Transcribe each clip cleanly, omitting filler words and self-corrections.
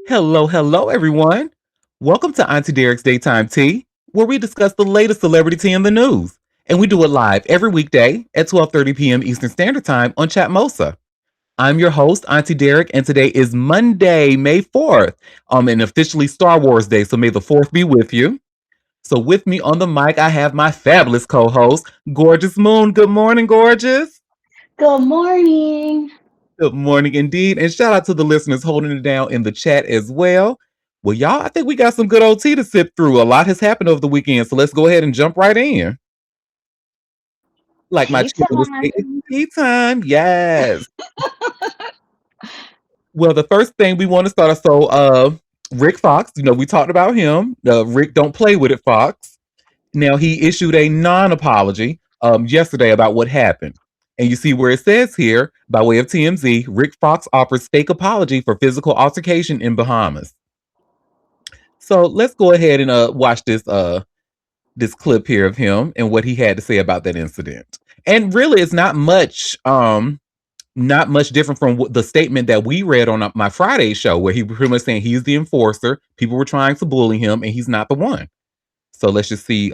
Hello, everyone. Welcome to Auntie Derek's Daytime Tea, where we discuss the latest celebrity tea in the news. And we do it live every weekday at 12:30 p.m. Eastern Standard Time on Chatmosa. I'm your host, Auntie Derek, and today is Monday, May 4th, and officially Star Wars Day, so may the 4th be with you. So with me on the mic, I have my fabulous co-host, Gorgeous Moon. Good morning, Gorgeous. Good morning. Good morning indeed. And shout out to the listeners holding it down in the chat as well. Well, y'all, I think we got some good old tea to sip through. A lot has happened over the weekend, so let's go ahead and jump right in. Like my Tea chicken would say, it's time. tea time. Yes. Well, the first thing we want to start off, Rick Fox, we talked about him. Rick Don't Play With It Fox. Now, he issued a non-apology yesterday about what happened. And you see where it says here, by way of TMZ, Rick Fox offers fake apology for physical altercation in Bahamas. So let's go ahead and watch this clip here of him and what he had to say about that incident. And really, it's not much different from the statement that we read on my Friday show, where he pretty much saying he's the enforcer. People were trying to bully him, and he's not the one. So let's just see.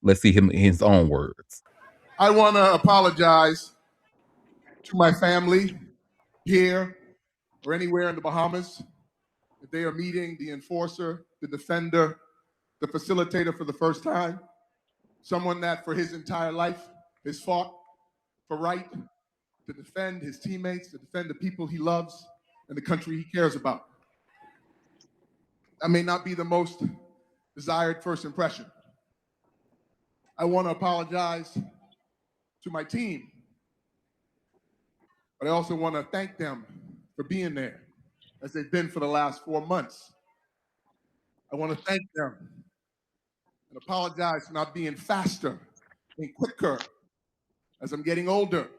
Let's see him in his own words. I want to apologize to my family here or anywhere in the Bahamas if they are meeting the enforcer, the defender, the facilitator for the first time, someone that for his entire life has fought for right to defend his teammates, to defend the people he loves and the country he cares about. That may not be the most desired first impression. I want to apologize to my team, but I also want to thank them for being there as they've been for the last 4 months. I want to thank them and apologize for not being faster and quicker as I'm getting older.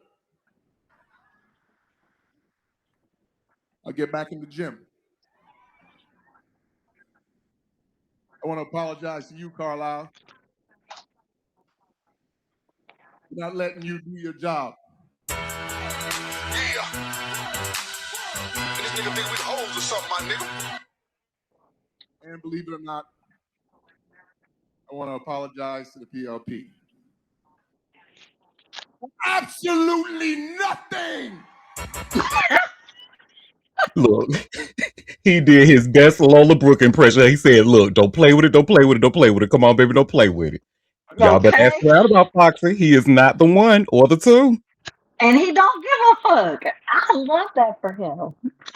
I'll get back in the gym. I want to apologize to you, Carlisle, for not letting you do your job. Yeah. And this nigga think we hoes or something, my nigga. And believe it or not, I want to apologize to the PLP. Absolutely nothing. Look, he did his best Lola Brooke impression. He said, "Look, don't play with it, don't play with it, don't play with it. Come on, baby, don't play with it." Y'all better ask Okay. around about Foxy. He is not the one or the two. And he don't give a fuck. I love that for him.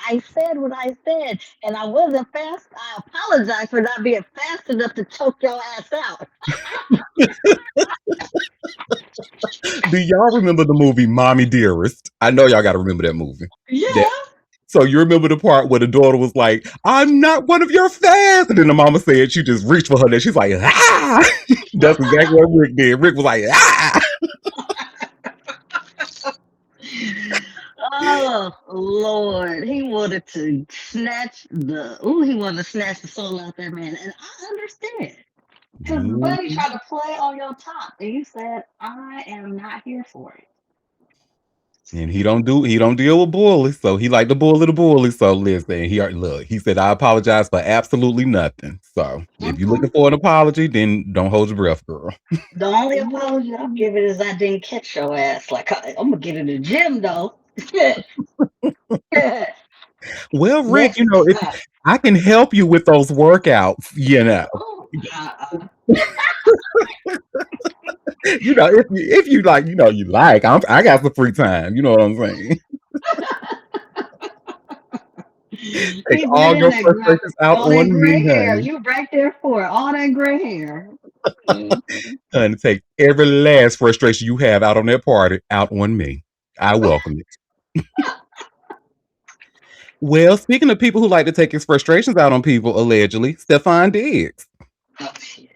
I said what I said, and I wasn't fast. I apologize for not being fast enough to choke your ass out. Do y'all remember the movie Mommy Dearest? I know y'all got to remember that movie. Yeah. So you remember the part where the daughter was like, "I'm not one of your fans," and then the mama said she just reached for her and she's like, "Ah!" That's exactly what Rick did. Rick was like, "Ah!" Oh Lord, he wanted to snatch he wanted to snatch the soul out that man, and I understand. Because buddy tried to play on your top, and you said, "I am not here for it." And he don't deal with bullies, so he like to bully the bully. So listen, he said, "I apologize for absolutely nothing." So if you're looking for an apology, then don't hold your breath, girl. The only apology I'll give it is I didn't catch your ass. Like I'm gonna get in the gym though. Well, Rick, Next if time. I can help you with those workouts, Oh, if you like, I got some free time. You know what I'm saying? Take all your frustrations out all that on gray me, hair. honey. You right there for it. All that gray hair. Honey, take every last frustration you have out on that party out on me. I welcome it. Well, speaking of people who like to take his frustrations out on people, allegedly, Stefon Diggs. Oh shit.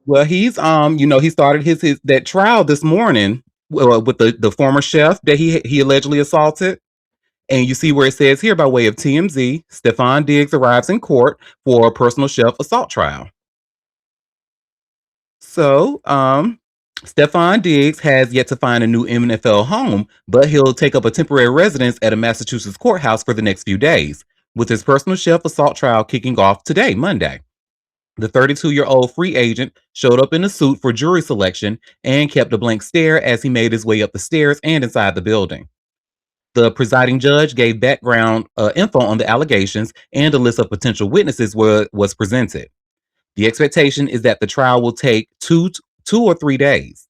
Well, he's he started his that trial this morning with the former chef that he allegedly assaulted. And you see where it says here by way of TMZ, Stefon Diggs arrives in court for a personal chef assault trial. So, Stefon Diggs has yet to find a new NFL home, but he'll take up a temporary residence at a Massachusetts courthouse for the next few days. with his personal chef assault trial kicking off today, Monday. The 32-year-old free agent showed up in a suit for jury selection and kept a blank stare as he made his way up the stairs and inside the building. The presiding judge gave background info on the allegations, and a list of potential witnesses was presented. The expectation is that the trial will take two or 3 days.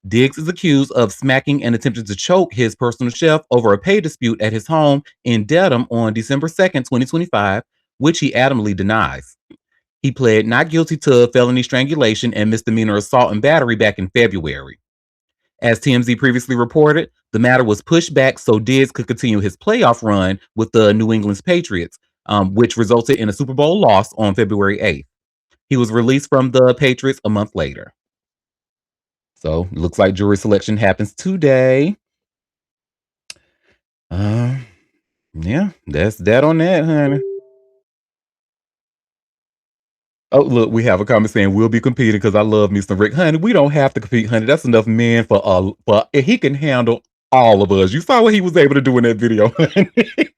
Diggs is accused of smacking and attempting to choke his personal chef over a pay dispute at his home in Dedham on December 2nd, 2025, which he adamantly denies. He pled not guilty to felony strangulation and misdemeanor assault and battery back in February. As TMZ previously reported, the matter was pushed back so Diggs could continue his playoff run with the New England Patriots, which resulted in a Super Bowl loss on February 8th. He was released from the Patriots a month later. So it looks like jury selection happens today. Yeah, that's that on that, honey. Oh, look, we have a comment saying we'll be competing because I love me some Rick. Honey, we don't have to compete, honey. That's enough men for he can handle all of us. You saw what he was able to do in that video.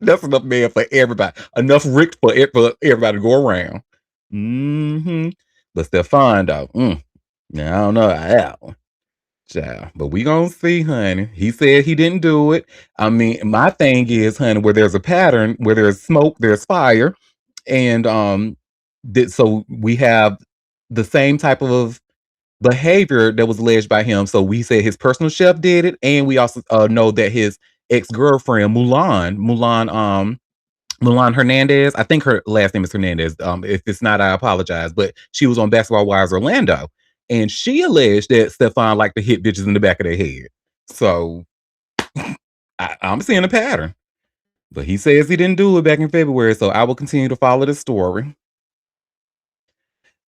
That's enough man for everybody. Enough Rick for everybody to go around. But Stefon, though, now I don't know that one. Child. But we gonna see, honey. He said he didn't do it. I mean, my thing is, honey, where there's a pattern, where there's smoke, there's fire. And so we have the same type of behavior that was alleged by him. So we said his personal chef did it, and we also know that his ex-girlfriend Mulan Hernandez, I think her last name is Hernandez. If it's not, I apologize. But she was on Basketball Wives Orlando, and she alleged that Stefon liked to hit bitches in the back of their head. So I'm seeing a pattern. But he says he didn't do it back in February, so I will continue to follow this story.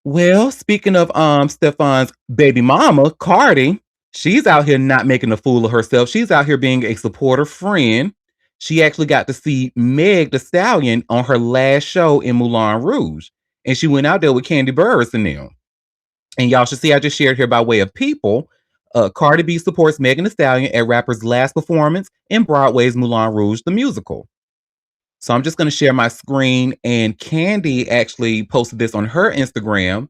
Well, speaking of Stefon's baby mama, Cardi, she's out here not making a fool of herself. She's out here being a supportive friend. She actually got to see Meg Thee Stallion on her last show in Moulin Rouge. And she went out there with Kandi Burruss and them. And y'all should see, I just shared here by way of people. Cardi B supports Megan Thee Stallion at rapper's last performance in Broadway's Moulin Rouge, the musical. So I'm just going to share my screen, and Kandi actually posted this on her Instagram.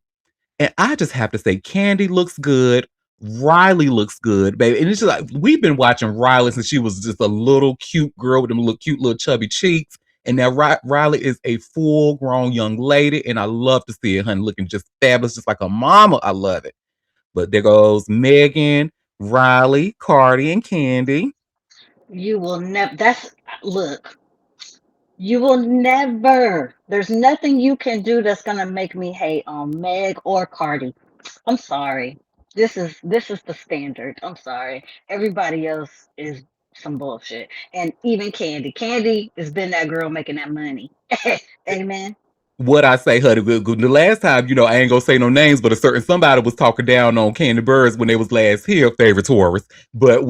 And I just have to say, Kandi looks good. Riley looks good, baby. And it's just like, we've been watching Riley since she was just a little cute girl with them little cute little chubby cheeks. And now Riley is a full-grown young lady, and I love to see it, honey, looking just fabulous, just like a mama. I love it. But there goes Megan, Riley, Cardi, and Kandi. You will never. Look. You will never. There's nothing you can do that's gonna make me hate on Meg or Cardi. I'm sorry. This is the standard. I'm sorry. Everybody else is some bullshit. And even Kandi. Kandi has been that girl making that money. Amen. What I say, honey, the last time, I ain't gonna say no names, but a certain somebody was talking down on Kandi Burruss when they was last here, favorite tourists. But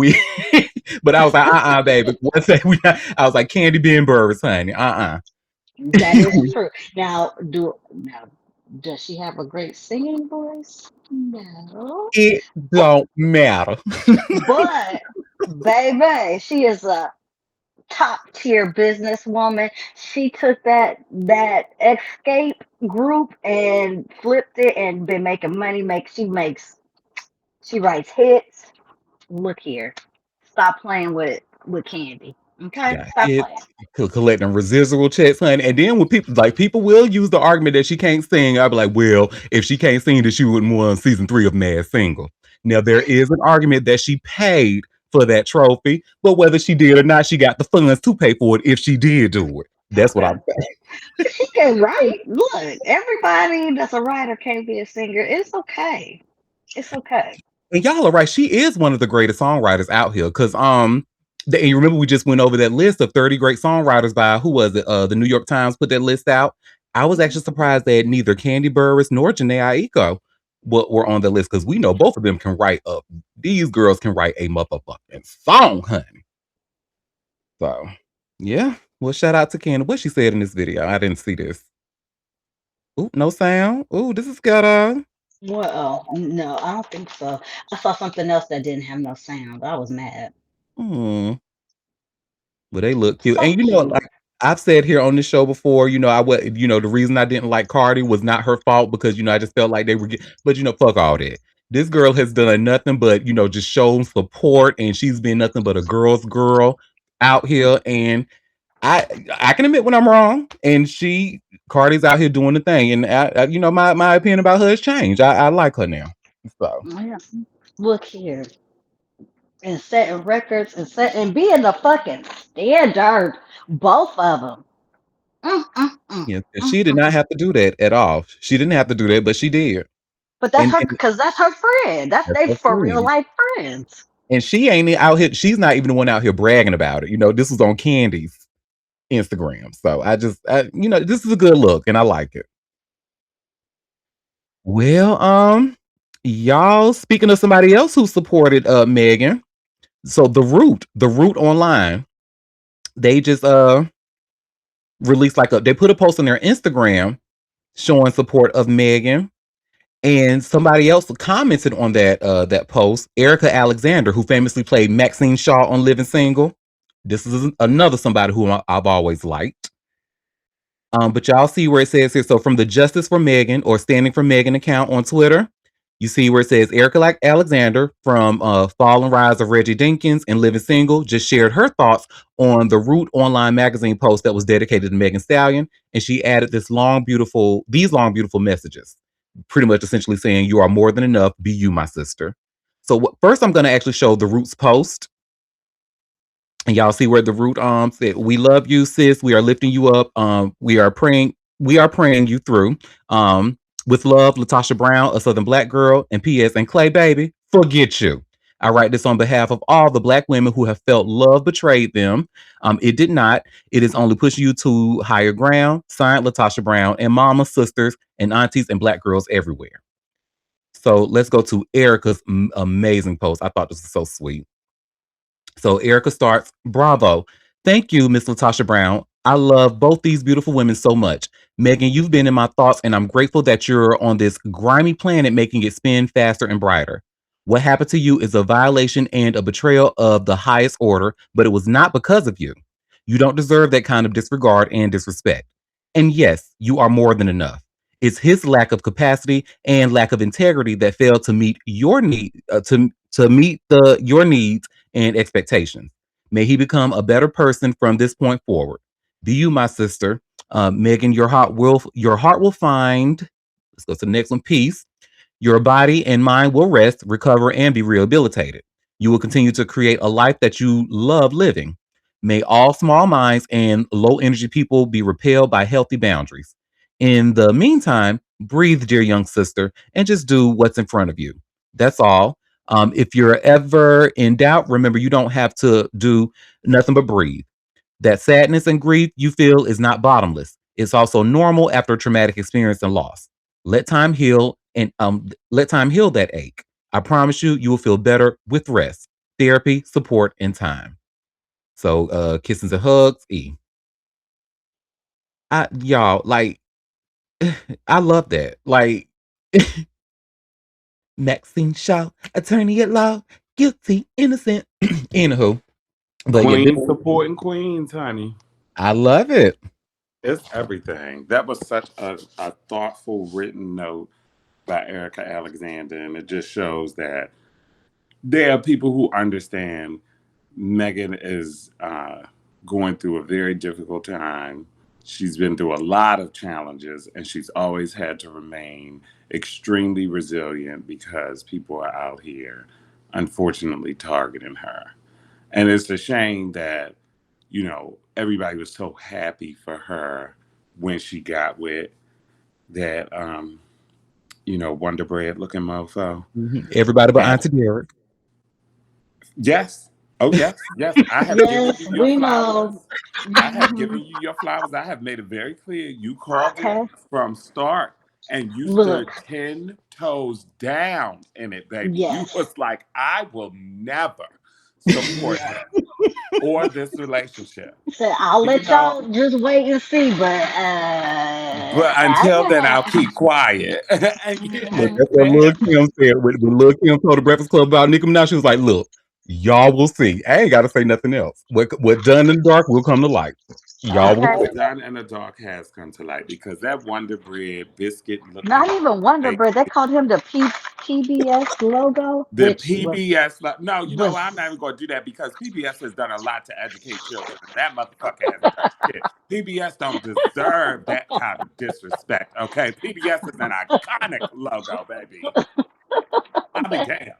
but I was like, baby. One day I was like, Kandi being Burruss, honey, That is true. Now, does she have a great singing voice? No. It don't matter. But baby, she is a top tier businesswoman. She took that escape group and flipped it and been making money. She writes hits. Look here. Stop playing with Kandi. Okay? Yeah, Stop it's playing. collecting residual checks, honey. And then when people will use the argument that she can't sing, I'll be like, well, if she can't sing, then she wouldn't won season 3 of Mad Single. Now there is an argument that she paid for that trophy, but whether she did or not, she got the funds to pay for it if she did do it. That's what I'm saying. She can write. Look, everybody that's a writer can't be a singer. It's okay. It's okay. And y'all are right. She is one of the greatest songwriters out here. Cause and you remember we just went over that list of 30 great songwriters by who was it? The New York Times put that list out. I was actually surprised that neither Kandi Burruss nor Jhené Aiko were on the list, because we know both of them can write up. These girls can write a motherfucking song, honey. So yeah. Well, shout out to Kandi. What she said in this video. I didn't see this. Ooh, no sound. Ooh, this is ghetto. Well, no, I don't think so. I saw something else that didn't have no sound. I was mad. Hmm. But they look cute. So And cute. I've said here on this show before, the reason I didn't like Cardi was not her fault because I just felt like they were, but fuck all that. This girl has done nothing but just shown support, and she's been nothing but a girl's girl out here. And I can admit when I'm wrong, and Cardi's out here doing the thing, and my opinion about her has changed. I like her now. So Yeah. Look here. And setting records and being the fucking standard. Both of them. yeah, she did not have to do that at all. She didn't have to do that, but she did. But that's And, her and because that's her friend. That's that's they her for real friend. life friends. And she ain't out here. She's not even the one out here bragging about it. This was on Kandi's Instagram. So this is a good look, and I like it. Well, y'all. Speaking of somebody else who supported Megan, so the Root online, they just released they put a post on their Instagram showing support of Megan. And somebody else commented on that post, Erika Alexander, who famously played Maxine Shaw on Living Single. This is another somebody who I've always liked. But y'all see where it says here. So from the Justice for Megan or Standing for Megan account on Twitter, you see where it says Erika Alexander from Fall and Rise of Reggie Dinkins and Living Single just shared her thoughts on the Root online magazine post that was dedicated to Megan Stallion, and she added these long, beautiful messages, pretty much essentially saying, "You are more than enough. Be you, my sister." So first, I'm going to actually show the Root's post. And y'all see where the Root said, "We love you, sis. We are lifting you up. We are praying you through. With love, Latasha Brown, a Southern Black girl, and P.S. and Clay baby, forget you. I write this on behalf of all the Black women who have felt love betrayed them. It did not. It is only pushing you to higher ground. Signed, Latasha Brown, and mama, sisters, and aunties, and Black girls everywhere." So let's go to Erika's amazing post. I thought this was so sweet. So Erika starts, "Bravo. Thank you, Miss Latasha Brown. I love both these beautiful women so much. Megan, you've been in my thoughts, and I'm grateful that you're on this grimy planet making it spin faster and brighter. What happened to you is a violation and a betrayal of the highest order, but it was not because of you. You don't deserve that kind of disregard and disrespect. And yes, you are more than enough. It's his lack of capacity and lack of integrity that failed to meet your need to meet your needs and expectations. May he become a better person from this point forward. Be you, my sister. Megan, your heart will find," let's go to the next one, "peace. Your body and mind will rest, recover, and be rehabilitated. You will continue to create a life that you love living. May all small minds and low energy people be repelled by healthy boundaries. In the meantime, breathe, dear young sister, and just do what's in front of you. That's all. If you're ever in doubt, remember you don't have to do nothing but breathe. That sadness and grief you feel is not bottomless. It's also normal after a traumatic experience and loss. Let time heal and let time heal that ache. I promise you, you will feel better with rest, therapy, support, and time." So kisses and hugs, E. Y'all, I love that. Maxine Shaw, attorney at law, guilty, innocent. Anywho, but yeah, Queen supporting queens, honey. I love it. It's everything. That was such a thoughtful written note by Erika Alexander, and it just shows that there are people who understand Megan is going through a very difficult time. She's been through a lot of challenges, and she's always had to remain extremely resilient because people are out here, unfortunately, targeting her. And it's a shame that, everybody was so happy for her when she got with that, Wonder Bread looking mofo. Everybody but Auntie Derek. Yes. Oh, yes. Yes. I have given you your flowers. I have given you your flowers. I have made it very clear. You called it from start, and you stood 10 toes down in it, baby. Yes. You was like, I will never support him or this relationship. So I'll let y'all just wait and see, but until then, I'll keep quiet. Look, that's what Lil Kim said when Lil Kim told the Breakfast Club about Nicki Minaj. She was like, "Look, y'all will see. I ain't got to say nothing else. What done in the dark will come to light." Y'all What Okay. was done in the dark has come to light because that Wonder Bread biscuit Not looking even Wonder like Bread. They called him the PBS logo, the which was PBS. No, you know was I'm not even going to do that because PBS has done a lot to educate children, and that motherfucker hasn't done shit. PBS don't deserve that kind of disrespect. Okay, PBS is an iconic logo, baby. I'll be damned,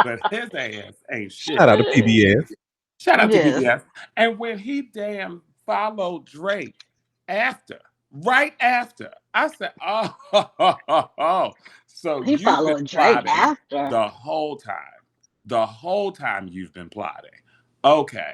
but his ass ain't shout shit. out to PBS. Shout out to yes. PBS. And when he damn followed Drake after, right after, I said, oh, so He you've been followed Drake plotting after. the whole time. The whole time you've been plotting. Okay.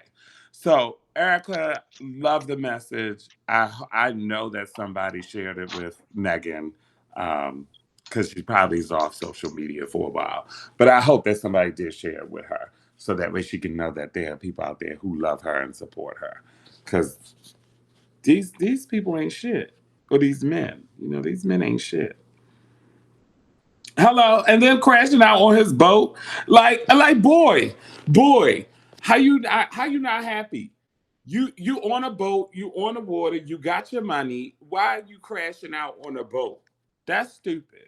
So Erika, love the message. I know that somebody shared it with Megan. Because she probably is off social media for a while. But I hope that somebody did share it with her so that way she can know that there are people out there who love her and support her. Because these people ain't shit. Or these men. You know, these men ain't shit. Hello, and then crashing out on his boat. Like boy, how you not happy? You on a boat, you on the water, you got your money. Why are you crashing out on a boat? That's stupid.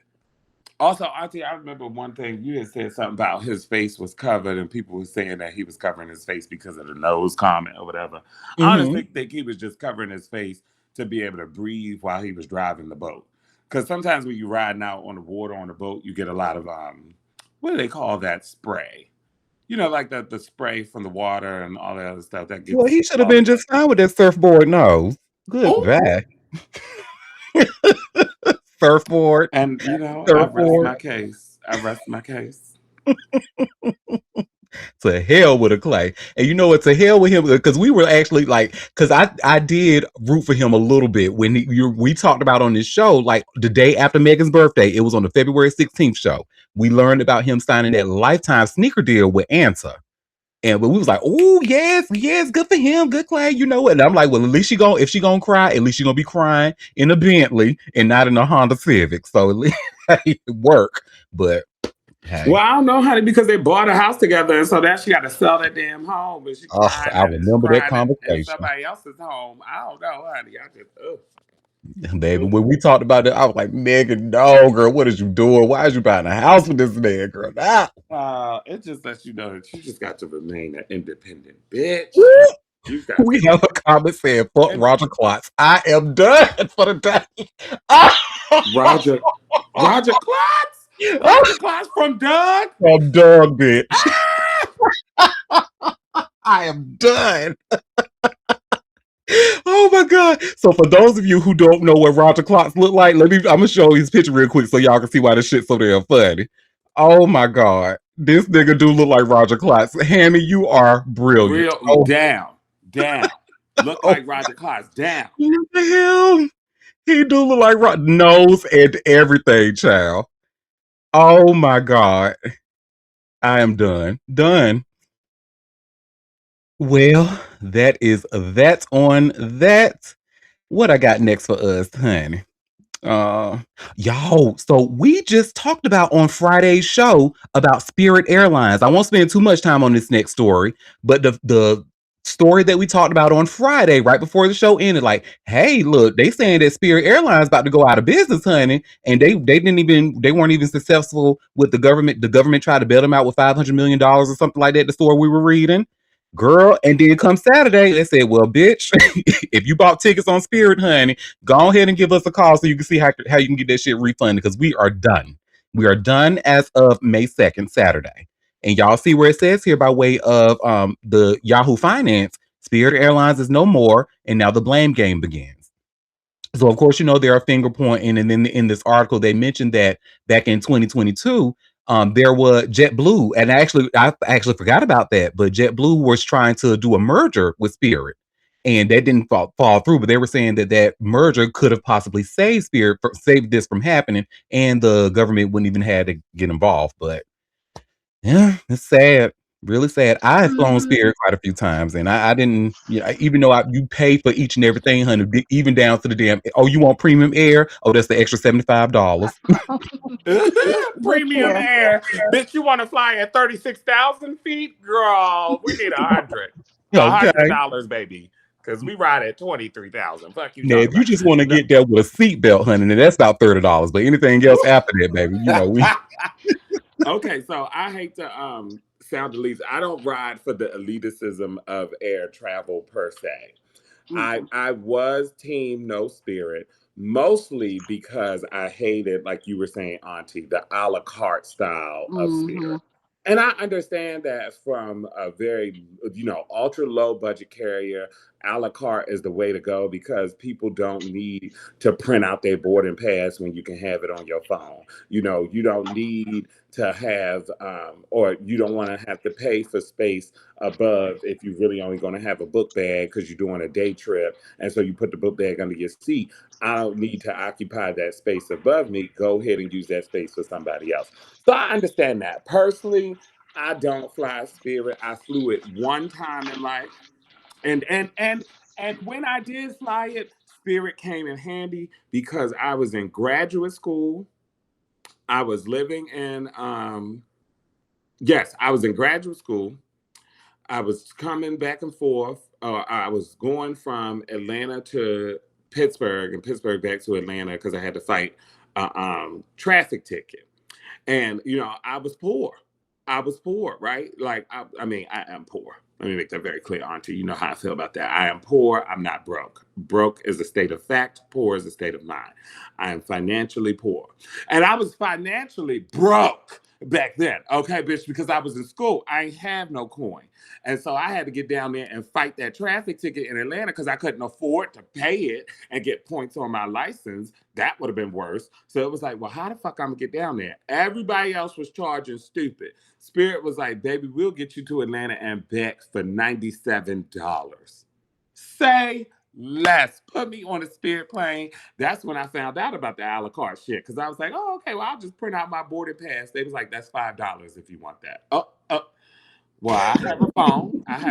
Also, Auntie, I remember one thing you had said something about his face was covered, and people were saying that he was covering his face because of the nose comment or whatever. I Mm-hmm. honestly think he was just covering his face to be able to breathe while he was driving the boat. Because sometimes when you're riding out on the water on the boat, you get a lot of what do they call that spray? You know, like the spray from the water and all that other stuff that Well, gets he should have all. been just fine with that surfboard nose. Oh, Goodbye. Surfboard. and you know, I rest Surfboard. my case. I rest my case. To hell with a Clay. And you know what? To hell with him because we were actually like, because I did root for him a little bit when we talked about on this show, like the day after Megan's birthday. It was on the February 16th show. We learned about him signing that lifetime sneaker deal with Anta. But we was like, oh yes, good for him, good Clay, you know what? And I'm like, well, at least if she gonna cry, at least she gonna be crying in a Bentley and not in a Honda Civic. So at least it work. But hey, Well, I don't know, honey, because they bought a house together, and so now she got to sell that damn home, and she crying I and it's remember that crying in conversation. somebody else's home. I don't know, honey. I just, Baby, when we talked about it, I was like, Megan, no, girl, what is you doing? Why is you buying a house with this man, girl? Nah. it just lets you know that you just got to remain an independent bitch. Woo! You got We to. have a comment saying, fuck And Roger Klotz. I am done for the day. Roger Klotz? Roger Klotz from Doug? I'm done, bitch. I am done. Oh my god! So for those of you who don't know what Roger Klotz look like, I'm gonna show you his picture real quick so y'all can see why this shit's so damn funny. Oh my god, this nigga do look like Roger Klotz. Hammy, you are brilliant. Real Oh, down. Look oh, like Roger Klotz, down. what the hell? He do look like nose and everything, child. Oh my god, I am done. Done. Well, that's on that. What I got next for us, honey? Uh, y'all, so we just talked about on Friday's show about Spirit Airlines. I won't spend too much time on this next story, but the story that we talked about on Friday, right before the show ended, like, hey, look, they saying that Spirit Airlines about to go out of business, honey, and they weren't even successful with the government. The government tried to bail them out with $500 million or something like that. The story we were reading. Girl, and then come Saturday, they said, well, bitch, if you bought tickets on Spirit, honey, go ahead and give us a call so you can see how you can get that shit refunded because we are done. We are done as of May 2nd, Saturday. And y'all see where it says here by way of the Yahoo Finance, Spirit Airlines is no more, and now the blame game begins. So of course, you know, there are finger pointing, and then in this article, they mentioned that back in 2022, there was JetBlue, and I actually forgot about that, but JetBlue was trying to do a merger with Spirit, and that didn't fall through. But they were saying that merger could have possibly saved Spirit, saved this from happening, and the government wouldn't even have to get involved. But yeah, it's sad. Really sad. I have flown Spirit quite a few times, and I didn't, even though you pay for each and everything, honey, even down to the damn. Oh, you want premium air? Oh, that's the extra $75. Look Premium here. air. Bitch, you want to fly at 36,000 feet? Girl, we need 100. Okay, $100, baby. because we ride at 23,000. Fuck you Now, talking if you about. just want to get there with a seatbelt, honey, then that's about $30. But anything else after that, baby, we. Okay, so I hate to sound elitist. I don't ride for the elitism of air travel per se. I was team no spirit, mostly because I hated, like you were saying, Auntie, the a la carte style of spirit. And I understand that from a very, ultra low budget carrier, a la carte is the way to go because people don't need to print out their boarding pass when you can have it on your phone. You don't need to have, or you don't want to have to pay for space above if you're really only going to have a book bag because you're doing a day trip. And so you put the book bag under your seat. I don't need to occupy that space above me. Go ahead and use that space for somebody else. So I understand that. Personally, I don't fly Spirit. I flew it one time in life. And when I did fly it, Spirit came in handy because I was in graduate school. I was living in yes, I was in graduate school. I was coming back and forth. I was going from Atlanta to Pittsburgh and Pittsburgh back to Atlanta because I had to fight a traffic ticket. And, I was poor. I was poor, right? Like, I mean, I am poor. Let me make that very clear, Auntie. You know how I feel about that. I am poor. I'm not broke. Broke is a state of fact. Poor is a state of mind. I am financially poor. And I was financially broke back then, okay, bitch, because I was in school. I ain't have no coin. And so I had to get down there and fight that traffic ticket in Atlanta because I couldn't afford to pay it and get points on my license. That would have been worse. So it was like, well, how the fuck I'm going to get down there? Everybody else was charging stupid. Spirit was like, baby, we'll get you to Atlanta and back for $97. Say less. Put me on a Spirit plane. That's when I found out about the a la carte shit. Because I was like, oh, okay, well, I'll just print out my boarding pass. They was like, that's $5 if you want that. Well, I have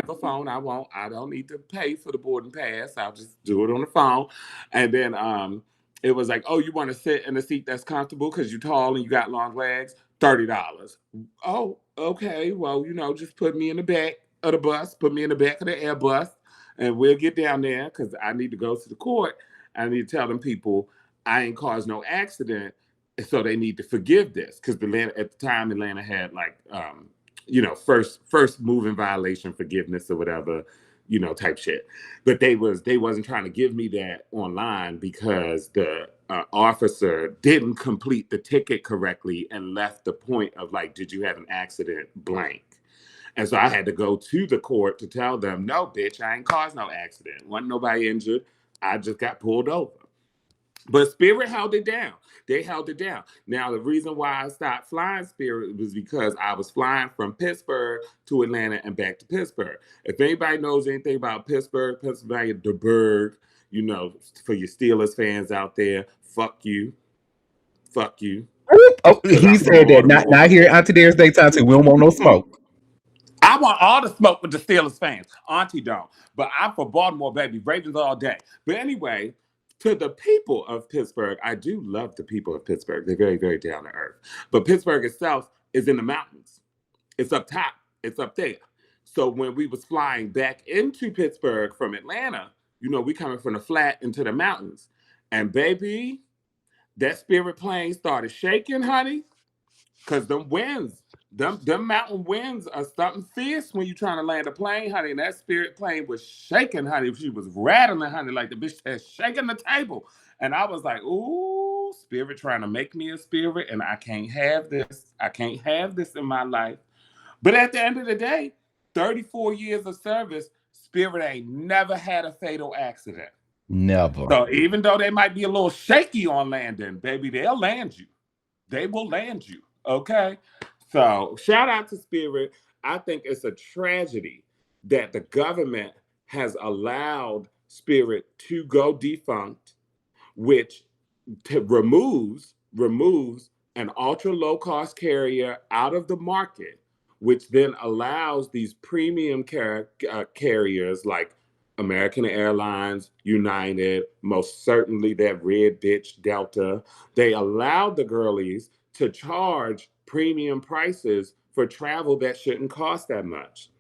a phone. I don't need to pay for the boarding pass. I'll just do it on the phone. And then it was like, oh, you want to sit in a seat that's comfortable because you're tall and you got long legs? $30. Oh, okay. Well, just put me in the back of the bus, put me in the back of the Airbus, and we'll get down there because I need to go to the court. I need to tell them people I ain't caused no accident. So they need to forgive this because at the time, Atlanta had like, first moving violation forgiveness or whatever, type shit. But they wasn't trying to give me that online because the officer didn't complete the ticket correctly and left the point of like, did you have an accident blank? And so I had to go to the court to tell them, no, bitch, I ain't caused no accident. Wasn't nobody injured. I just got pulled over. But Spirit held it down. They held it down. Now, the reason why I stopped flying Spirit was because I was flying from Pittsburgh to Atlanta and back to Pittsburgh. If anybody knows anything about Pittsburgh, Pennsylvania, the Burgh, for your Steelers fans out there, fuck you. Fuck you. Oh, he said that. Not here at Auntie Dare's daytime too. We don't want no smoke. I want all the smoke with the Steelers fans. Auntie don't. But I'm for Baltimore, baby. Ravens all day. But anyway, to the people of Pittsburgh, I do love the people of Pittsburgh. They're very, very down to earth. But Pittsburgh itself is in the mountains. It's up top. It's up there. So when we was flying back into Pittsburgh from Atlanta, we coming from the flat into the mountains. And baby, that Spirit plane started shaking, honey, because them winds, them mountain winds are something fierce when you trying to land a plane, honey. And that Spirit plane was shaking, honey. She was rattling, honey, like the bitch said, shaking the table. And I was like, ooh, Spirit trying to make me a Spirit, and I can't have this. I can't have this in my life. But at the end of the day, 34 years of service, Spirit ain't never had a fatal accident. Never. So even though they might be a little shaky on landing, baby, they'll land you. They will land you. Okay? So shout out to Spirit. I think it's a tragedy that the government has allowed Spirit to go defunct, which removes an ultra low cost carrier out of the market, which then allows these premium carriers like American Airlines, United, most certainly that red bitch Delta. They allowed the girlies to charge premium prices for travel that shouldn't cost that much.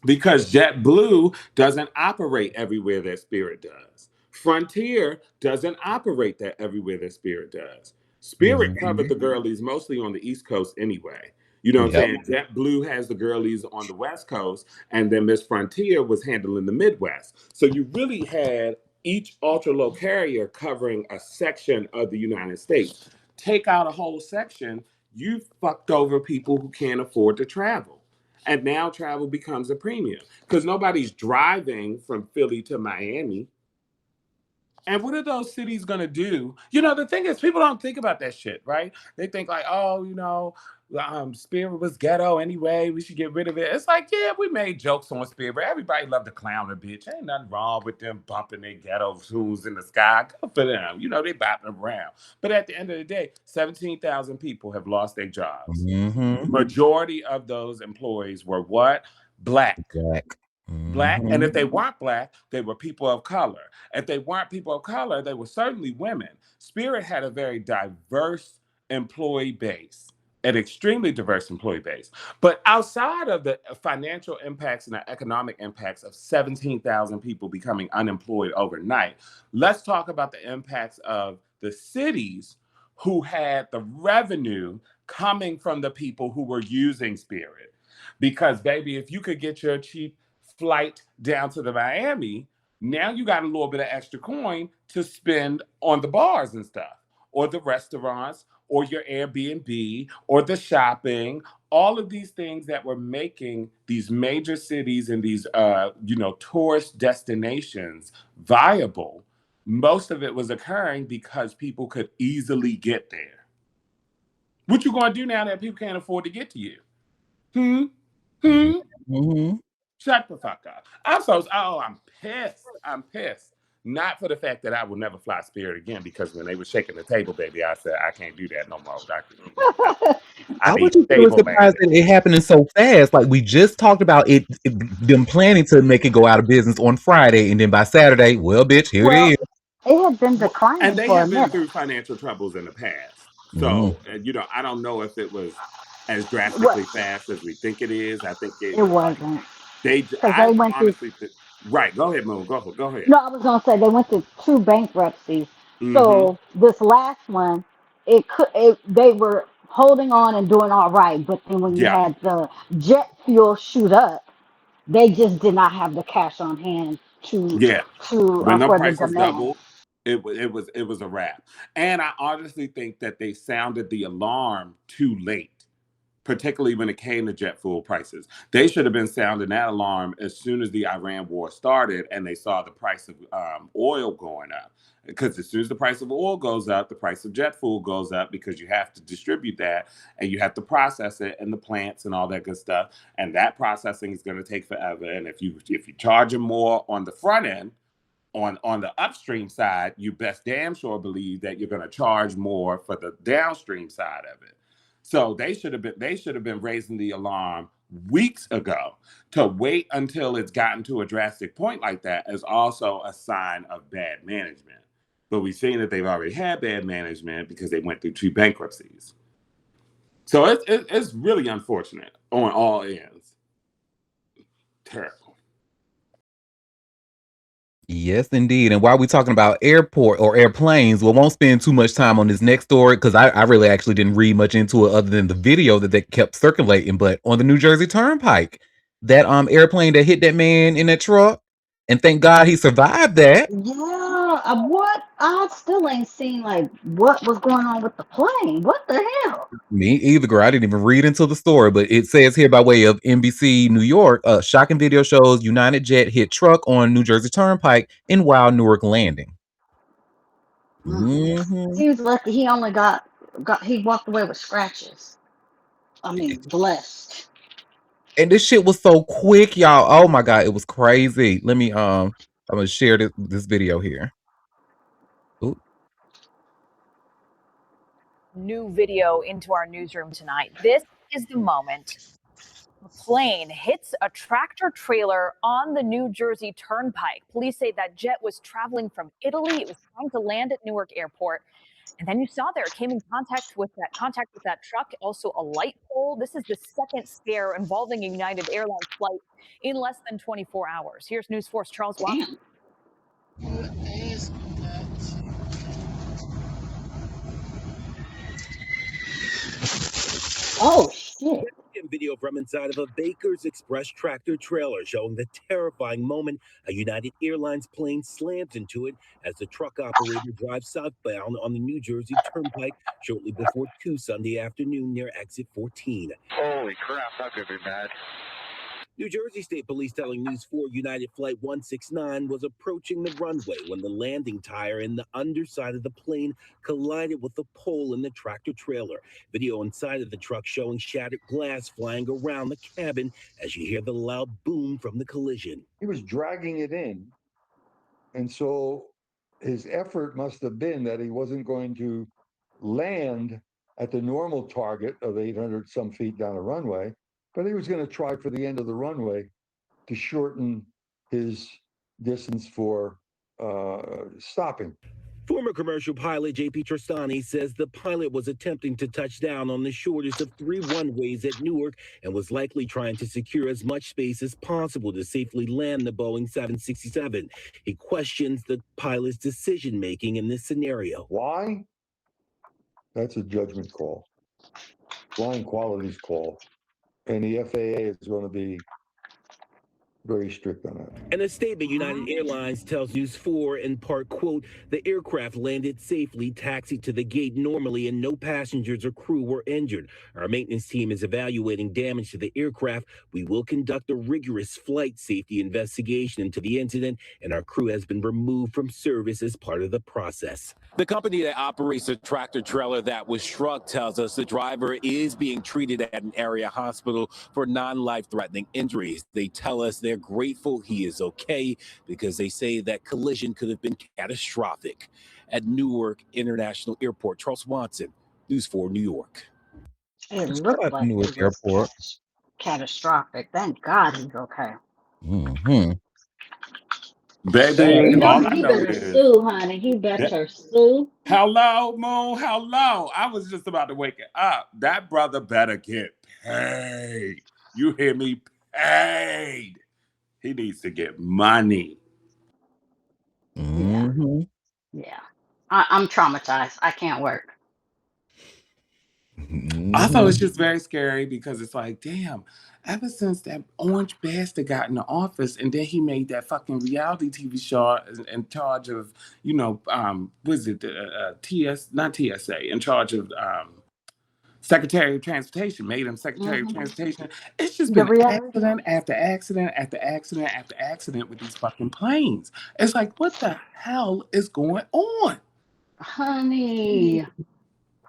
because JetBlue doesn't operate everywhere that Spirit does. Frontier doesn't operate that everywhere that Spirit does. Spirit covered the girlies mostly on the East Coast anyway. You know what Yep. I'm saying? JetBlue has the girlies on the West Coast, and then Miss Frontier was handling the Midwest. So you really had each ultra low carrier covering a section of the United States. Take out a whole section, you fucked over people who can't afford to travel. And now travel becomes a premium because nobody's driving from Philly to Miami. And what are those cities going to do? You know, the thing is, people don't think about that shit, right? They think like, oh, you know, Spirit was ghetto anyway. We should get rid of it. It's like, yeah, we made jokes on Spirit. Everybody loved to clown a bitch. Ain't nothing wrong with them bumping their ghetto tunes in the sky. Good for them. You know, they bopping around. But at the end of the day, 17,000 people have lost their jobs. Majority of those employees were what? Black. Black. And if they weren't Black, they were people of color. If they weren't people of color, they were certainly women. Spirit had a very diverse employee base, an extremely diverse employee base. But outside of the financial impacts and the economic impacts of 17,000 people becoming unemployed overnight, let's talk about the impacts of the cities who had the revenue coming from the people who were using Spirit. Because, baby, if you could get your cheap flight down to the Miami, now you got a little bit of extra coin to spend on the bars and stuff, or the restaurants, or your Airbnb, or the shopping, all of these things that were making these major cities and these, tourist destinations viable. Most of it was occurring because people could easily get there. What you gonna do now that people can't afford to get to you? Shut the fuck up. I'm pissed. I'm pissed. Not for the fact that I will never fly Spirit again, because when they were shaking the table, baby, I said, I can't do that no more. I I be was just really table surprised landed. that it happening so fast. Like, we just talked about them planning to make it go out of business on Friday, and then by Saturday, well, bitch, here it is. It had been And declining they for a have been minute. through financial troubles in the past. Mm. So, I don't know if it was as What? drastically fast as we think it is. I think It wasn't. Because I they went through. honestly, right. Go ahead, Moon. Go ahead. No, I was gonna say they went through two bankruptcies. Mm-hmm. So this last one, they were holding on and doing all right, but then when you Yeah. had the jet fuel shoot up, they just did not have the cash on hand to Yeah. When the for the prices demand. doubled, it was a wrap. And I honestly think that they sounded the alarm too late, particularly when it came to jet fuel prices. They should have been sounding that alarm as soon as the Iran war started and they saw the price of oil going up. Because as soon as the price of oil goes up, the price of jet fuel goes up, because you have to distribute that and you have to process it in the plants and all that good stuff. And that processing is going to take forever. And if you charge them more on the front end, on the upstream side, you best damn sure believe that you're going to charge more for the downstream side of it. So they should have been raising the alarm weeks ago. To wait until it's gotten to a drastic point like that is also a sign of bad management. But we've seen that they've already had bad management because they went through two bankruptcies. So it's really unfortunate on all ends. Terrible. Yes, indeed. And while we're talking about airport or airplanes, we won't spend too much time on this next story, because I really actually didn't read much into it other than the video that they kept circulating. But on the New Jersey Turnpike, that airplane that hit that man in that truck, and thank God he survived that. Yeah, what? I still ain't seen like what was going on with the plane. What the hell? Me either, girl. I didn't even read into the story, but it says here by way of NBC New York, shocking video shows United Jet hit truck on New Jersey Turnpike in Wild Newark Landing. He was lucky. He only got he walked away with scratches. I mean, blessed. And this shit was so quick, y'all. Oh my God, it was crazy. Let me I'm gonna share this video here. Ooh. New video into our newsroom tonight. This is the moment a plane hits a tractor trailer on the New Jersey Turnpike. Police say that jet was traveling from Italy. It was trying to land at Newark Airport. And then you saw there, it came in contact with that truck, also a light pole. This is the second scare involving a United Airlines flight in less than 24 hours. Here's News 4's Charles Watson. Oh, shit. Video from inside of a Baker's Express tractor trailer showing the terrifying moment a United Airlines plane slams into it as the truck operator drives southbound on the New Jersey Turnpike shortly before 2 Sunday afternoon near exit 14. Holy crap, that could be bad. New Jersey State Police telling News 4 United Flight 169 was approaching the runway when the landing tire in the underside of the plane collided with the pole in the tractor trailer. Video inside of the truck showing shattered glass flying around the cabin as you hear the loud boom from the collision. He was dragging it in, and so his effort must have been that he wasn't going to land at the normal target of 800 some feet down a runway, but he was going to try for the end of the runway to shorten his distance for stopping. Former commercial pilot J.P. Tristani says the pilot was attempting to touch down on the shortest of 3 runways at Newark and was likely trying to secure as much space as possible to safely land the Boeing 767. He questions the pilot's decision-making in this scenario. Why? That's a judgment call. Flying qualities call. And the FAA is going to be very strict on that. In a statement, United Airlines tells News 4 in part, quote, the aircraft landed safely, taxied to the gate normally, and no passengers or crew were injured. Our maintenance team is evaluating damage to the aircraft. We will conduct a rigorous flight safety investigation into the incident, and our crew has been removed from service as part of the process. The company that operates the tractor trailer that was struck tells us the driver is being treated at an area hospital for non-life-threatening injuries. They tell us they're grateful he is okay because they say that collision could have been catastrophic. At Newark International Airport, Charles Watson, News 4 New York. It looked like Newark it was Airport. catastrophic. Thank God he's okay. Mm-hmm. Baby, You know, all I he know better is, sue, honey. He better sue. hello, Moon, hello. I was just about to wake it up. That brother better get paid. You hear me? Paid. He needs to get money. Mm-hmm. Yeah. I'm traumatized. I can't work. I thought it's just very scary because it's like, damn, ever since that orange bastard got in the office and then he made that fucking reality TV show in charge of, you know, was it not TSA, in charge of Secretary of Transportation, made him Secretary of Transportation. It's just been accident after accident after accident after accident with these fucking planes. It's like, what the hell is going on? Honey,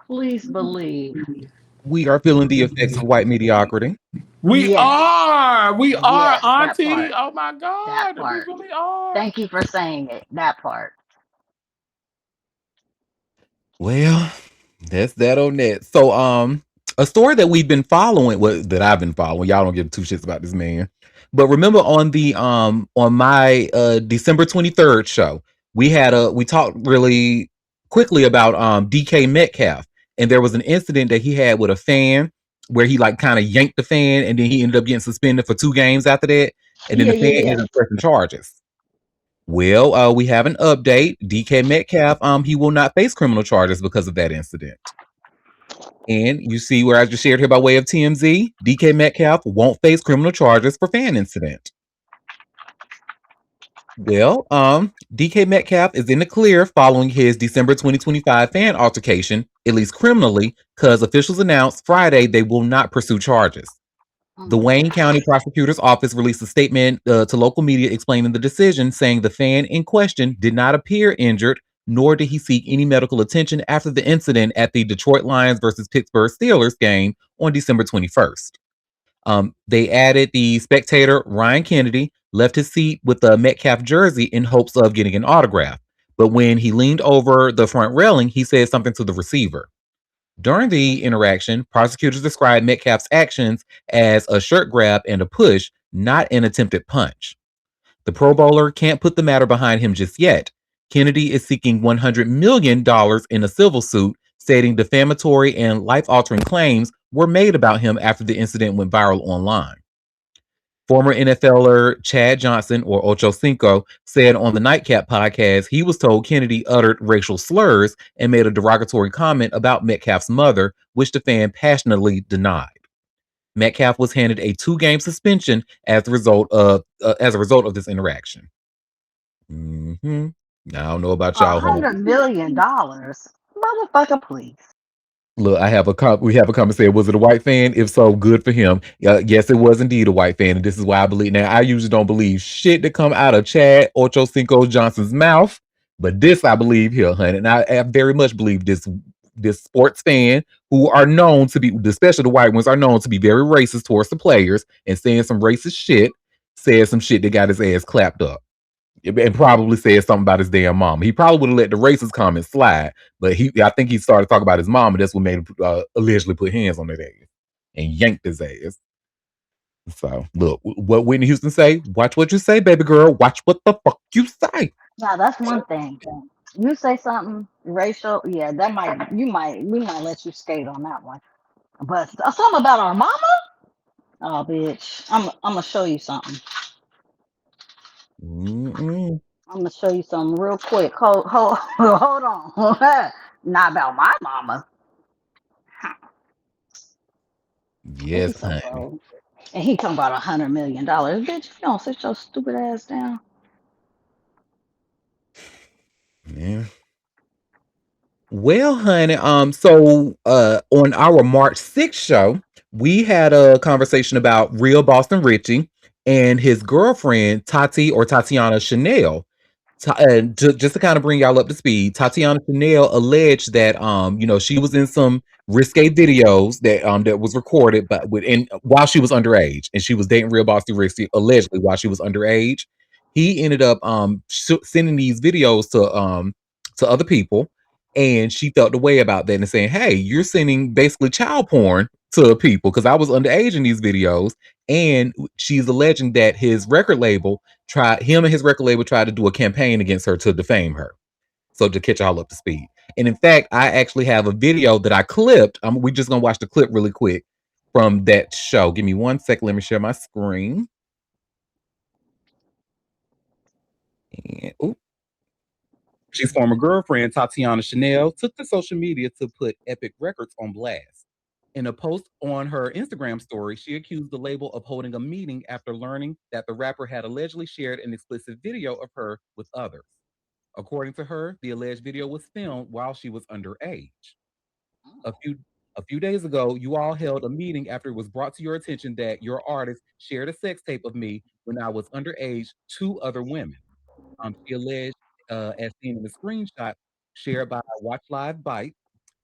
please believe. We are feeling the effects of white mediocrity. We are, Yes, that Auntie. part. Oh my God, That we part. really are. Thank you for saying it. That part. Well, that's that on that. So, a story that we've been following, that I've been following. Y'all don't give two shits about this man. But remember on the on my December 23rd show, we talked really quickly about DK Metcalf, and there was an incident that he had with a fan where he like kind of yanked the fan, and then he ended up getting suspended for 2 games after that, and then the fan ended up pressing charges. Well, we have an update. DK Metcalf, he will not face criminal charges because of that incident. And you see where I just shared here by way of TMZ, DK Metcalf won't face criminal charges for fan incident. Well, DK Metcalf is in the clear following his December 2025 fan altercation, at least criminally, because officials announced Friday they will not pursue charges. The Wayne County Prosecutor's Office released a statement to local media explaining the decision, saying the fan in question did not appear injured, nor did he seek any medical attention after the incident at the Detroit Lions versus Pittsburgh Steelers game on December 21st. They added the spectator, Ryan Kennedy, left his seat with the Metcalf jersey in hopes of getting an autograph. But when he leaned over the front railing, he said something to the receiver. During the interaction, prosecutors described Metcalf's actions as a shirt grab and a push, not an attempted punch. The Pro Bowler can't put the matter behind him just yet. Kennedy is seeking $100 million in a civil suit, stating defamatory and life-altering claims were made about him after the incident went viral online. Former NFLer Chad Johnson, or Ocho Cinco, said on the Nightcap podcast he was told Kennedy uttered racial slurs and made a derogatory comment about Metcalf's mother, which the fan passionately denied. Metcalf was handed a 2-game suspension as a result of this interaction. I don't know about y'all. $100 million, motherfucker, please. Look, we have a comment saying, was it a white fan? If so, good for him. Yes, it was indeed a white fan, and this is why I believe. Now, I usually don't believe shit that come out of Chad Ocho Cinco Johnson's mouth, but this I believe here, honey, and I very much believe this sports fan who are known to be, especially the white ones, are known to be very racist towards the players and saying some racist shit, said some shit that got his ass clapped up. And probably said something about his damn mom. He probably would have let the racist comment slide, but I think he started talking about his mom, and that's what made him allegedly put hands on his ass and yanked his ass. So, look, what Whitney Houston say? Watch what you say, baby girl. Watch what the fuck you say. Now that's one thing. You say something racial, yeah, we might let you skate on that one. But something about our mama? Oh, bitch, I'm gonna show you something. I'm gonna show you something real quick. Hold on. Not about my mama. Yes, honey. And he talking about $100 million. Bitch, you don't sit your stupid ass down. Yeah. Well, honey, so on our March 6th show, we had a conversation about Real Boston Richey and his girlfriend, Tatiana Chanel. Just to kind of bring y'all up to speed, Tatiana Chanel alleged that she was in some risque videos that was recorded while she was underage, and she was dating Real Boston Richey allegedly while she was underage. He ended up sending these videos to other people, and she felt the way about that and saying, "Hey, you're sending basically child porn to people because I was underage in these videos." And she's alleging that his record label tried to do a campaign against her to defame her. So to catch y'all up to speed. And in fact, I actually have a video that I clipped. We're just gonna watch the clip really quick from that show. Give me 1 second. Let me share my screen. And, she's former girlfriend Tatiana Chanel took to social media to put Epic Records on blast. In a post on her Instagram story, she accused the label of holding a meeting after learning that the rapper had allegedly shared an explicit video of her with others. According to her, the alleged video was filmed while she was underage. A few days ago, you all held a meeting after it was brought to your attention that your artist shared a sex tape of me when I was underage to other women. She alleged, as seen in the screenshot shared by Watch Live Bite,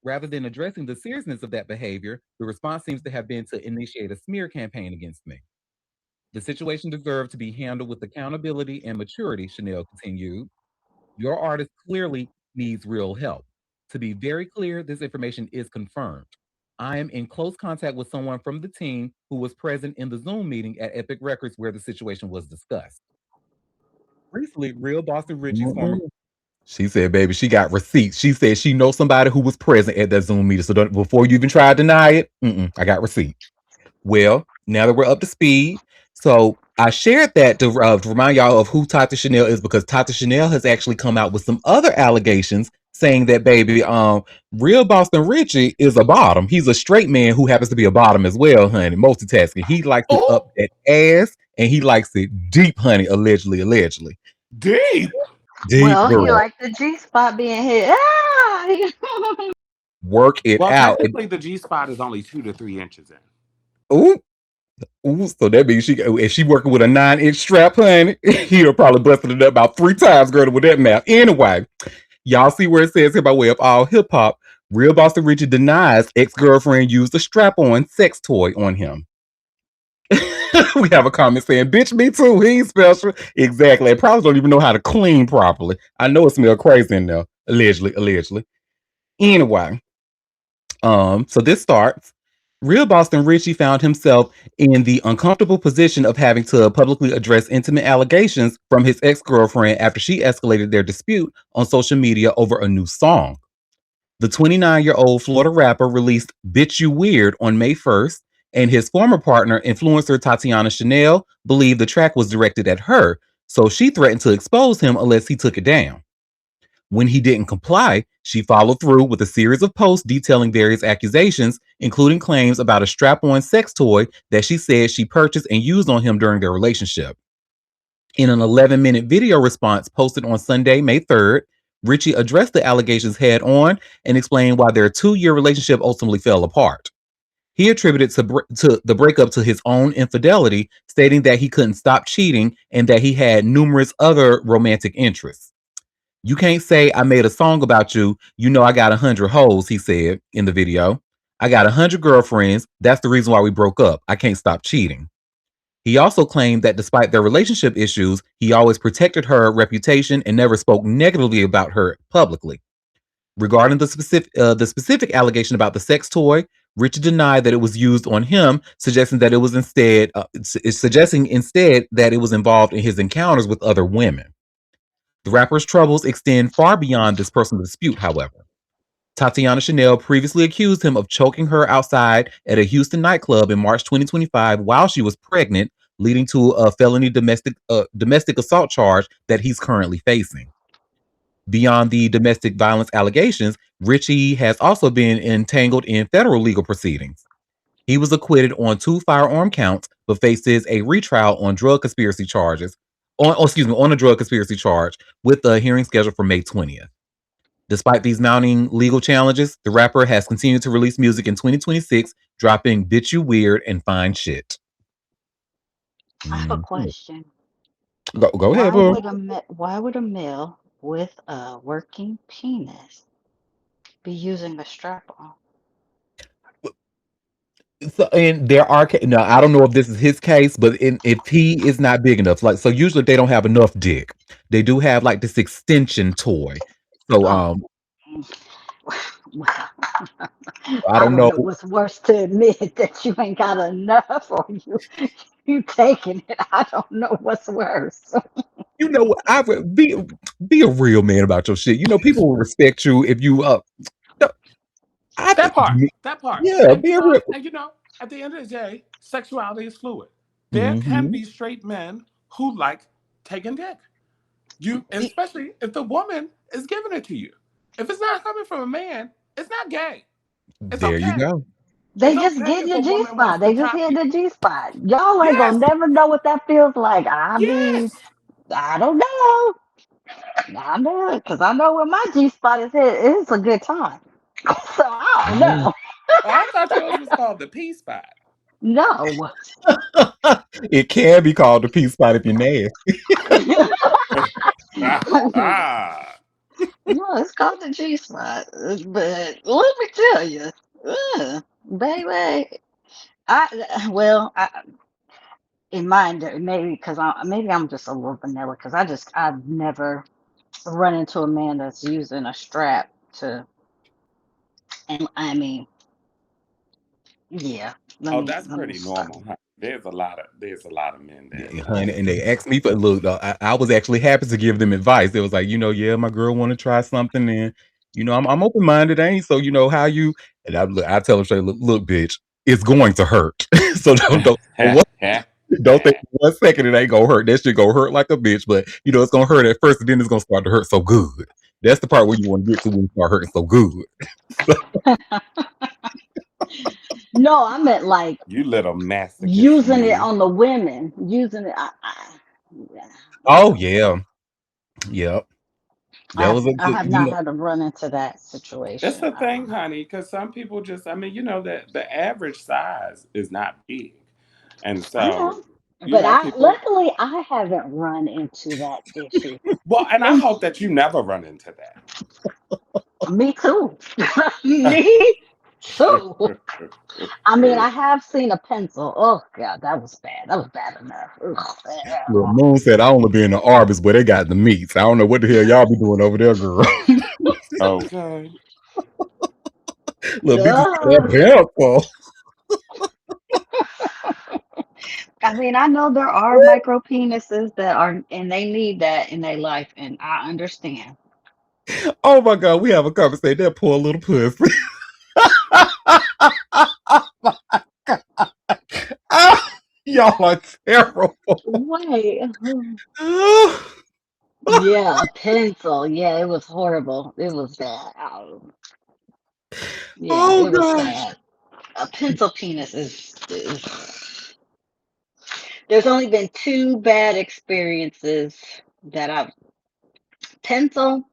rather than addressing the seriousness of that behavior, the response seems to have been to initiate a smear campaign against me. The situation deserved to be handled with accountability and maturity, Chanel continued. Your artist clearly needs real help. To be very clear, this information is confirmed. I am in close contact with someone from the team who was present in the Zoom meeting at Epic Records where the situation was discussed. Briefly, Real Boston Richey's former... She said, baby, she got receipts. She said she knows somebody who was present at that Zoom meeting. So before you even try to deny it, I got receipts. Well, now that we're up to speed, so I shared that to remind y'all of who Tati Chanel is, because Tati Chanel has actually come out with some other allegations saying that, baby, Real Boston Richey is a bottom. He's a straight man who happens to be a bottom as well, honey. Multitasking. He likes it up that ass, and he likes it deep, honey. Allegedly. Deep. Well, girl. he liked the G spot being hit. Work it out. Technically, the G spot is only 2 to 3 inches in. Ooh, so that means if she working with a 9-inch strap, honey, he'll probably busted it up about 3 times, girl, with that math. Anyway, y'all see where it says here by way of all hip hop, Real Boston Richey denies ex-girlfriend used a strap-on sex toy on him. We have a comment saying, bitch, me too, he ain't special. Exactly. I probably don't even know how to clean properly. I know it smells crazy in there. Allegedly. Anyway, so this starts. Real Boston Richey found himself in the uncomfortable position of having to publicly address intimate allegations from his ex-girlfriend after she escalated their dispute on social media over a new song. The 29-year-old Florida rapper released Bitch You Weird on May 1st, and his former partner, influencer Tatiana Chanel, believed the track was directed at her, so she threatened to expose him unless he took it down. When he didn't comply, she followed through with a series of posts detailing various accusations, including claims about a strap-on sex toy that she said she purchased and used on him during their relationship. In an 11-minute video response posted on Sunday, May 3rd, Richey addressed the allegations head on and explained why their 2-year relationship ultimately fell apart. He attributed to the breakup to his own infidelity, stating that he couldn't stop cheating and that he had numerous other romantic interests. You can't say I made a song about you. You know I got 100 hoes, he said in the video. I got 100 girlfriends. That's the reason why we broke up. I can't stop cheating. He also claimed that despite their relationship issues, he always protected her reputation and never spoke negatively about her publicly. Regarding the specific allegation about the sex toy, Richard denied that it was used on him, suggesting that it was instead that it was involved in his encounters with other women. The rapper's troubles extend far beyond this personal dispute, however. Tatiana Chanel previously accused him of choking her outside at a Houston nightclub in March 2025 while she was pregnant, leading to a felony domestic assault charge that he's currently facing. Beyond the domestic violence allegations, Richey has also been entangled in federal legal proceedings. He was acquitted on 2 firearm counts, but faces a retrial on drug conspiracy charges. On a drug conspiracy charge, with a hearing scheduled for May 20th. Despite these mounting legal challenges, the rapper has continued to release music in 2026, dropping Bitch You Weird and Fine Shit. I have a question. Go ahead, bro. Why would a male with a working penis be using a strap-on? So, and there are now, I don't know if this is his case, but if he is not big enough, like, so usually they don't have enough dick. They do have like this extension toy. So Well, I don't know. what's worse, to admit that you ain't got enough, or you taking it. I don't know what's worse. You know what? I would be a real man about your shit. You know, people will respect you if you That part. Yeah, and, be a real. and at the end of the day, sexuality is fluid. There can be straight men who like taking dick. Especially if the woman is giving it to you. If it's not coming from a man, it's not gay. It's There okay. you go. They It's just okay get if your a G woman spot. wants They to just top hit you. the G spot. Y'all ain't Yes. gonna never know what that feels like. I Yes. don't know. I know it because I know when my G spot is hit, it's a good time. So I don't know. Oh, I thought yours was called the P spot. No. It can be called a P spot if you're nasty. No, it's called the G spot. But let me tell you, baby, in mind, maybe because maybe I'm just a little vanilla because I've never run into a man that's using a strap to, and I mean, yeah. That's Let me pretty stop. normal. Huh? There's a lot of men Yeah, that honey, and they asked me for look. I was actually happy to give them advice. It was like, yeah, my girl want to try something, and I'm open minded. Ain't so how you and I tell them straight, look, bitch, it's going to hurt. So don't think for 1 second it ain't gonna hurt. That shit gonna hurt like a bitch, but it's gonna hurt at first, and then it's gonna start to hurt so good. That's the part where you want to get to when you start hurting so good. No, I meant like you little masochist. using it on the women, using it. Yeah. Oh yeah, yep. That was I have not had to run into that situation. That's the thing, honey, because some people just, that the average size is not big. And so, luckily, I haven't run into that issue. Well, and I hope that you never run into that. Me too. Me too. I mean, I have seen a pencil. Oh God, that was bad. That was bad enough. Well, Moon said I only be in the Arby's where they got the meats. I don't know what the hell y'all be doing over there, girl. Okay. Look, that pencil. I mean, I know there are micro penises that are, and they need that in their life, and I understand. Oh my God, we have a conversation. That poor little pussy. Y'all are terrible. Wait. Yeah, a pencil. Yeah, it was horrible. It was bad. Yeah, Oh it was God. bad. A pencil penis is. There's only been two bad experiences that I've pencil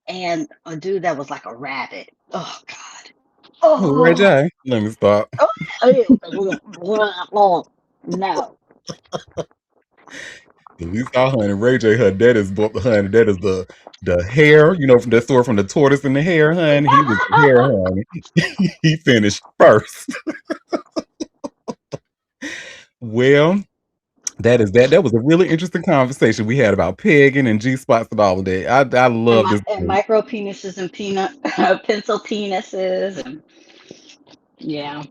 and a dude that was like a rabbit. Oh God. Who, Ray Oh. J? Let me stop. Oh, no. We saw honey. Ray J, her that is honey. That is the hair, from that story from the tortoise and the hare, honey. He was the hair, honey. He finished first. Well, that is that. That was a really interesting conversation we had about pegging and G spots and all of that. I love this. And micro penises and pencil penises and yeah.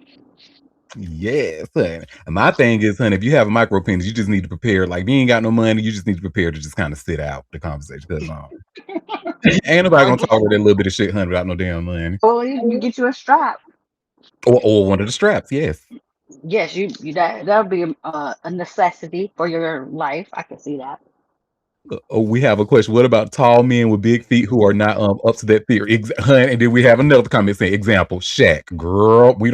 Yes, honey. And my thing is, honey, if you have a micro penis, you just need to prepare. Like, if you ain't got no money, you just need to prepare to just kind of sit out the conversation. Because ain't nobody gonna tolerate that little bit of shit, honey, without no damn money. Or you get you a strap. Or one of the straps, yes. Yes, that would be a necessity for your life. I can see that. We have a question. What about tall men with big feet who are not up to that theory? Honey, and then we have another comment saying, example, Shaq. Girl, we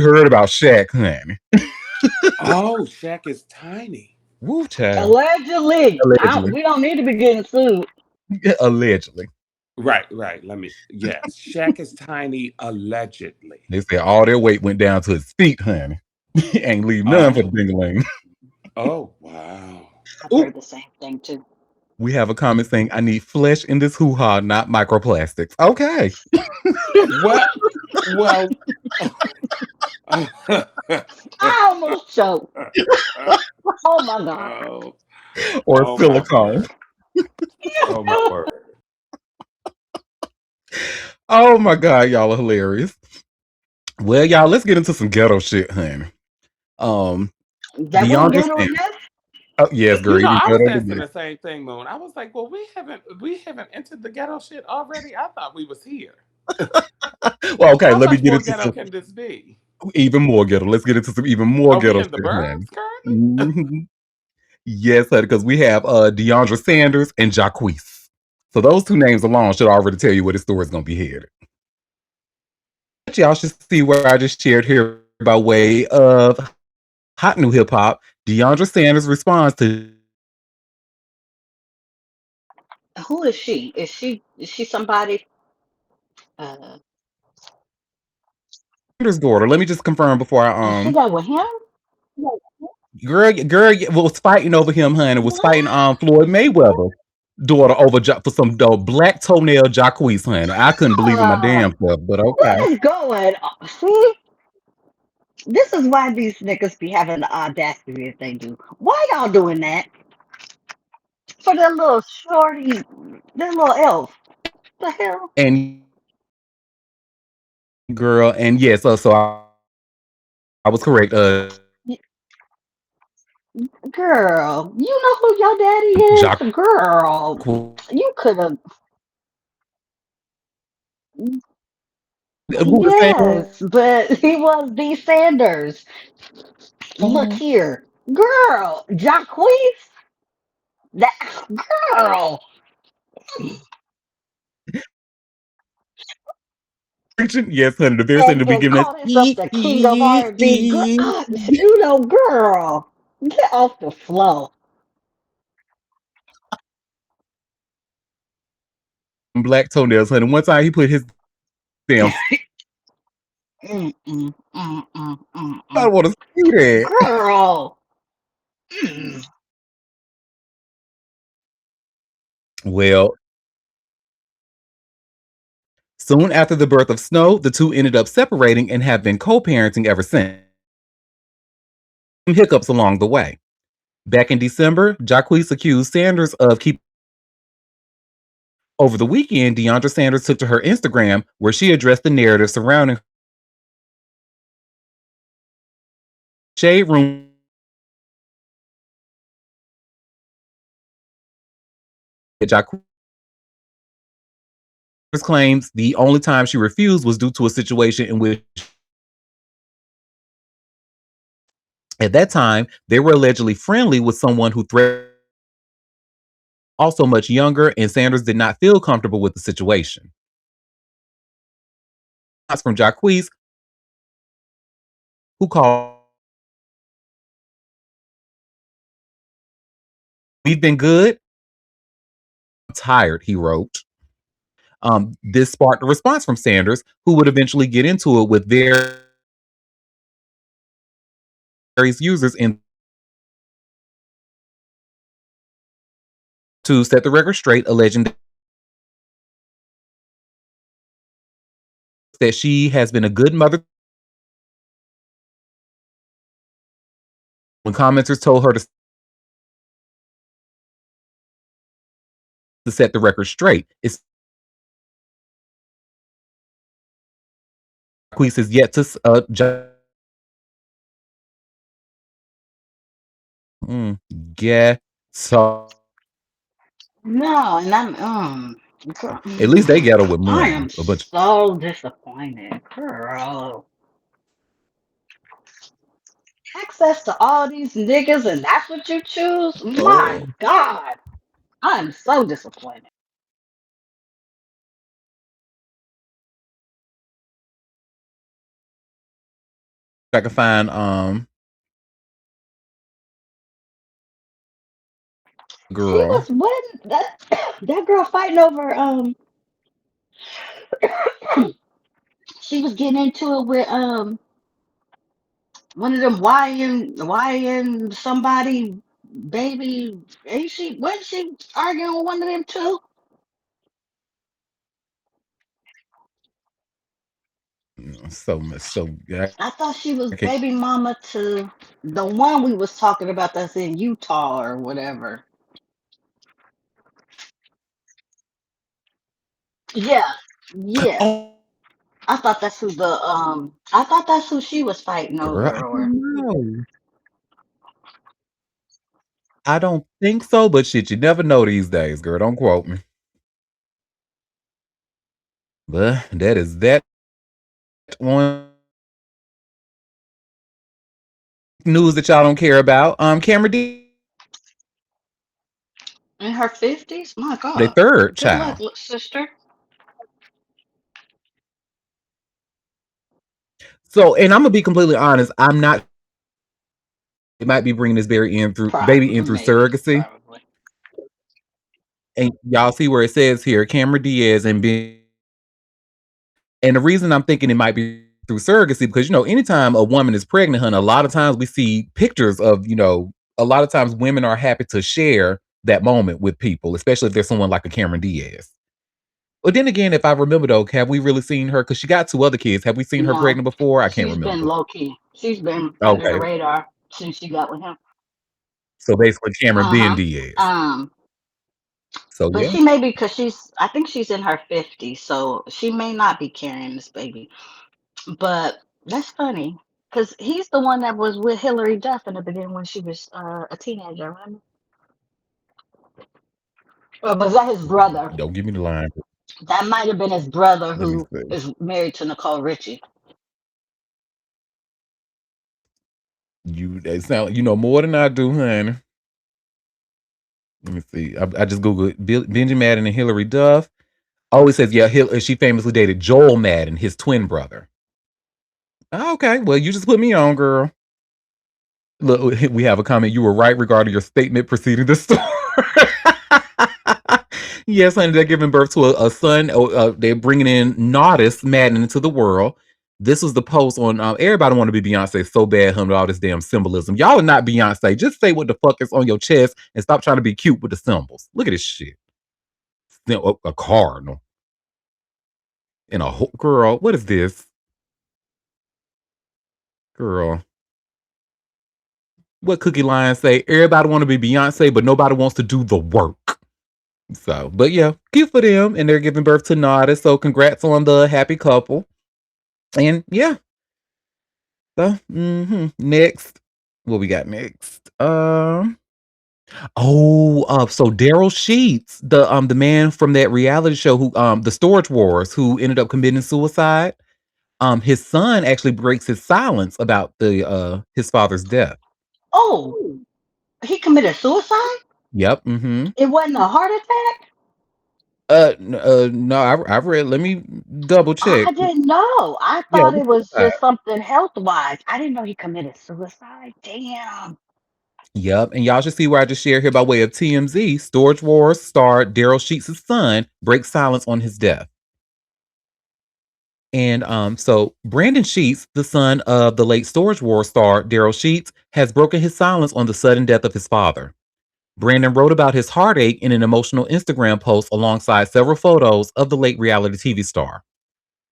heard about Shaq, honey. Oh, Shaq is tiny. Woo, child. Allegedly. We don't need to be getting sued. Allegedly. Right. Yes, Shaq is tiny, allegedly. They said all their weight went down to his feet, honey. Ain't leave none for the ding-a-ling. Oh, wow. I've heard the same thing, too. We have a comment saying, I need flesh in this hoo-ha, not microplastics. Okay. Well. I almost choked. Oh, my God. Or silicone. Oh, my word. Oh, my God. Y'all are hilarious. Well, y'all, let's get into some ghetto shit, honey. Deiondra Sanders. Oh, yes, girl. I was asking the same thing, Moon. I was like, well, we haven't entered the ghetto shit already. I thought we was here. Well, okay, let me get into ghetto some, can this be? Even more ghetto. Let's get into some even more ghetto shit. The Burruss currently? Mm-hmm. Yes, honey, because we have Deiondra Sanders and Jacquees. So those two names alone should already tell you where the story is going to be headed. Y'all should see where I just shared here by way of hot new hip hop. Deiondra Sanders responds to. Who is she? Is she somebody? Sanders' daughter. Let me just confirm before I She got with him? Girl was fighting over him, honey. Was fighting Floyd Mayweather daughter over for some black toenail Jacquees, honey. I couldn't believe in my damn self, but okay. What is going on? See? This is why these niggas be having the audacity if they do. Why y'all doing that? For that little shorty, that little elf. The hell? And girl, and yes, so I was correct. Girl, you know who your daddy is? Girl, you could have. Yes, but he was D. Sanders. Look here. Girl, Jacquees? That girl. Yes, honey. The very thing to be giving us the king of R&B. Girl, get off the floor. Black toenails, honey. One time he put his damn. I want to see that. Girl. Well, soon after the birth of Snow, the two ended up separating and have been co-parenting ever since. Some hiccups along the way. Back in December, Jacquees accused Sanders of keeping. Over the weekend, Deiondra Sanders took to her Instagram where she addressed the narrative surrounding shade room Jacquees claims the only time she refused was due to a situation in which at that time they were allegedly friendly with someone who threatened, also much younger, and Sanders did not feel comfortable with the situation. That's from Jacquees, who called, "We've been good. I'm tired," he wrote. This sparked a response from Sanders, who would eventually get into it with various users in to set the record straight, alleging that she has been a good mother. When commenters told her to set the record straight, Jacquees is yet to get so. No, and I'm girl, At least they ghetto with I money. am A bunch. so disappointed, girl. Access to all these niggas, and that's what you choose? My God, I'm so disappointed. I can find She girl. was what that girl fighting over she was getting into it with one of them YN somebody baby. Ain't she wasn't she arguing with one of them too? So much. So yeah. I thought she was Okay. baby mama to the one we was talking about that's in Utah or whatever. Yeah, yeah. Oh, I thought that's who I thought that's who she was fighting girl, I over or don't know. I don't think so, but shit, you never know these days, girl. Don't quote me. But that is that one news that y'all don't care about. Cameron D, in her 50s. My their God. third Good luck, child. sister. So, and I'm gonna be completely honest. I'm not. It might be bringing this baby in through Maybe, surrogacy. probably. And y'all see where it says here, Cameron Diaz and Ben. And the reason I'm thinking it might be through surrogacy, because anytime a woman is pregnant, honey, a lot of times we see pictures of, a lot of times women are happy to share that moment with people, especially if there's someone like a Cameron Diaz. But then again, if I remember though, have we really seen her? Because she got two other kids. Have we seen her No, pregnant before? I can't she's been remember. low key. She's been under the Okay. radar since she got with him. So basically Cameron Ben Uh-huh. Diaz. So But yeah. she may be because I think she's in her 50s, so she may not be carrying this baby. But that's funny because he's the one that was with Hillary Duff in the beginning when she was a teenager, remember? Or was that his brother? Don't give me the line. That might have been his brother Let me who see. is married to Nicole Richie. They sound you know more than I do, honey. Let me see. I just googled Benji Madden and Hillary Duff. Oh, it says, yeah, she famously dated Joel Madden, his twin brother. Oh, okay, well, you just put me on, girl. Look, we have a comment. You were right regarding your statement preceding the story. Yes, honey, they're giving birth to a son. They're bringing in Nodis Madden into the world. This was the post on everybody want to be Beyonce so bad, honey, with all this damn symbolism. Y'all are not Beyonce. Just say what the fuck is on your chest and stop trying to be cute with the symbols. Look at this shit. A cardinal. And girl, what is this? Girl. What Cookie Line say? Everybody want to be Beyonce, but nobody wants to do the work. So, but yeah, cute for them. And they're giving birth to Nada. So congrats on the happy couple. And yeah. So next. What we got next? So Daryl Sheets, the man from that reality show who the Storage Wars, who ended up committing suicide. His son actually breaks his silence about the his father's death. Oh, he committed suicide? Yep. Mm-hmm. It wasn't a heart attack? No, I've read. Let me double check. I didn't know. I Yeah, it thought was it was suicide. just something health wise. I didn't know he committed suicide. Damn. Yep, and y'all should see where I just shared here by way of TMZ. Storage Wars star Daryl Sheets' son breaks silence on his death. And so Brandon Sheets, the son of the late Storage Wars star Daryl Sheets, has broken his silence on the sudden death of his father. Brandon wrote about his heartache in an emotional Instagram post alongside several photos of the late reality TV star.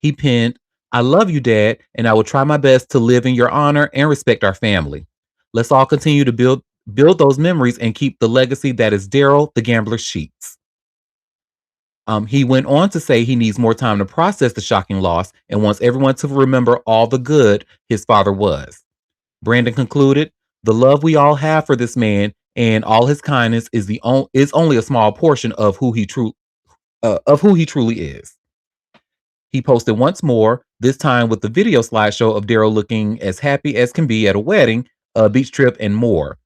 He penned, "I love you, Dad, and I will try my best to live in your honor and respect our family. Let's all continue to build those memories and keep the legacy that is Daryl the Gambler Sheets." He went on to say he needs more time to process the shocking loss and wants everyone to remember all the good his father was. Brandon concluded, "The love we all have for this man and all his kindness is only a small portion of who he truly is." He posted once more, this time with the video slideshow of Daryl looking as happy as can be at a wedding, a beach trip, and more.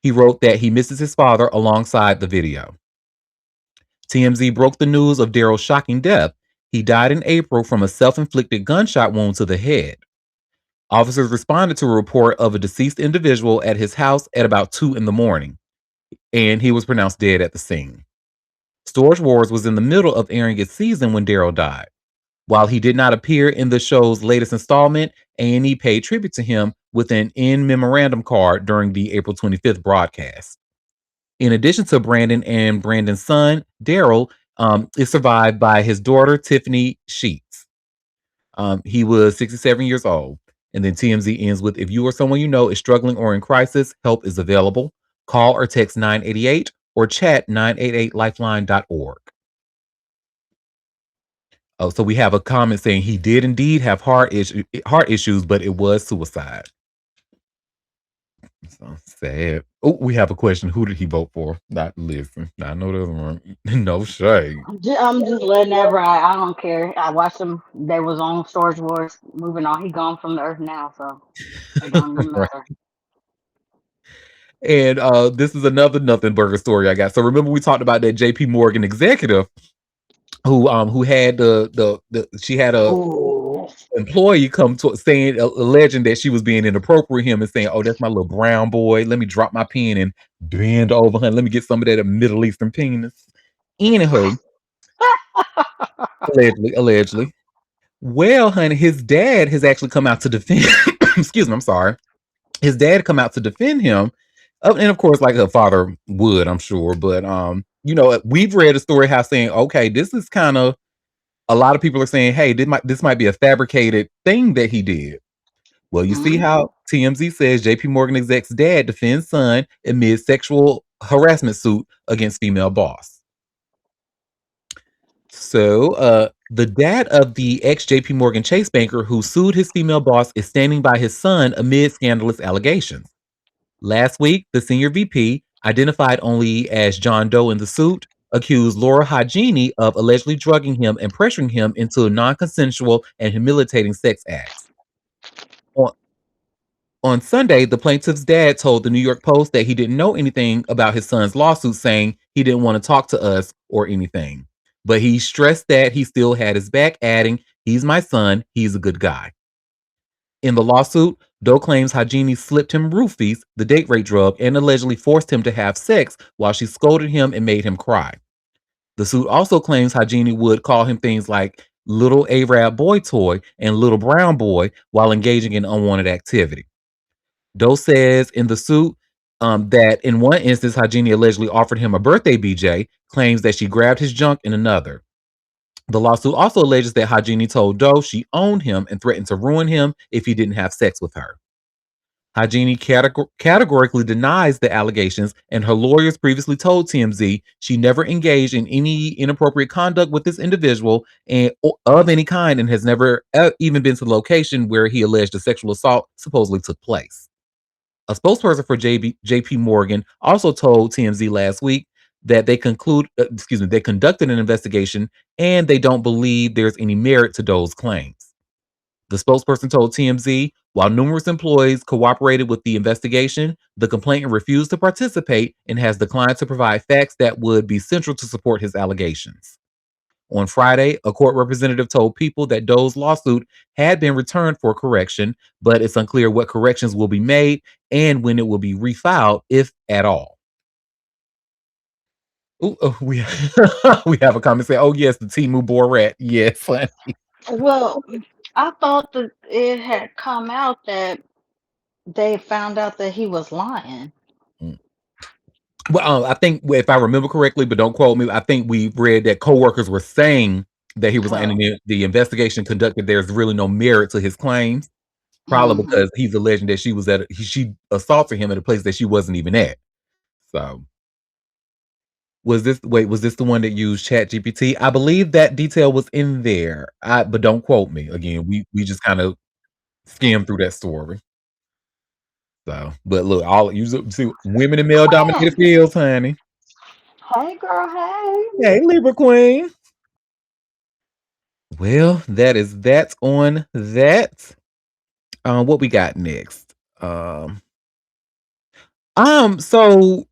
He wrote that he misses his father alongside the video. TMZ broke the news of Daryl's shocking death. He died in April from a self-inflicted gunshot wound to the head. Officers responded to a report of a deceased individual at his house at about 2 in the morning, and he was pronounced dead at the scene. Storage Wars was in the middle of airing its season when Daryl died. While he did not appear in the show's latest installment, A&E paid tribute to him with an in memorandum card during the April 25th broadcast. In addition to Brandon and Brandon's son, Daryl is survived by his daughter, Tiffany Sheets. He was 67 years old. And then TMZ ends with, "If you or someone you know is struggling or in crisis, help is available. Call or text 988 or chat 988lifeline.org." Oh, so we have a comment saying he did indeed have heart issues, but it was suicide. So sad. Oh, we have a question. Who did he vote for? Not listen. I know the other one. No shade. I'm just letting that ride. I don't care. I watched him. They was on Storage Wars. Moving on. He gone from the earth now, so it don't even Right. matter. And this is another nothing burger story I got. So remember we talked about that JP Morgan executive who had she had a Ooh. employee come to saying alleging that she was being inappropriate with him and saying, "Oh, that's my little brown boy. Let me drop my pen and bend over her. Let me get some of that Middle Eastern penis." Anywho, allegedly. Well, honey, his dad has actually come out to defend. Excuse me, I'm sorry. His dad come out to defend him, and of course, like her father would, I'm sure. But we've read a story how saying, okay, this is kind of a lot of people are saying, hey, this might be a fabricated thing that he did. Well, you see how TMZ says JP Morgan exec's dad defends son amid sexual harassment suit against female boss. So, the dad of the ex JP Morgan Chase banker who sued his female boss is standing by his son amid scandalous allegations. Last week, the senior VP, identified only as John Doe in the suit, accused Laura Hagini of allegedly drugging him and pressuring him into non-consensual and humiliating sex acts. On Sunday, the plaintiff's dad told the New York Post that he didn't know anything about his son's lawsuit, saying he didn't want to talk to us or anything. But he stressed that he still had his back, adding, "He's my son. He's a good guy." In the lawsuit, Doe claims Hagini slipped him roofies, the date rape drug, and allegedly forced him to have sex while she scolded him and made him cry. The suit also claims Hagini would call him things like little Arab boy toy and little brown boy while engaging in unwanted activity. Doe says in the suit that in one instance, Hagini allegedly offered him a birthday BJ, claims that she grabbed his junk in another. The lawsuit also alleges that Hagini told Doe she owned him and threatened to ruin him if he didn't have sex with her. Hagini categorically denies the allegations, and her lawyers previously told TMZ she never engaged in any inappropriate conduct with this individual of any kind and has never even been to the location where he alleged a sexual assault supposedly took place. A spokesperson for JP Morgan also told TMZ last week that they conducted an investigation and they don't believe there's any merit to those claims. The spokesperson told TMZ, while numerous employees cooperated with the investigation, the complainant refused to participate and has declined to provide facts that would be central to support his allegations. On Friday, a court representative told People that Doe's lawsuit had been returned for correction, but it's unclear what corrections will be made and when it will be refiled, if at all. Ooh, we have a comment saying, "Oh yes, the Timu Borat." Yes, funny. Well, I thought that it had come out that they found out that he was lying. Well, I think if I remember correctly, but don't quote me, I think we read that coworkers were saying that he was lying, and the investigation conducted. There's really no merit to his claims, probably because he's alleging that she assaulted him at a place that she wasn't even at. So, was this the one that used ChatGPT? I believe that detail was in there. But don't quote me again. We just kind of skimmed through that story. So, but look, all you see, women in male dominated fields, honey. Hey, girl. Hey. Hey, Libra Queen. Well, that's on that. What we got next? So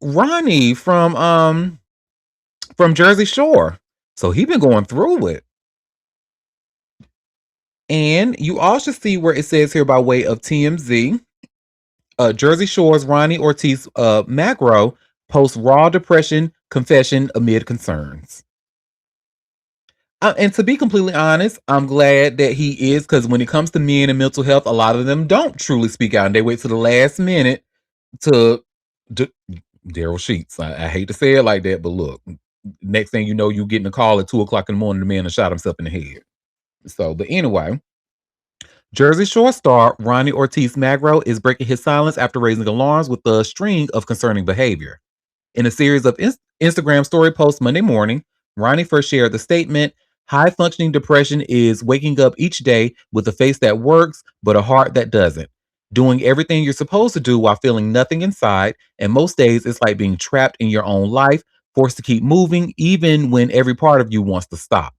Ronnie from Jersey Shore. So he been going through it. And you all should see where it says here by way of TMZ. Jersey Shore's Ronnie Ortiz Magro posts raw depression confession amid concerns. And to be completely honest, I'm glad that he is, because when it comes to men and mental health, a lot of them don't truly speak out and they wait to the last minute to Daryl Sheets. I hate to say it like that, but look, next thing you know, you getting a call at 2:00 in the morning, the man has shot himself in the head. So, but anyway, Jersey Shore star Ronnie Ortiz Magro is breaking his silence after raising alarms with a string of concerning behavior. In a series of Instagram story posts Monday morning, Ronnie first shared the statement, "High-functioning depression is waking up each day with a face that works, but a heart that doesn't. Doing everything you're supposed to do while feeling nothing inside, and most days it's like being trapped in your own life, forced to keep moving even when every part of you wants to stop."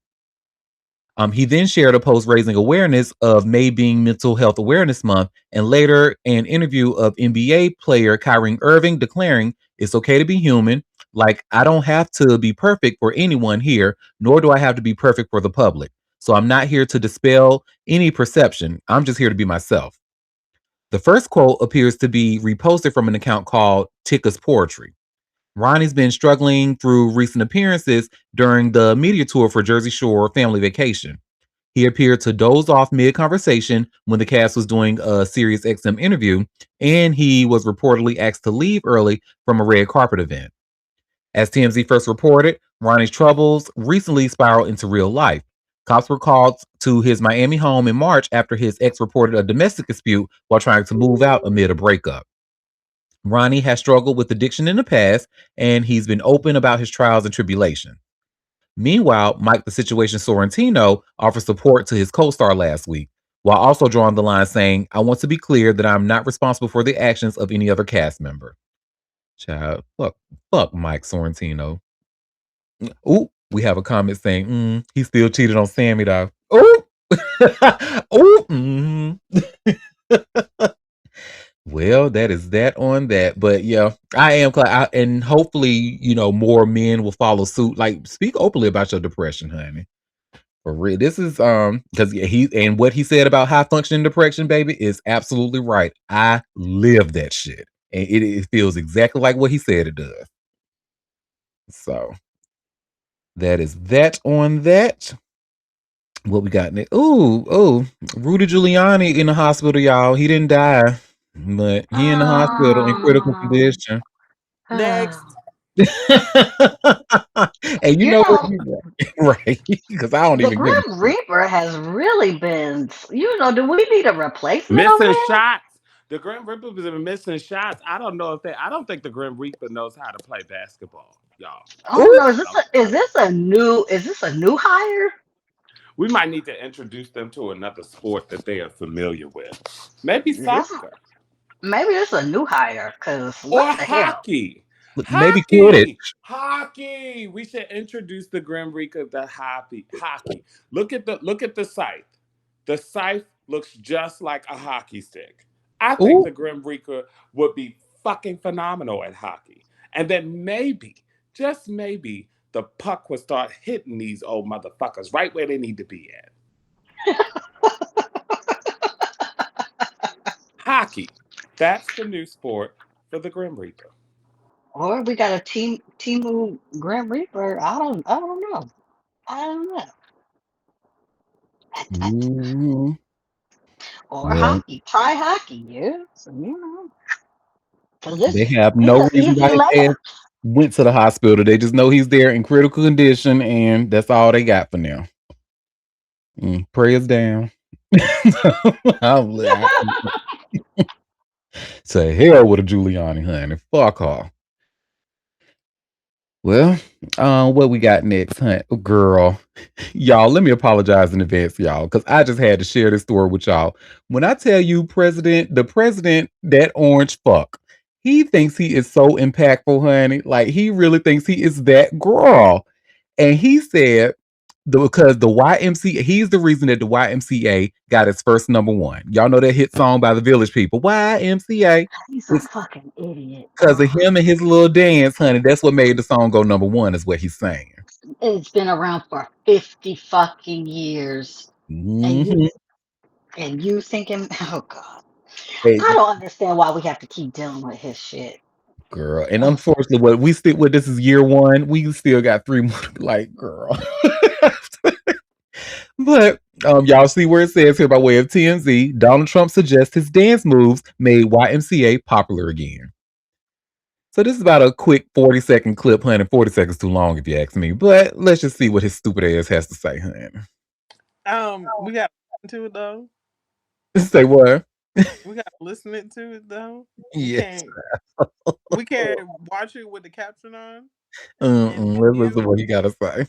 He then shared a post raising awareness of May being Mental Health Awareness Month, and later an interview of NBA player Kyrie Irving declaring, "It's okay to be human. Like, I don't have to be perfect for anyone here, nor do I have to be perfect for the public. So I'm not here to dispel any perception. I'm just here to be myself." The first quote appears to be reposted from an account called Tika's Poetry. Ronnie's been struggling through recent appearances during the media tour for Jersey Shore Family Vacation. He appeared to doze off mid-conversation when the cast was doing a Sirius XM interview, and he was reportedly asked to leave early from a red carpet event. As TMZ first reported, Ronnie's troubles recently spiraled into real life. Cops were called to his Miami home in March after his ex reported a domestic dispute while trying to move out amid a breakup. Ronnie has struggled with addiction in the past, and he's been open about his trials and tribulations. Meanwhile, Mike the Situation Sorrentino offered support to his co-star last week, while also drawing the line saying, "I want to be clear that I'm not responsible for the actions of any other cast member." Child, fuck Mike Sorrentino. Ooh, we have a comment saying, "He still cheated on Sammy though." Ooh, ooh. Well, that is that on that. But yeah, I am glad, and hopefully, more men will follow suit. Like, speak openly about your depression, honey. For real, this is because what he said about high functioning depression, baby, is absolutely right. I live that shit, and it feels exactly like what he said it does. So that is that on that. What we got next? Ooh, Rudy Giuliani in the hospital, y'all. He didn't die, but he in the hospital in critical condition. Next. And you know what? Right? Because I don't The even give Grim Reaper has really been, do we need a replacement over Missing there? shots. The Grim Reaper has been missing shots. I don't think the Grim Reaper knows how to play basketball, y'all. I don't know. Is this a new hire? We might need to introduce them to another sport that they are familiar with. Maybe soccer. Maybe it's a new hire, cause Or what the hell? hockey. Maybe Quidditch. Hockey. We should introduce the Grim Reaper to hockey. Look at the scythe. The scythe looks just like a hockey stick. I think Ooh. the Grim Reaper would be fucking phenomenal at hockey. And then maybe, just maybe, the puck would start hitting these old motherfuckers right where they need to be at. Hockey. That's the new sport for the Grim Reaper. Or we got a Timu Grim Reaper. I don't know. I don't know. Mhm. Or Well, hockey. Try hockey, yeah. So, you know. Cause they it's have it's no an reason easy why his layup. ass went to the hospital. They just know he's there in critical condition, and that's all they got for now. Prayers down. I say hell with a Giuliani, honey. Fuck her. Well, what we got next, huh? Girl, y'all, let me apologize in advance, y'all, because I just had to share this story with y'all. When I tell you, the president, that orange fuck, he thinks he is so impactful, honey. Like, he really thinks he is that girl. And he said, because the YMCA, he's the reason that the YMCA got its first number one. Y'all know that hit song by the Village People, YMCA. He's a It's fucking idiot. because of him and his little dance, honey. That's what made the song go number one, is what he's saying. It's been around for 50 fucking years. And you Hmm. and you thinking, oh God. Hey, I don't understand why we have to keep dealing with his shit. girl. And unfortunately, what we stick with, this is year one. We still got 3 more. Like, girl. But y'all see where it says here by way of TMZ, Donald Trump suggests his dance moves made YMCA popular again. So this is about a quick 40-second clip, honey. 40 seconds too long if you ask me. But let's just see what his stupid ass has to say, honey. We got to listen to it though. Say what? We got to listen to it though. Yes. We can't watch it with the caption on. Let's listen to what he got to say.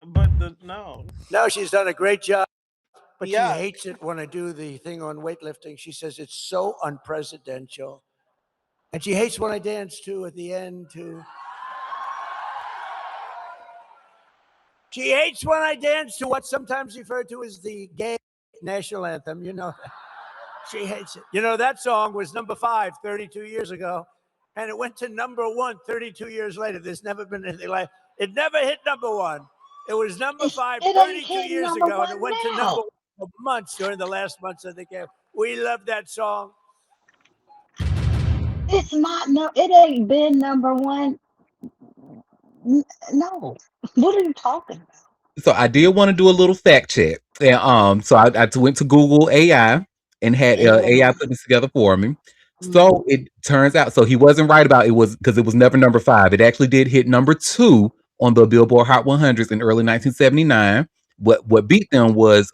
But no. No, she's done a great job, but Yeah. she hates it when I do the thing on weightlifting. She says it's so unpresidential. And she hates when I dance too at the end too. She hates when I dance to what's sometimes referred to as the gay national anthem. You know, she hates it. You know, that song was number 5 32 years ago, and it went to number 1 32 years later. There's never been anything like it. Never hit number 1. It was number 5 It ain't 32 hitting years number ago, and it one went to number now. 1 for months during the last months of the game. We love that song. It's not no. It ain't been number one. No. What are you talking about? So I did want to do a little fact check. And so I went to Google AI and had AI put this together for me. So it turns out, so he wasn't right about it, was because it was never number 5. It actually did hit number 2 on the Billboard Hot 100s in early 1979. What beat them was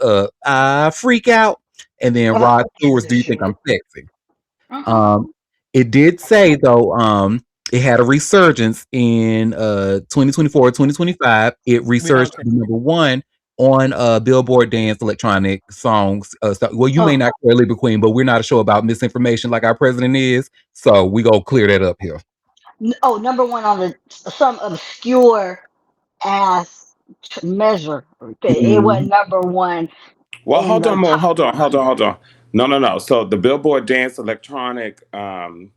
I Freak Out, and then Rod Stewart's Do You Think I'm Sexy? It did say though, it had a resurgence in 2024, 2025. It resurged to number 1 on Billboard Dance Electronic Songs. Well, you may not care, Libby Queen, but we're not a show about misinformation like our president is. So we go clear that up here. Oh, number 1 on some obscure ass measure. Okay, it was number 1 Well, in hold the on, Mo. top Hold on. 100. No. So the Billboard Dance Electronic, rankings,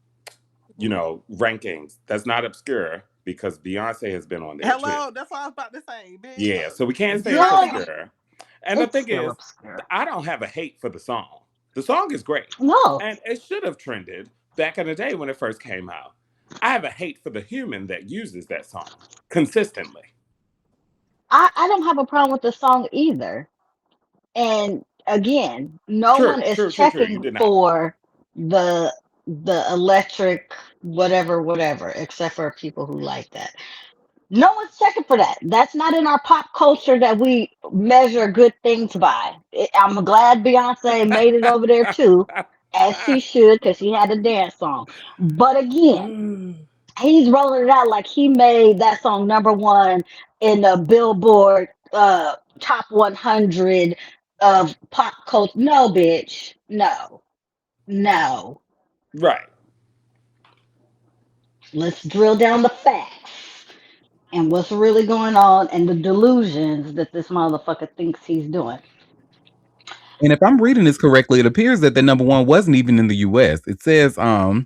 that's not obscure because Beyonce has been on there too. Hello, that's what I was about to say, bitch. Yeah, so we can't say No, it's obscure. And the it's thing still is, obscure. I don't have a hate for the song. The song is great. No. And it should have trended back in the day when it first came out. I have a hate for the human that uses that song consistently. I don't have a problem with the song either. And again, no one True. is You checking did not. for the electric whatever, except for people who like that. No one's checking for that. That's not in our pop culture that we measure good things by. I'm glad Beyonce made it over there too, as she should, because she had a dance song. But again, he's rolling it out like he made that song number 1 in the Billboard top 100 of pop culture. No, bitch. No. Right. Let's drill down the facts and what's really going on and the delusions that this motherfucker thinks he's doing. And if I'm reading this correctly, it appears that the number one wasn't even in the U.S. It says Oh,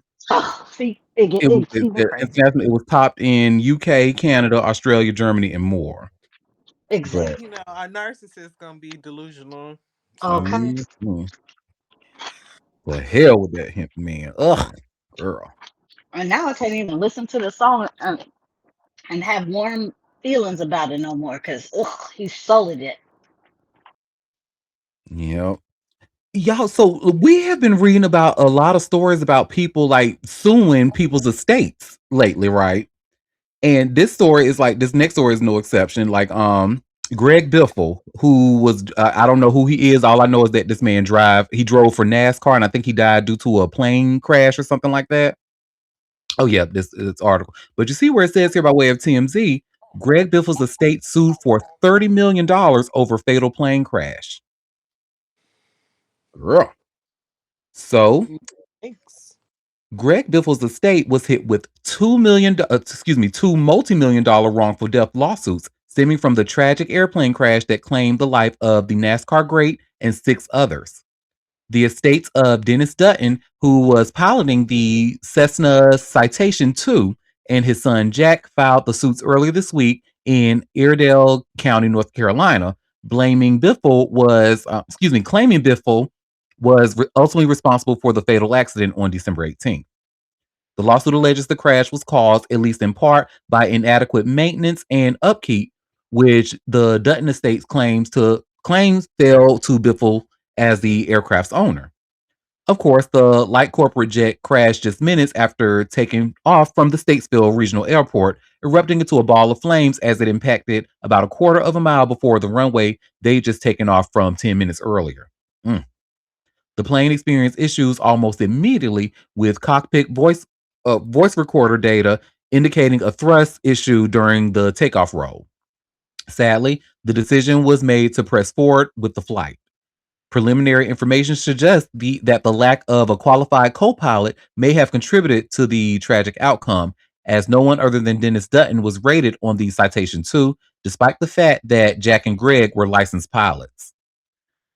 see, it's even crazy. international. It was topped in UK, Canada, Australia, Germany, and more. Exactly. You know, a narcissist gonna be delusional. Okay. The hell with that hemp man. Ugh, girl. And now I can't even listen to the song and have warm feelings about it no more because he sold it. Yep. Y'all, so we have been reading about a lot of stories about people like suing people's estates lately, right? And this next story is no exception. Like Greg Biffle, who was I don't know who he is. All I know is that this man he drove for NASCAR, and I think he died due to a plane crash or something like that. Oh yeah, this article. But you see where it says here by way of TMZ, Greg Biffle's estate sued for $30 million over fatal plane crash. Girl. So Thanks. Greg Biffle's estate was hit with two multi-million-dollar wrongful death lawsuits stemming from the tragic airplane crash that claimed the life of the NASCAR great and 6 others. The estates of Dennis Dutton, who was piloting the Cessna Citation II, and his son Jack filed the suits earlier this week in Iredell County, North Carolina, claiming Biffle was ultimately responsible for the fatal accident on December 18th. The lawsuit alleges the crash was caused, at least in part, by inadequate maintenance and upkeep, which the Dutton estates claims fell to Biffle as the aircraft's owner. Of course, the light corporate jet crashed just minutes after taking off from the Statesville Regional Airport, erupting into a ball of flames as it impacted about a quarter of a mile before the runway they'd just taken off from 10 minutes earlier. The plane experienced issues almost immediately with cockpit voice recorder data indicating a thrust issue during the takeoff roll. Sadly, the decision was made to press forward with the flight. Preliminary information suggests that the lack of a qualified co-pilot may have contributed to the tragic outcome, as no one other than Dennis Dutton was rated on the Citation II, despite the fact that Jack and Greg were licensed pilots.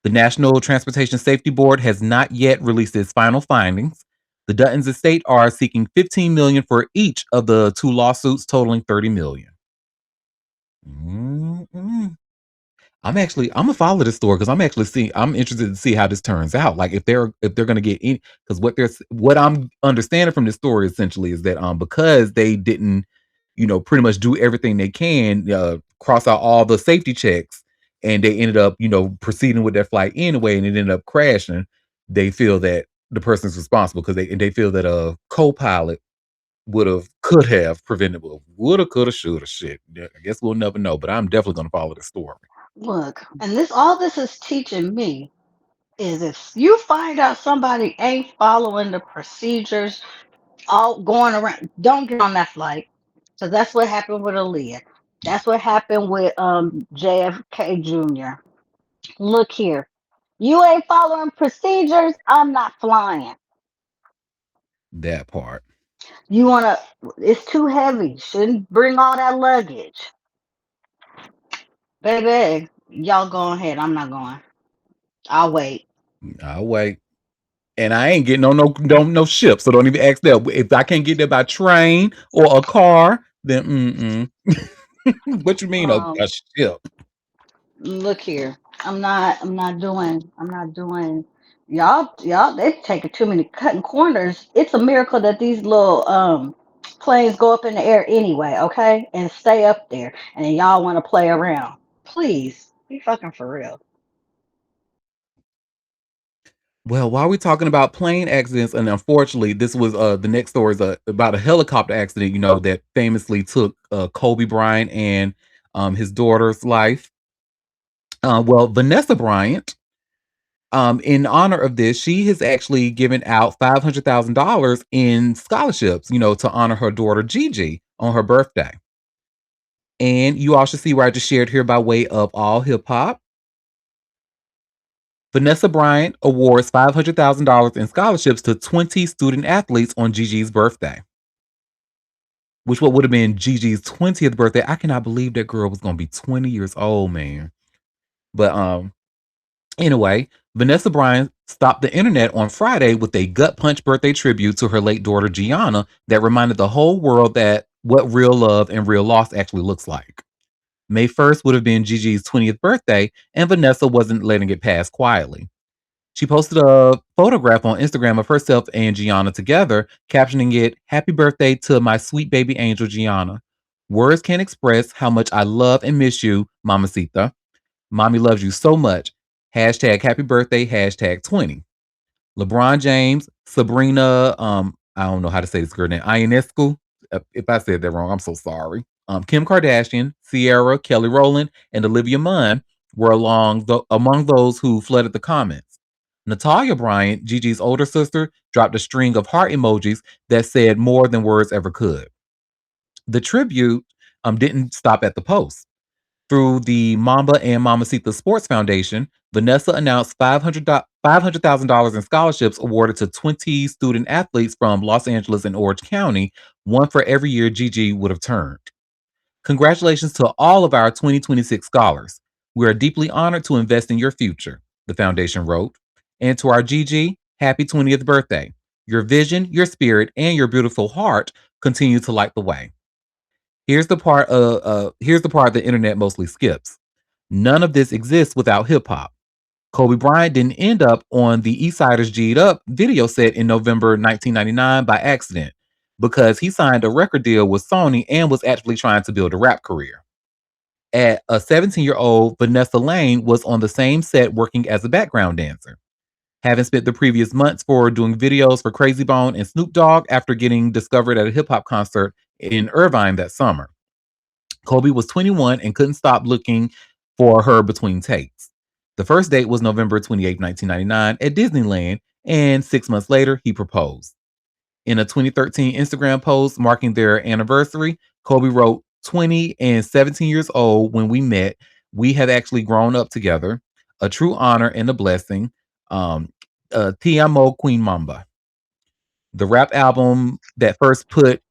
The National Transportation Safety Board has not yet released its final findings. The Duttons estate are seeking $15 million for each of the 2 lawsuits, totaling $30 million. I'm gonna follow this story because I'm interested to see how this turns out. Like if they're gonna get in, because what I'm understanding from this story essentially is that because they didn't, pretty much do everything they can, cross out all the safety checks, and they ended up, proceeding with their flight anyway, and it ended up crashing. They feel that the person's responsible because they feel that a co-pilot could have prevented, woulda, coulda, shoulda, shit. Yeah, I guess we'll never know, but I'm definitely gonna follow the story. Look, and all this is teaching me is if you find out somebody ain't following the procedures, all going around, don't get on that flight. So that's what happened with Aaliyah. That's what happened with JFK Jr. Look here, you ain't following procedures, I'm not flying. That part. It's too heavy. Shouldn't bring all that luggage. Baby, y'all go ahead. I'm not going. I'll wait. And I ain't getting on no ship, so don't even ask that. If I can't get there by train or a car, then what you mean a ship? Look here. I'm not doing y'all they taking too many cutting corners. It's a miracle that these little planes go up in the air anyway, okay? And stay up there. And then y'all want to play around. Please. Be fucking for real. Well, while we're talking about plane accidents, and unfortunately, this was the next story is about a helicopter accident, that famously took Kobe Bryant and his daughter's life. Well, Vanessa Bryant, in honor of this, she has actually given out $500,000 in scholarships, to honor her daughter Gigi on her birthday. And you all should see where I just shared here by way of All Hip Hop. Vanessa Bryant awards $500,000 in scholarships to 20 student athletes on Gigi's birthday, which what would have been Gigi's 20th birthday. I cannot believe that girl was going to be 20 years old, man. But anyway, Vanessa Bryant stopped the internet on Friday with a gut punch birthday tribute to her late daughter Gianna that reminded the whole world that what real love and real loss actually looks like. May 1st would have been Gigi's 20th birthday, and Vanessa wasn't letting it pass quietly. She posted a photograph on Instagram of herself and Gianna together, captioning it, "Happy birthday to my sweet baby angel Gianna. Words can't express how much I love and miss you, Mamacita. Mommy loves you so much. Hashtag happy birthday, hashtag 20." LeBron James, Sabrina, I don't know how to say this girl name, Ionescu. If I said that wrong, I'm so sorry. Kim Kardashian, Sierra, Kelly Rowland, and Olivia Munn were among those who flooded the comments. Natalia Bryant, Gigi's older sister, dropped a string of heart emojis that said more than words ever could. The tribute didn't stop at the post. Through the Mamba and Mamacita Sports Foundation, Vanessa announced $500,000 in scholarships awarded to 20 student athletes from Los Angeles and Orange County, one for every year Gigi would have turned. Congratulations to all of our 2026 scholars. We are deeply honored to invest in your future, the foundation wrote. And to our Gigi, happy 20th birthday. Your vision, your spirit, and your beautiful heart continue to light the way. Here's the part the internet mostly skips. None of this exists without hip hop. Kobe Bryant didn't end up on the Eastsiders G'd Up video set in November 1999 by accident because he signed a record deal with Sony and was actually trying to build a rap career. At a 17-year-old, Vanessa Lane was on the same set working as a background dancer. Having spent the previous months for doing videos for Crazy Bone and Snoop Dogg after getting discovered at a hip hop concert in Irvine that summer. Kobe was 21 and couldn't stop looking for her between takes. The first date was November 28, 1999 at Disneyland, and 6 months later, he proposed. In a 2013 Instagram post marking their anniversary, Kobe wrote, 20 and 17 years old when we met, we have actually grown up together. A true honor and a blessing. Ti amo Queen Mamba. The rap album that first put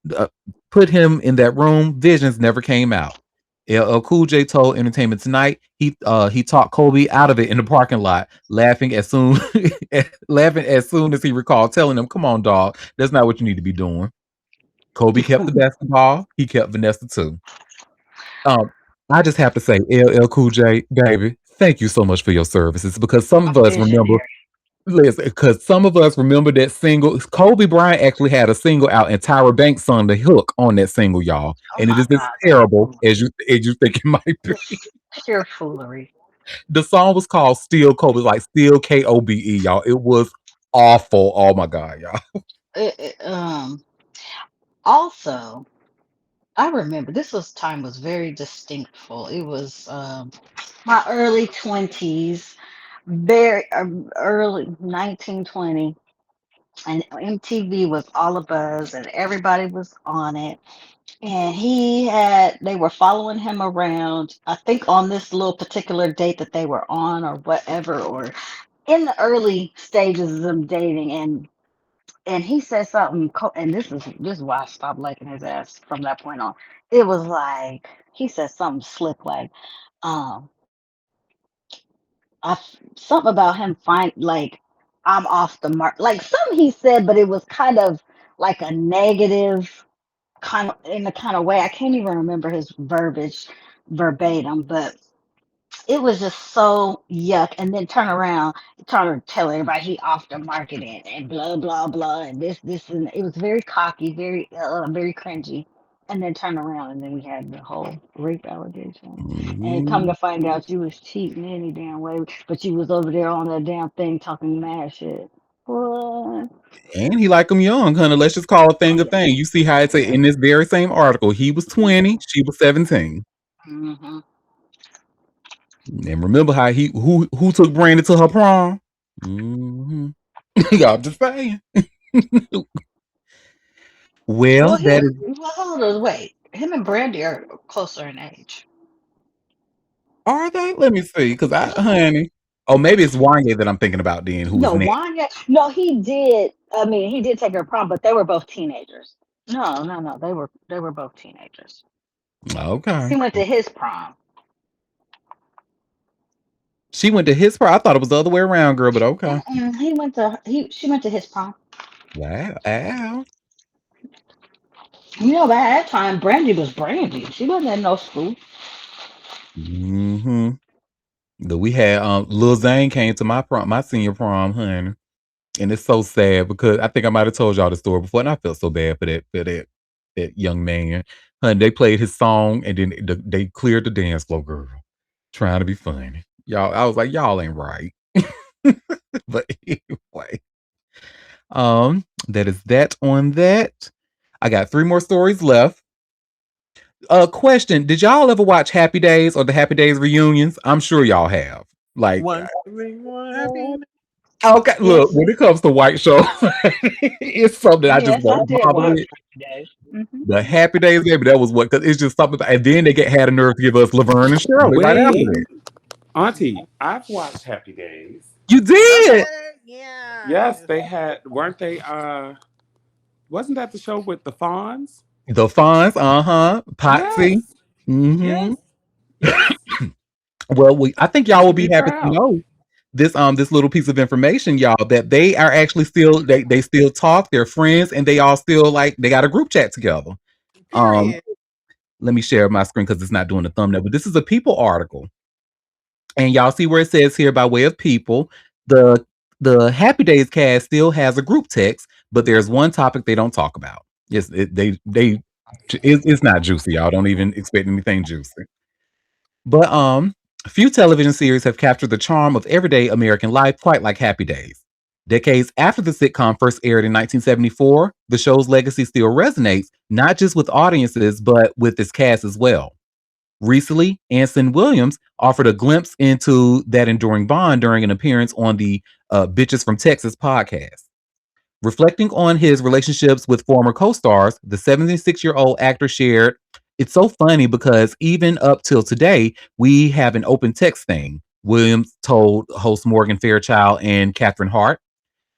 him in that room, Visions, never came out. LL Cool J told Entertainment Tonight he talked Kobe out of it in the parking lot, laughing as soon as he recalled telling him, "Come on, dog, that's not what you need to be doing." Kobe kept the basketball. He kept Vanessa too. I just have to say, LL Cool J, baby, thank you so much for your services because some of us remember. Listen, because some of us remember that single. Kobe Bryant actually had a single out, and Tyra Banks sung the hook on that single, y'all. And it is as terrible as you think it might be. Pure foolery. The song was called "Still Kobe," like "Still Kobe," y'all. It was awful. Oh my god, y'all. Also, I remember time was very distinctful. It was my early 20s, very early 1920, and MTV was all abuzz, and everybody was on it. And they were following him around, I think on this little particular date that they were on or whatever, or in the early stages of them dating. And he said something, and this is why I stopped liking his ass from that point on. It was like he said something slick, like, um, something about him like I'm off the mark, like something he said, but it was kind of like a negative kind of in the kind of way. I can't even remember his verbiage verbatim, but it was just so yuck. And then trying to tell everybody he off the market and blah blah blah and this and it was very cocky, very cringy. And then turn around and then we had the whole rape allegation. And come to find out you was cheating any damn way, but you was over there on that damn thing talking mad shit. What? And he like him young, honey. Let's just call a thing a thing. You see how it's in this very same article. He was 20, she was 17. Mm-hmm. And remember how who took Brandon to her prom? Mm-hmm. Y'all just saying. Well, wait. Him and Brandy are closer in age. Are they? Let me see, honey. Oh, maybe it's Wanye that I'm thinking about then, who was No, next. Wanya. No, he did. I mean, he did take her prom, but they were both teenagers. No, no, no. They were both teenagers. Okay. She went to his prom. She went to his prom. I thought it was the other way around, girl, but okay. She went to his prom. Wow. Ow. You know, by that time, Brandy was Brandy. She wasn't in no school. Mm-hmm. We had Lil Zane came to my prom, my senior prom, honey. And it's so sad because I think I might have told y'all the story before, and I felt so bad for that young man. Honey, they played his song and then they cleared the dance floor, girl, trying to be funny. Y'all, I was like, y'all ain't right. But anyway, that is that on that. I got 3 more stories left. Question: did y'all ever watch Happy Days or the Happy Days reunions? I'm sure y'all have. Like, One, happy. okay, look, Yes, when it comes to white shows, it's something I just yes, I won't did bother watch with. Happy Days. Hmm. The Happy Days, baby, that was what, because it's just something. And then they had a nerve to give us Laverne and Shirley right after Wait, that. Auntie, I've watched Happy Days. You did Okay, yeah. Yes, they had, weren't they? Wasn't that the show with the Fonz? the Fonz, Potsy. Yes, Mm-hmm. yes, yes. Well, I think You y'all will should be be happy to proud. know this little piece of information, y'all, that they are actually still they still talk. They're friends, and they all still like they got a group chat together. Um, Period. let me share my screen because it's not doing the thumbnail. But this is a People article. And y'all see where it says here by way of People, the Happy Days cast still has a group text, but there's one topic they don't talk about. It's not juicy. Y'all don't even expect anything juicy. But few television series have captured the charm of everyday American life quite like Happy Days. Decades after the sitcom first aired in 1974, the show's legacy still resonates, not just with audiences, but with its cast as well. Recently, Anson Williams offered a glimpse into that enduring bond during an appearance on the Bitches from Texas podcast. Reflecting on his relationships with former co stars, the 76-year-old actor shared, "It's so funny because even up till today, we have an open text thing," Williams told host Morgan Fairchild and Catherine Hart.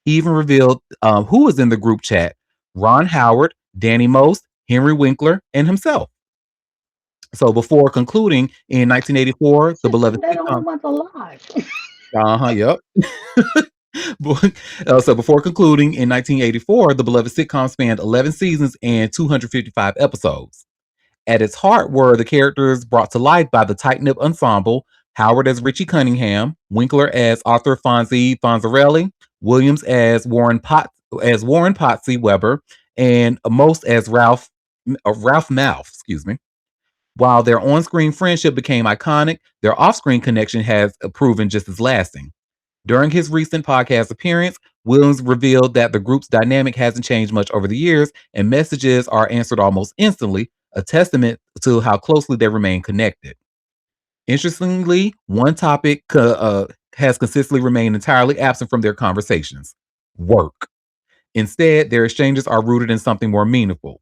He even revealed who was in the group chat: Ron Howard, Danny Most, Henry Winkler, and himself. So before concluding in 1984, the Shit, beloved they the only sitcom. ones alive. Yep. So before concluding in 1984, the beloved sitcom spanned 11 seasons and 255 episodes. At its heart were the characters brought to life by the tight-knit ensemble: Howard as Richie Cunningham, Winkler as Arthur Fonzie Fonzarelli, Williams as Warren Potsy Weber, and Most as Ralph Mouth, excuse me. While their on-screen friendship became iconic, their off-screen connection has proven just as lasting. During his recent podcast appearance, Williams revealed that the group's dynamic hasn't changed much over the years, and messages are answered almost instantly, a testament to how closely they remain connected. Interestingly, one topic has consistently remained entirely absent from their conversations: work. Instead, their exchanges are rooted in something more meaningful.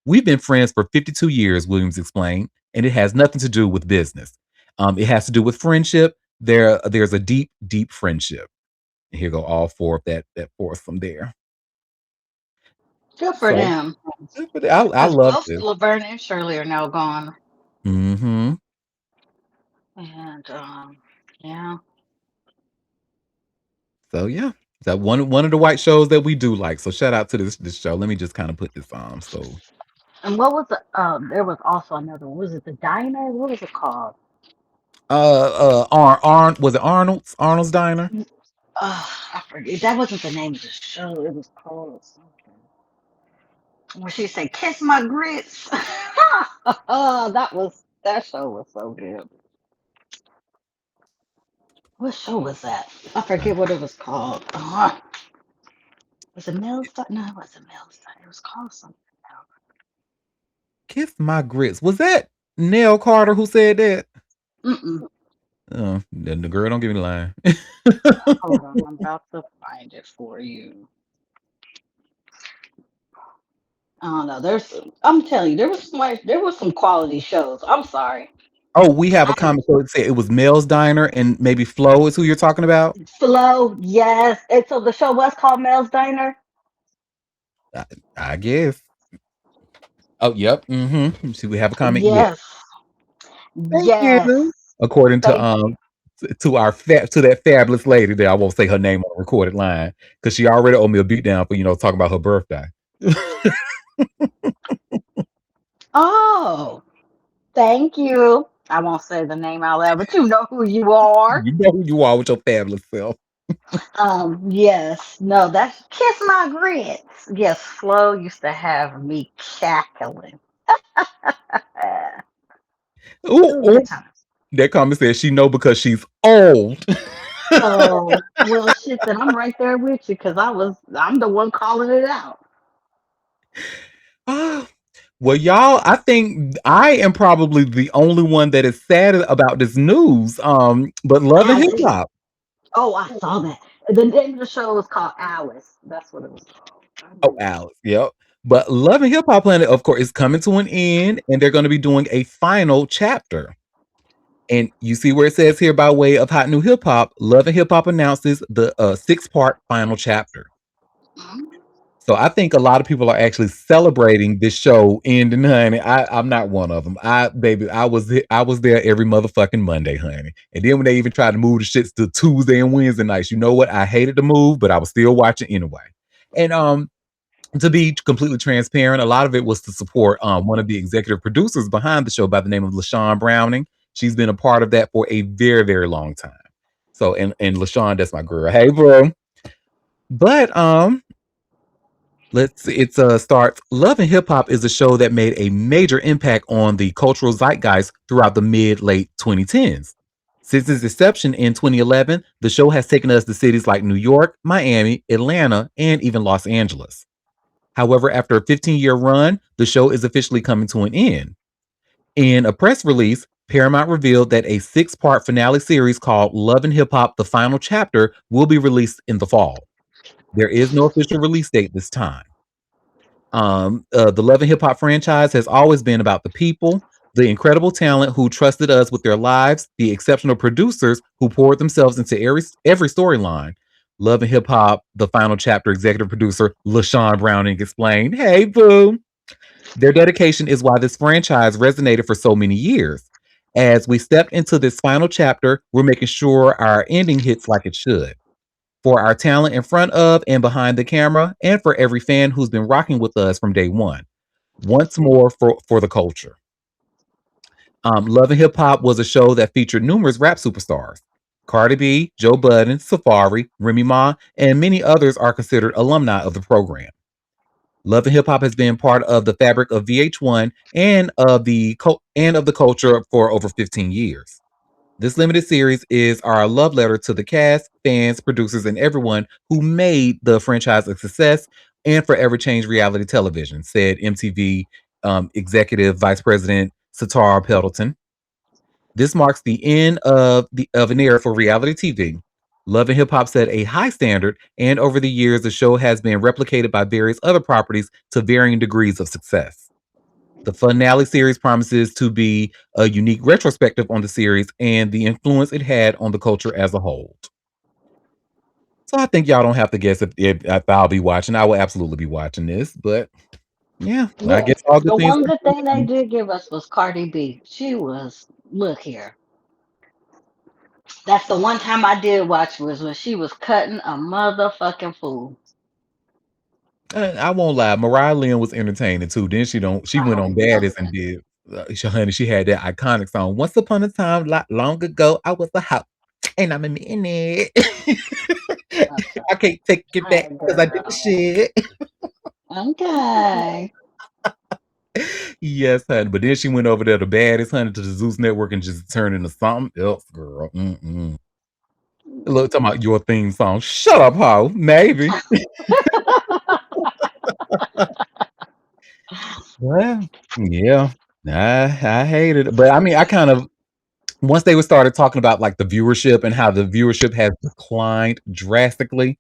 "We've been friends for 52 years," Williams explained, "and it has nothing to do with business. It has to do with friendship. There's a deep, deep friendship." And here go all 4 of that fourth from there. Good for So them. I Because love both this. Laverne and Shirley are now gone. Mm-hmm. And yeah. So yeah, that one of the white shows that we do like. So shout out to this show. Let me just kind of put this on. So And what was the there was also another one. Was it the diner? What was it called? Was it Arnold's Diner? I forget. That wasn't the name of the show. It was called something. When she said "Kiss my grits." That show was so good. What show was that? I forget what it was called. Was it Mills? No, it wasn't Mills. It was called something else. Kiss My Grits. Was that Nell Carter who said that? Mm-mm. Then the girl don't give me the line. Hold on, I'm about to find it for you. I don't know. I'm telling you, there was some quality shows. I'm sorry. Oh, we have a comment. So it said it was Mel's Diner, and maybe Flo is who you're talking about. Flo, yes. And so the show was called Mel's Diner. I guess. Oh, yep. Mm-hmm. See, we have a comment. Yeah. Yes, Thank yes. you. According to Thank to that fabulous lady there, I won't say her name on the recorded line because she already owed me a beatdown for talking about her birthday. Oh, thank you. I won't say the name out loud, but you know who you are. You know who you are with your fabulous self. Yes. No, that's Kiss My Grits. Yes, Flo used to have me cackling. Ooh, It was ooh. good times. That comment says she know because she's old. Oh, well, shit, then I'm right there with you because I'm the one calling it out. Well, y'all, I think I am probably the only one that is sad about this news. But Love and Hip Alice. Hop. Oh, I saw that. The name of the show was called Alice. That's what it was called. I Oh, remember. Alex. Yep. But Love and Hip Hop Planet, of course, is coming to an end, and they're going to be doing a final chapter. And you see where it says here, by way of Hot New Hip Hop, Love and Hip Hop announces the 6-part final chapter. So I think a lot of people are actually celebrating this show ending, honey. I'm not one of them. I was there every motherfucking Monday, honey. And then when they even tried to move the shits to Tuesday and Wednesday nights, you know what? I hated the move, but I was still watching anyway. And to be completely transparent, a lot of it was to support one of the executive producers behind the show by the name of LaShawn Browning. She's been a part of that for a very, very long time. So and LaShawn, that's my girl. Hey, bro. But let's see. It's starts. Love and Hip Hop is a show that made a major impact on the cultural zeitgeist throughout the mid-late 2010s. Since its inception in 2011, the show has taken us to cities like New York, Miami, Atlanta, and even Los Angeles. However, after a 15-year run, the show is officially coming to an end. In a press release, Paramount revealed that a 6-part finale series called Love and Hip Hop: The Final Chapter will be released in the fall. There is no official release date this time. The Love and Hip Hop franchise has always been about the people, the incredible talent who trusted us with their lives, the exceptional producers who poured themselves into every storyline. Love and Hip Hop, the final chapter executive producer LaShawn Browning explained, "Hey, boo." Their dedication is why this franchise resonated for so many years. As we step into this final chapter, we're making sure our ending hits like it should. For our talent in front of and behind the camera, and for every fan who's been rocking with us from day one. Once more for the culture. Love and Hip Hop was a show that featured numerous rap superstars. Cardi B, Joe Budden, Safari, Remy Ma, and many others are considered alumni of the program. Love and Hip Hop has been part of the fabric of VH1 and of the culture for over 15 years. This limited series is our love letter to the cast, fans, producers, and everyone who made the franchise a success and forever changed reality television, said MTV executive vice president Satara Pendleton. This marks the end of an era for reality TV. Love and Hip Hop set a high standard, and over the years, the show has been replicated by various other properties to varying degrees of success. The finale series promises to be a unique retrospective on the series and the influence it had on the culture as a whole. So I think y'all don't have to guess if I'll be watching. I will absolutely be watching this, but yeah, I Yeah, guess all the good things. one good thing they did give us was Cardi B. She was, look here. That's the one time I did watch was when she was cutting a motherfucking fool. I won't lie, Mariah Lynn was entertaining too. Then she went I on love Baddies and did. Honey, she had that iconic song. Once upon a time, long ago, I was a hoe, and I'm a minute. that. I can't take it back Hey, because I did the girl. shit. Okay. Yes, honey. But then she went over there to Baddies, honey, to the Zeus Network and just turned into something else, girl. Look, talking about your theme song. Shut up, ho. Maybe. Well, yeah. I hated it. But I mean, I kind of once they started talking about like the viewership and how the viewership has declined drastically,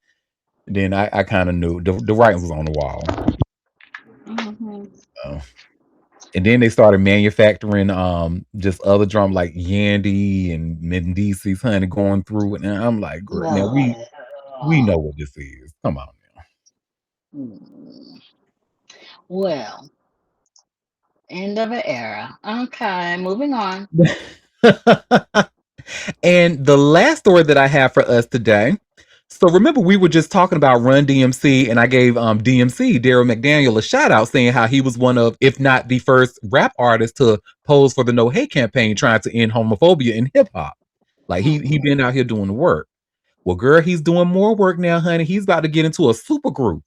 then I kind of knew the writing was on the wall. Mhm. So And then they started manufacturing just other drum like Yandy and Mendices, honey, going through it. And I'm like, girl, now we know what this is. Come on Mm. Well, end of an era. Okay, moving on. now. And the last story that I have for us today. So remember, we were just talking about Run DMC, and I gave DMC, Daryl McDaniel, a shout out saying how he was one of, if not the first rap artist to pose for the No Hate campaign trying to end homophobia in hip hop. Like he been out here doing the work. Well, girl, he's doing more work now, honey. He's about to get into a super group.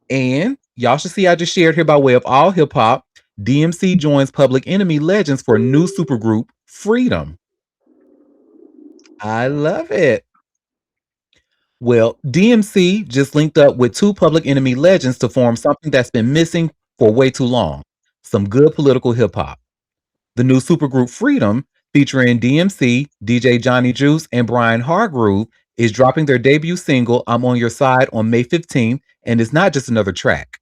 And y'all should see I just shared here by way of all hip hop. DMC joins Public Enemy Legends for new supergroup Freedom. I love it. Well, DMC just linked up with two Public Enemy legends to form something that's been missing for way too long, some good political hip hop. The new supergroup Freedom, featuring DMC, DJ Johnny Juice, and Brian Hargrove, is dropping their debut single, I'm on Your Side, on May 15th, and it's not just another track.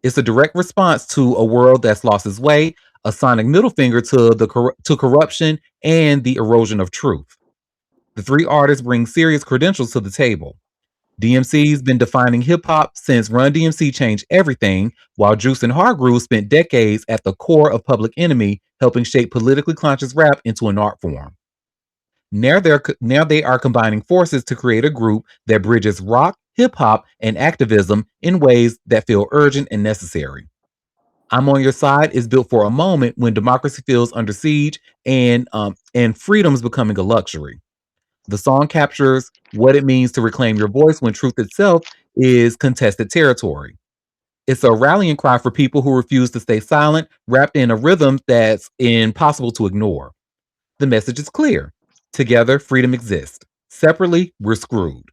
It's a direct response to a world that's lost its way, a sonic middle finger to corruption and the erosion of truth. The three artists bring serious credentials to the table. DMC's been defining hip hop since Run DMC changed everything, while Juice and Hargrove spent decades at the core of Public Enemy, helping shape politically conscious rap into an art form. Now they are combining forces to create a group that bridges rock, hip hop, and activism in ways that feel urgent and necessary. I'm on Your Side is built for a moment when democracy feels under siege and freedom is becoming a luxury. The song captures what it means to reclaim your voice when truth itself is contested territory. It's a rallying cry for people who refuse to stay silent, wrapped in a rhythm that's impossible to ignore. The message is clear. Together, freedom exists. Separately, we're screwed.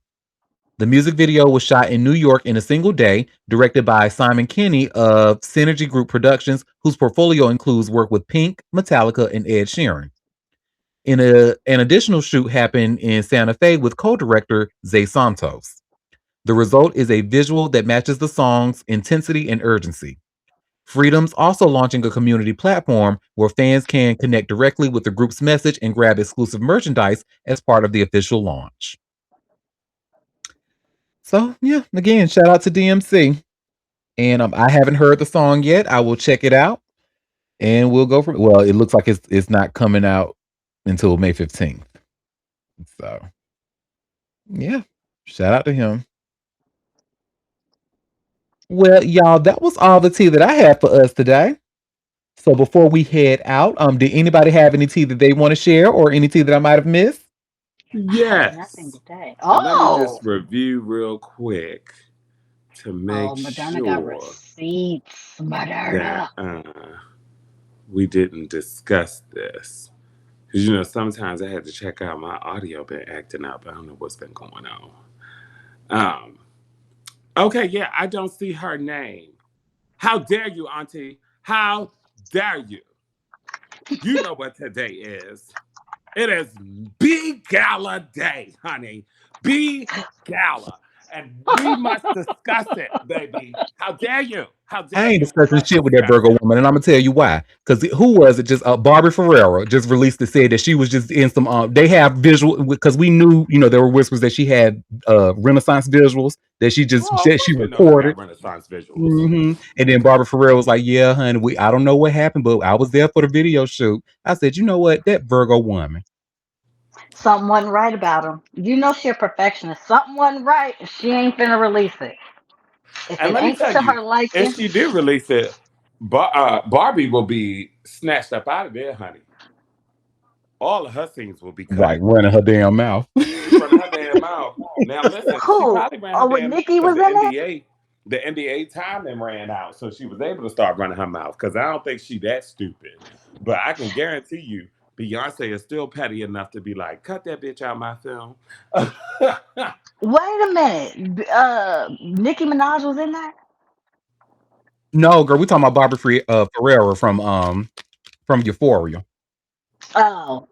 The music video was shot in New York in a single day, directed by Simon Kinney of Synergy Group Productions, whose portfolio includes work with Pink, Metallica, and Ed Sheeran. An additional shoot happened in Santa Fe with co-director Zay Santos. The result is a visual that matches the song's intensity and urgency. Freedom's also launching a community platform where fans can connect directly with the group's message and grab exclusive merchandise as part of the official launch. So, yeah, again, shout out to DMC. And I haven't heard the song yet. I will check it out and we'll go from. Well, it looks like it's not coming out until May 15th. So, yeah, shout out to him. Well, y'all, that was all the tea that I had for us today. So before we head out, did anybody have any tea that they want to share or any tea that I might have missed? I have nothing Yes. today. Let me Oh, just review real quick to make Madonna got sure receipts. that Madonna. we didn't discuss this. Because, sometimes I had to check out my audio been acting up. I don't know what's been going on. Okay, yeah, I don't see her name. How dare you, Auntie? How dare you? You know what today is. It is B-Gala Day, honey. B-Gala. And we must discuss it, baby. How dare you? How dare I ain't you? discussing shit with that Virgo woman, and I'm gonna tell you why. Because who was it? Just Barbie Ferreira just released to say that she was just in some. They have visual because we knew, there were whispers that she had Renaissance visuals that she just she recorded. Renaissance visuals. Mm-hmm. And then Barbara Ferreira was like, "Yeah, honey, I don't know what happened, but I was there for the video shoot." I said, "You know what? That Virgo woman." Something wasn't right about him. You know she a perfectionist. Something wasn't right. She ain't finna release it. If And it let me ain't tell to you, her liking, if she do release it, Barbie will be snatched up out of there, honey. All of her scenes will be cut. Right, running her damn mouth. She running her damn mouth. Now listen, she who? probably ran her Oh, when damn Nikki because was in it? the NBA timing ran out, so she was able to start running her mouth. Because I don't think she that stupid, but I can guarantee you, Beyonce is still petty enough to be like, "Cut that bitch out my film." Wait a minute. Nicki Minaj was in that? No, girl, we talking about Barbara Ferreira from Euphoria. Oh.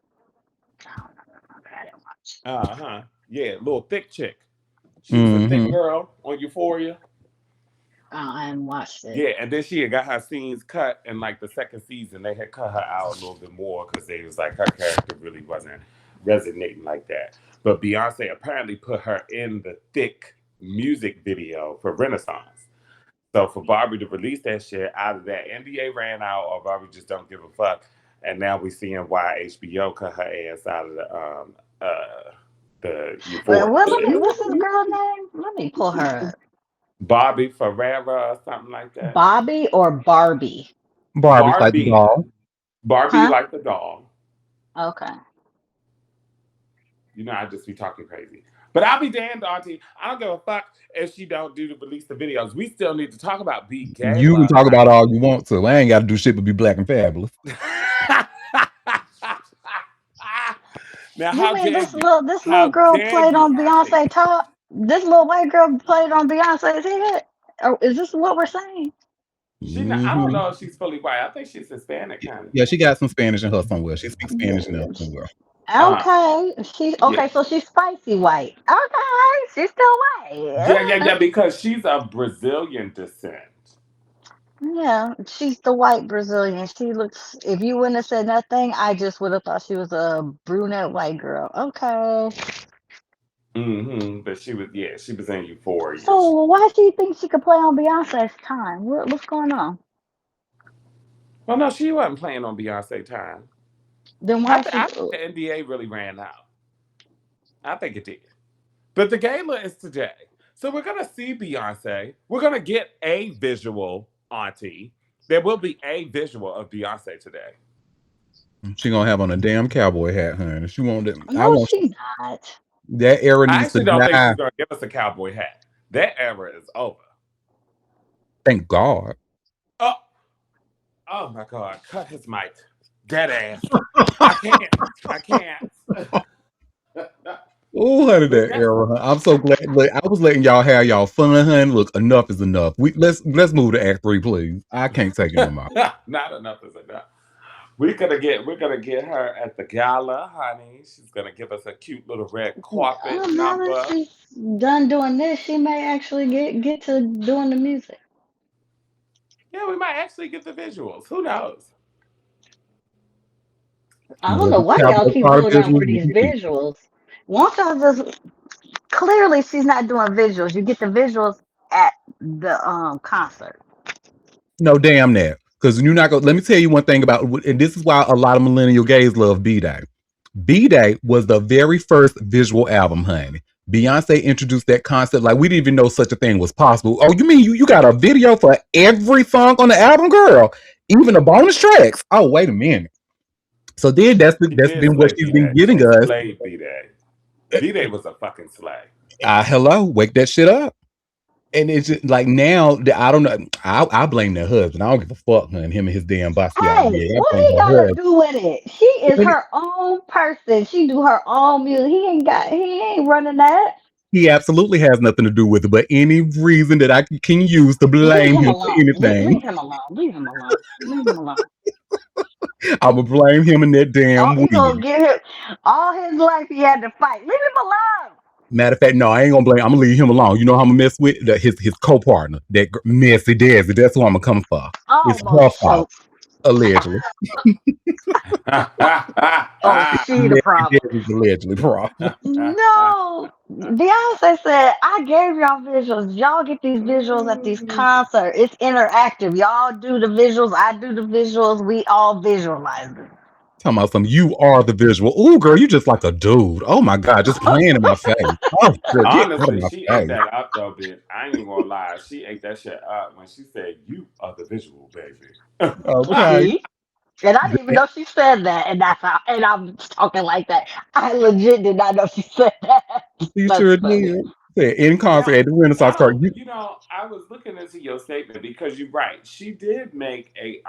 Yeah, little thick chick. She was a thick girl on Euphoria. I haven't watched it. Yeah, and then she had got her scenes cut in like the second season. They had cut her out a little bit more because they was like her character really wasn't resonating like that. But Beyonce apparently put her in the thick music video for Renaissance. So for Barbie to release that shit, either that NDA ran out or Barbie just don't give a fuck. And now we seeing why HBO cut her ass out of the Euphoria. What's this girl's name? Let me pull her up. Barbie Ferreira or something like that. Bobby or Barbie? Barbie's like the doll. Barbie Huh? like the doll. Okay. You know, I just be talking crazy. But I'll be damned, Auntie. I don't give a fuck if she don't release the videos. We still need to talk about Be Gay. You can talk about all you want to. I ain't got to do shit but be black and fabulous. Now, You mean this little girl played on Beyonce top? This little white girl played on Beyonce's head? Or is this what we're saying? I don't know if she's fully white. I think she's Hispanic kind of. Yeah, she got some Spanish in her somewhere. She speaks Spanish in her somewhere. Okay. So she's spicy white. Okay, she's still white. Yeah, because she's of Brazilian descent. Yeah, she's the white Brazilian. She looks, if you wouldn't have said nothing, I just would have thought she was a brunette white girl. Okay. But she was in Euphoria. So why do you think she could play on Beyonce's time? What's going on? Well, no, she wasn't playing on Beyonce time. Then why I think the NDA really ran out. I think it did. But the gala is today. So we're going to see Beyonce. We're going to get a visual, Auntie. There will be a visual of Beyonce today. She going to have on a damn cowboy hat, honey. She won't. No, she's not. That era needs I actually to don't die. think she's going to give us a cowboy hat. That era is over. Thank God. Oh my God. Cut his mic. Dead ass. I can't. Oh, honey, that era. Huh? I'm so glad. Look, I was letting y'all have y'all fun, honey. Look, enough is enough. Let's move to Act 3, please. I can't take it no more. Not enough is enough. We're gonna get her at the gala, honey. She's gonna give us a cute little red carpet Now number. that she's done doing this, she may actually get to doing the music. Yeah, we might actually get the visuals. Who knows? I don't know why y'all keep voting out for these visuals. Once y'all just clearly she's not doing visuals. You get the visuals at the concert. No, damn that. Because you're not going. Let me tell you one thing about, and this is why a lot of millennial gays love B-Day. B-Day was the very first visual album, honey. Beyonce introduced that concept like we didn't even know such a thing was possible. Oh, you mean you got a video for every song on the album, girl? Even the bonus tracks? Oh, wait a minute. So then that's been what she's been giving us. B-Day. B-Day was a fucking slag. Hello, wake that shit up. And it's just like now, I don't know. I blame their husband. I don't give a fuck, man. Him and his damn boss. Hey, what he got to do with it? She is her own person. She do her own music. He ain't running that. He absolutely has nothing to do with it, but any reason that I can use to blame him for anything. Leave him alone. I would blame him in that damn weed. Gonna give him all his life he had to fight. Leave him alone. Matter of fact, no, I ain't gonna blame. I'm gonna leave him alone. You know how I'm gonna mess with his co-partner, that messy Desi. That's who I'm gonna come for. It's her fault, allegedly. She the problem. Allegedly problem. No, Beyonce said, I gave y'all visuals. Y'all get these visuals at these concerts. It's interactive. Y'all do the visuals. I do the visuals. We all visualize it. Talking about some, you are the visual. Ooh, girl, you just like a dude. Oh my God, just playing in my face. Oh, girl, honestly, she ate that up though, bitch. I ain't even gonna lie. She ate that shit up when she said, "You are the visual, baby." Okay. And I didn't even know she said that, and I'm talking like that. I legit did not know she said that. She sure did. In concert at the Renaissance Park. You know, I was looking into your statement because you're right. She did make a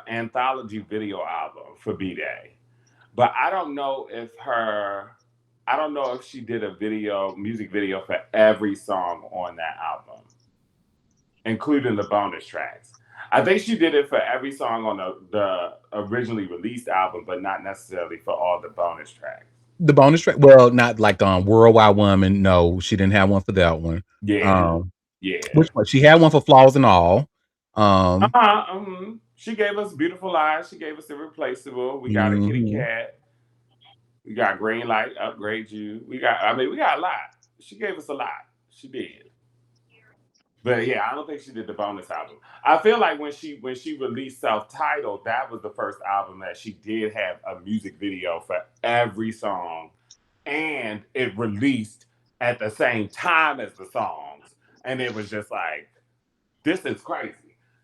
anthology video album for B-Day, but I don't know if she did a music video for every song on that album, including the bonus tracks. I think she did it for every song on the originally released album, but not necessarily for all the bonus tracks. The bonus track, well, not like Worldwide Woman. No, she didn't have one for that one. Yeah. Yeah. Which one? She had one for Flaws and All. She gave us Beautiful Lies. She gave us Irreplaceable. We got a Kitty Mhm. Cat. We got Green Light, Upgrade You. We got a lot. She gave us a lot. She did. But yeah, I don't think she did the bonus album. I feel like when she released Self-Titled, that was the first album that she did have a music video for every song, and it released at the same time as the songs, and it was just like, this is crazy.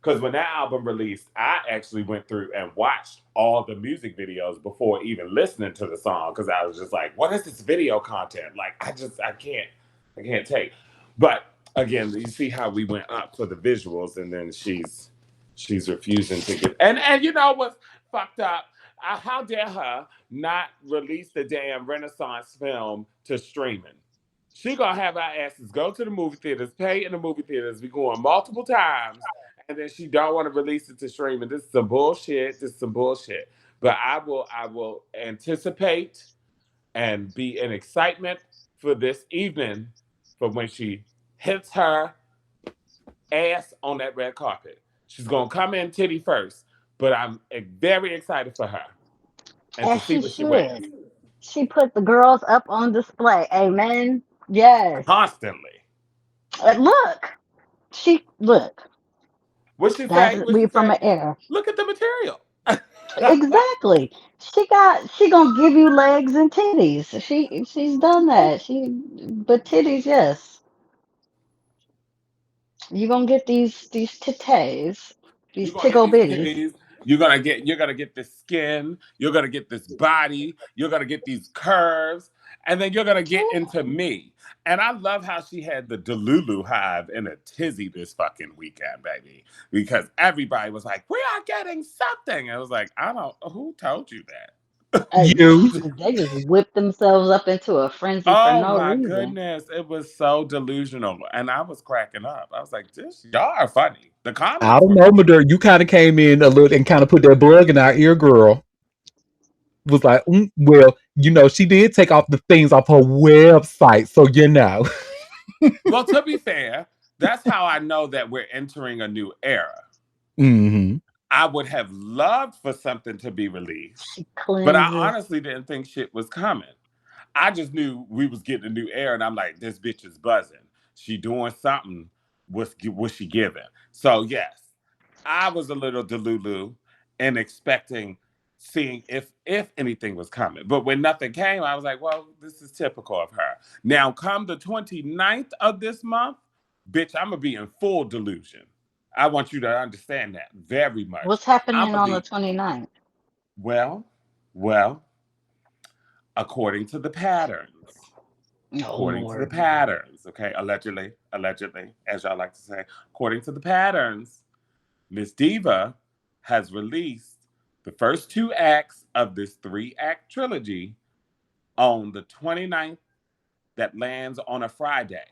Because when that album released, I actually went through and watched all the music videos before even listening to the song, because I was just like, what is this video content? Like, I can't take. But again, you see how we went up for the visuals, and then she's refusing to get. And you know what's fucked up? How dare her not release the damn Renaissance film to streaming? She gonna have our asses go to the movie theaters, pay in the movie theaters. We going multiple times, and then she don't want to release it to streaming. This is some bullshit. But I will anticipate and be in excitement for this evening, for when she hits her ass on that red carpet. She's gonna come in titty first, but I'm very excited for her and to As see she what she wears should. She put the girls up on display. Amen. Yes. constantly. Look. Look. What she That's say? we from an air. Look at the material. Exactly. She gonna give you legs and titties. She's done that. But titties, yes. You gonna get these titties, these You're gonna get tickle these bitties. titties. You're gonna get this skin. You're gonna get this body. You're gonna get these curves, and then you're gonna get into me. And I love how she had the Delulu hive in a tizzy this fucking weekend, baby, because everybody was like, "We are getting something." I was like, "I don't. Who told you that?" You. They just whip themselves up into a frenzy for Oh no my reason. goodness, it was so delusional, and I was cracking up. I was like, "This y'all are funny." The I comments don't were know, funny. Madure. You kind of came in a little and kind of put that bug in our ear, girl. Was like, well, she did take off the things off her website, so Well, to be fair, that's how I know that we're entering a new era. hmm I would have loved for something to be released, She but I cleanses. honestly didn't think shit was coming. I just knew we was getting a new era, and I'm like, this bitch is buzzing. She doing something. What's she giving? So yes, I was a little delulu and expecting seeing if anything was coming. But when nothing came, I was like, well, this is typical of her. Now, come the 29th of this month, bitch, I'm gonna be in full delusion. I want you to understand that very much. What's I'm happening gonna on the be 29th? well, according to the patterns. Oh According to the Lord. patterns, okay, allegedly, as y'all like to say, according to the patterns, Miss Diva has released the first two acts of this 3-act trilogy on the 29th, that lands on a Friday.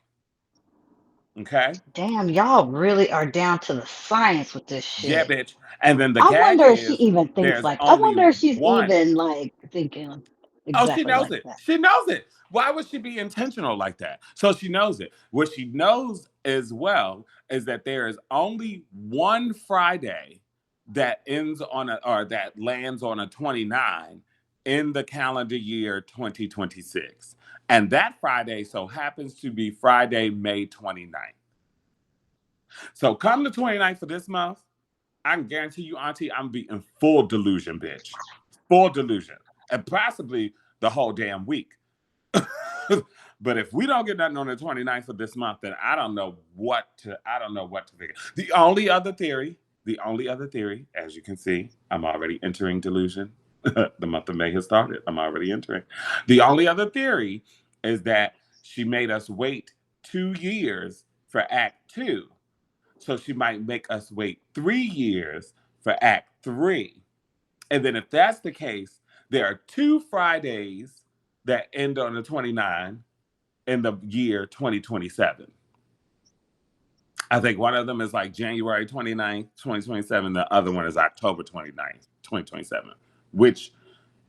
Okay? Damn, y'all really are down to the science with this Yeah, shit. bitch. And then the I gag wonder if she is even thinks there's like I only wonder if she's one. even like thinking Oh, she exactly knows like it. that. She knows it. Why would she be intentional like that? So she knows it. What she knows as well is that there is only one Friday that ends on that lands on a 29 in the calendar year 2026. And that Friday so happens to be Friday, May 29th. So come the 29th of this month, I can guarantee you, Auntie, I'm be in full delusion, bitch. Full delusion. And possibly the whole damn week. But if we don't get nothing on the 29th of this month, then I don't know what to figure. The only other theory, as you can see, I'm already entering delusion. The month of May has started. I'm already entering. The only other theory is that she made us wait 2 years for Act 2. So she might make us wait 3 years for Act 3. And then if that's the case, there are 2 Fridays that end on the 29 in the year 2027. I think one of them is like January 29th, 2027. The other one is October 29th, 2027, which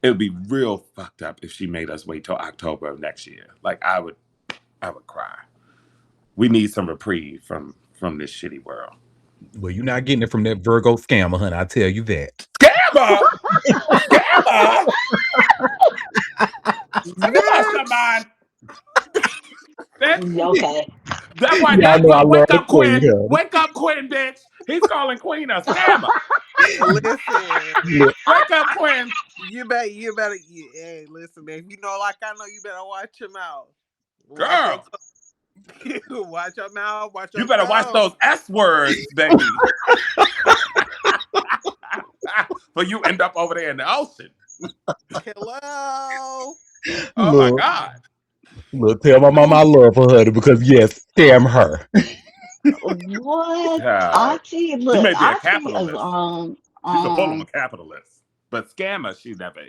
it would be real fucked up if she made us wait till October of next year. Like I would cry. We need some reprieve from this shitty world. Well, you're not getting it from that Virgo scammer, honey. I tell you that. Scammer! Scammer! Have you lost your mind? Okay. That one, Yeah, I know I love wake the up, queen. Quinn. Honey. Wake up, Quinn, bitch. He's calling Queen a scammer. Listen, Look, Wake up, Quinn. you better. Hey, listen, if you know, like I know, you better watch your mouth. Girl. Watch your mouth. Watch your You better watch tongue. those S words, baby. For you end up over there in the ocean. Hello. Oh look, my God. look, tell my mama I love her, honey, because yes, scam her. What? Yeah. Auntie, She look, may be a Auntie is capitalist. She's a full-on capitalist. But scammer, she's never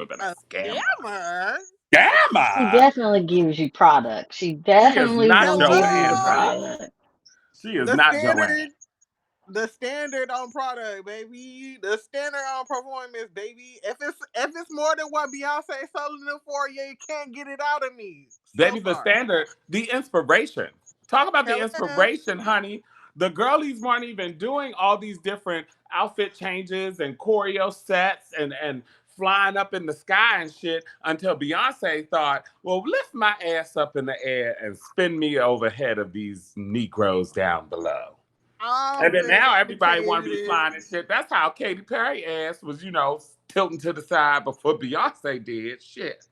been a scammer. Scammer. she Scammer? definitely gives you product. She definitely not will give you Joanne, the honey. product. She is The not standard. Joanne. The standard on product, baby. The standard on performance, baby. If it's more than what Beyonce selling it for, you can't get it out of me. Baby, the standard, the inspiration. Talk about the Hello. inspiration, honey. The girlies weren't even doing all these different outfit changes and choreo sets and flying up in the sky and shit until Beyonce thought, well, lift my ass up in the air and spin me overhead of these Negroes down below. And then now everybody want to be flying and shit. That's how Katy Perry ass was, tilting to the side before Beyonce did. Shit.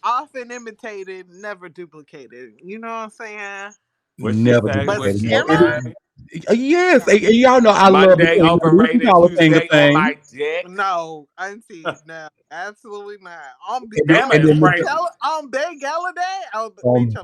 Often imitated, never duplicated. You know what I'm saying? What she Never say? do What that. she No, say? yes, and y'all know I love the Monday queen. We overrated, call a thing a Tuesday on thing. my dick. No, Auntie, no, absolutely not. I'm Scammer is crazy. on Bay Galladay.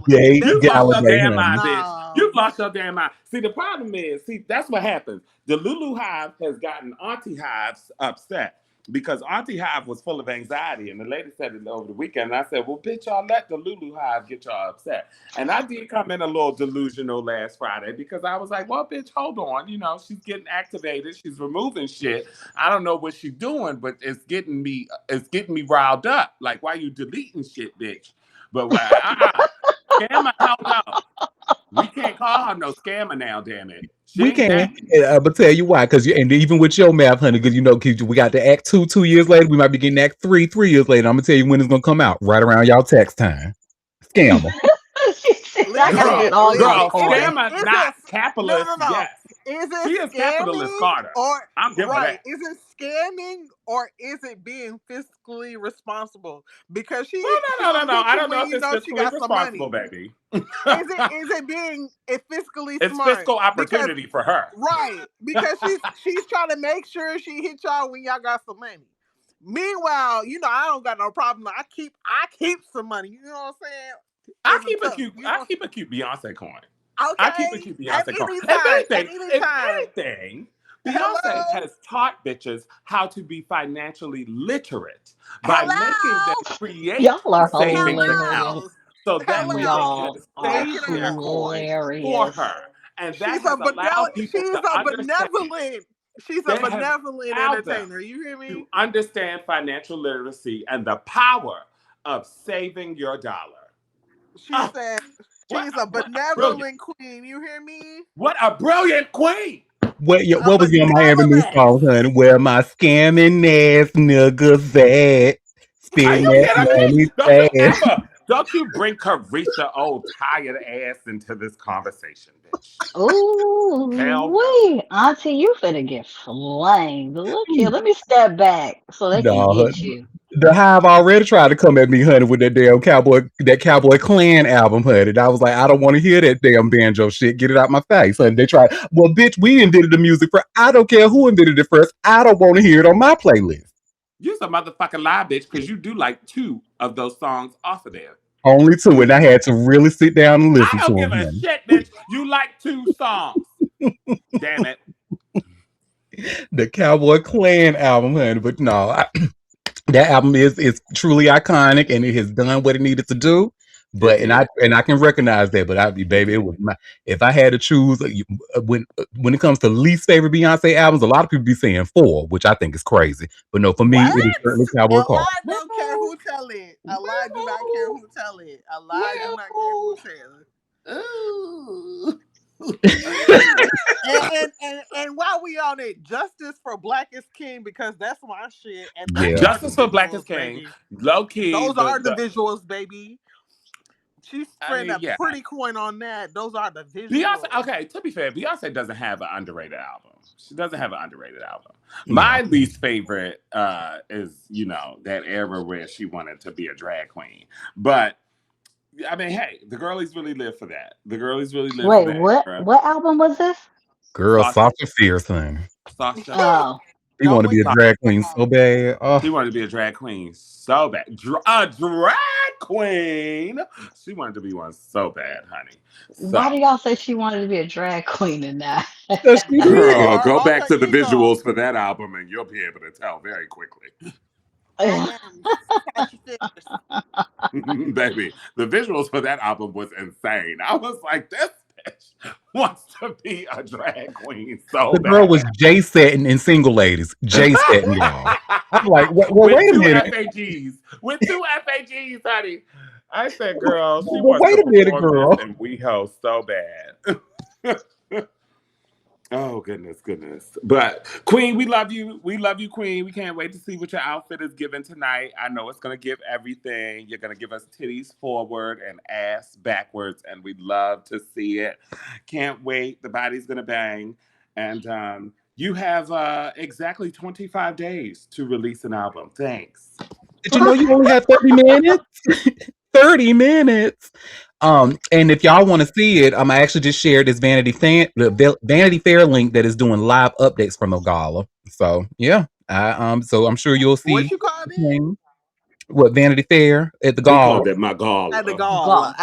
Bay You lost your Galladay, damn honey. mind, bitch. You lost your damn mind. See, the problem is, that's what happens. The Lulu Hive has gotten Auntie Hives upset because Auntie Hive was full of anxiety. And the lady said it over the weekend. And I said, well, bitch, y'all let the Lulu Hive get y'all upset. And I did come in a little delusional last Friday because I was like, well, bitch, hold on. She's getting activated. She's removing shit. I don't know what she's doing, but it's getting me riled up. Like, why you deleting shit, bitch? But scammer, hell no. We can't call her no scammer now, damn it. We can, but tell you why, and even with your math, honey, because we got the Act 2 years later, we might be getting Act 3 years later. I'm gonna tell you when it's gonna come out, right around y'all tax time. Scammer. I gotta get all y'all coins. Scammer, not capitalist. No. Yes. Is it she is capitalist Carter. I'm giving her that. Is it scamming or is it being fiscally responsible? Because she no. I don't know if it's fiscally money. responsible, baby. Is it being fiscally it's smart? Fiscal opportunity for her. Right. Because she's trying to make sure she hit y'all when y'all got some money. Meanwhile, I don't got no problem. I keep some money. You know what I'm saying? I keep a cute Beyonce coin. Okay. I keep a cute Beyonce coin. If anything, Beyonce has taught bitches how to be financially literate by making them create savings accounts so that way they can save their coins for her. And that has allowed people She's a benevolent entertainer. You hear me? To understand financial literacy and the power of saving your dollar. She said she's a benevolent queen. You hear me? What a brilliant queen! What was your Miami News song, honey? Where my scamming ass niggas at? Spin that money. Don't you bring Carisha, old tired ass, into this conversation, bitch. Ooh, wait, Auntie, you finna get flamed. Look here, let me step back so they can get you. The Hive already tried to come at me, honey, with that damn Cowboy Clan album, honey. And I was like, I don't want to hear that damn banjo shit. Get it out my face, honey. They tried. Well, bitch, we invented the music for. I don't care who invented it first. I don't want to hear it on my playlist. You're a motherfucking lie, bitch, because you do like 2 of those songs off of there. Only 2, and I had to really sit down and listen to them. I don't give a shit, bitch. You like 2 songs. Damn it. The Cowboy Clan album, honey. But no, that album is truly iconic, and it has done what it needed to do. But and I can recognize that. But baby, it was if I had to choose when it comes to least favorite Beyonce albums, a lot of people be saying 4, which I think is crazy. But no, for me, it is certainly Cowboy Carter. A lie don't care who tell it. A lie do not care who tell it. A lie do not care who tell it. And while we on it, justice for Black is King, because that's my shit. And Yeah. those are Justice the for Black is visuals, King. baby. Low key. Those are the visuals, baby. She spent a yeah. pretty coin on that. Those are the visuals. Beyonce, okay, to be fair, Beyonce doesn't have an underrated album. She doesn't have an underrated album. My least favorite is, you know, that era where she wanted to be a drag queen. But I mean, hey, the girlies really live for that. The girlies really live for that. Wait, what album was this? Girl, Sasha. Sasha Fierce thing. Sasha. Oh. She wanted to be a drag queen so bad. Oh. She wanted to be a drag queen so bad. A drag queen. She wanted to be one so bad, honey. So, Why do y'all say she wanted to be a drag queen in that? girl, go back to the visuals for that album and you'll be able to tell very quickly. Baby, the visuals for that album was insane. I was like, this bitch wants to be a drag queen so The bad. girl was J setting in Single Ladies. J setting, y'all. I'm like, well, wait a minute. With two FAGs, honey. I said, girl, she Well, wants wait to a minute, perform girl. this, and we host so bad. Oh, goodness. But Queen, we love you. We love you, Queen. We can't wait to see what your outfit is giving tonight. I know it's going to give everything. You're going to give us titties forward and ass backwards, and we love to see it. Can't wait. The body's going to bang. And you have exactly 25 days to release an album. Thanks. Did you know you only have 30 minutes? 30 minutes. And if y'all want to see it, I actually just shared this Vanity Fair link that is doing live updates from the gala. So yeah, so I'm sure you'll see. What you call it? What, Vanity Fair at the We gala? called it my gala. At the gala.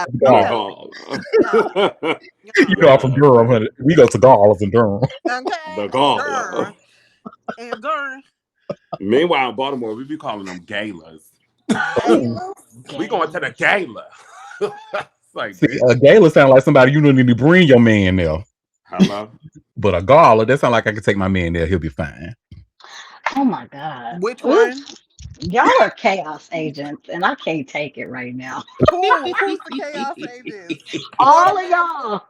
You know, I'm from Durham, honey. We go to galas in Durham. The gala. And Durham. Meanwhile, in Baltimore, we be calling them galas. We going to the gala. Like, see, a gala sound like somebody you don't need to bring your man there. Hello? But a gala, that sound like I can take my man there. He'll be fine. Oh my God. Which one? Y'all are chaos agents, and I can't take it right now. Who's the chaos agents? All of y'all.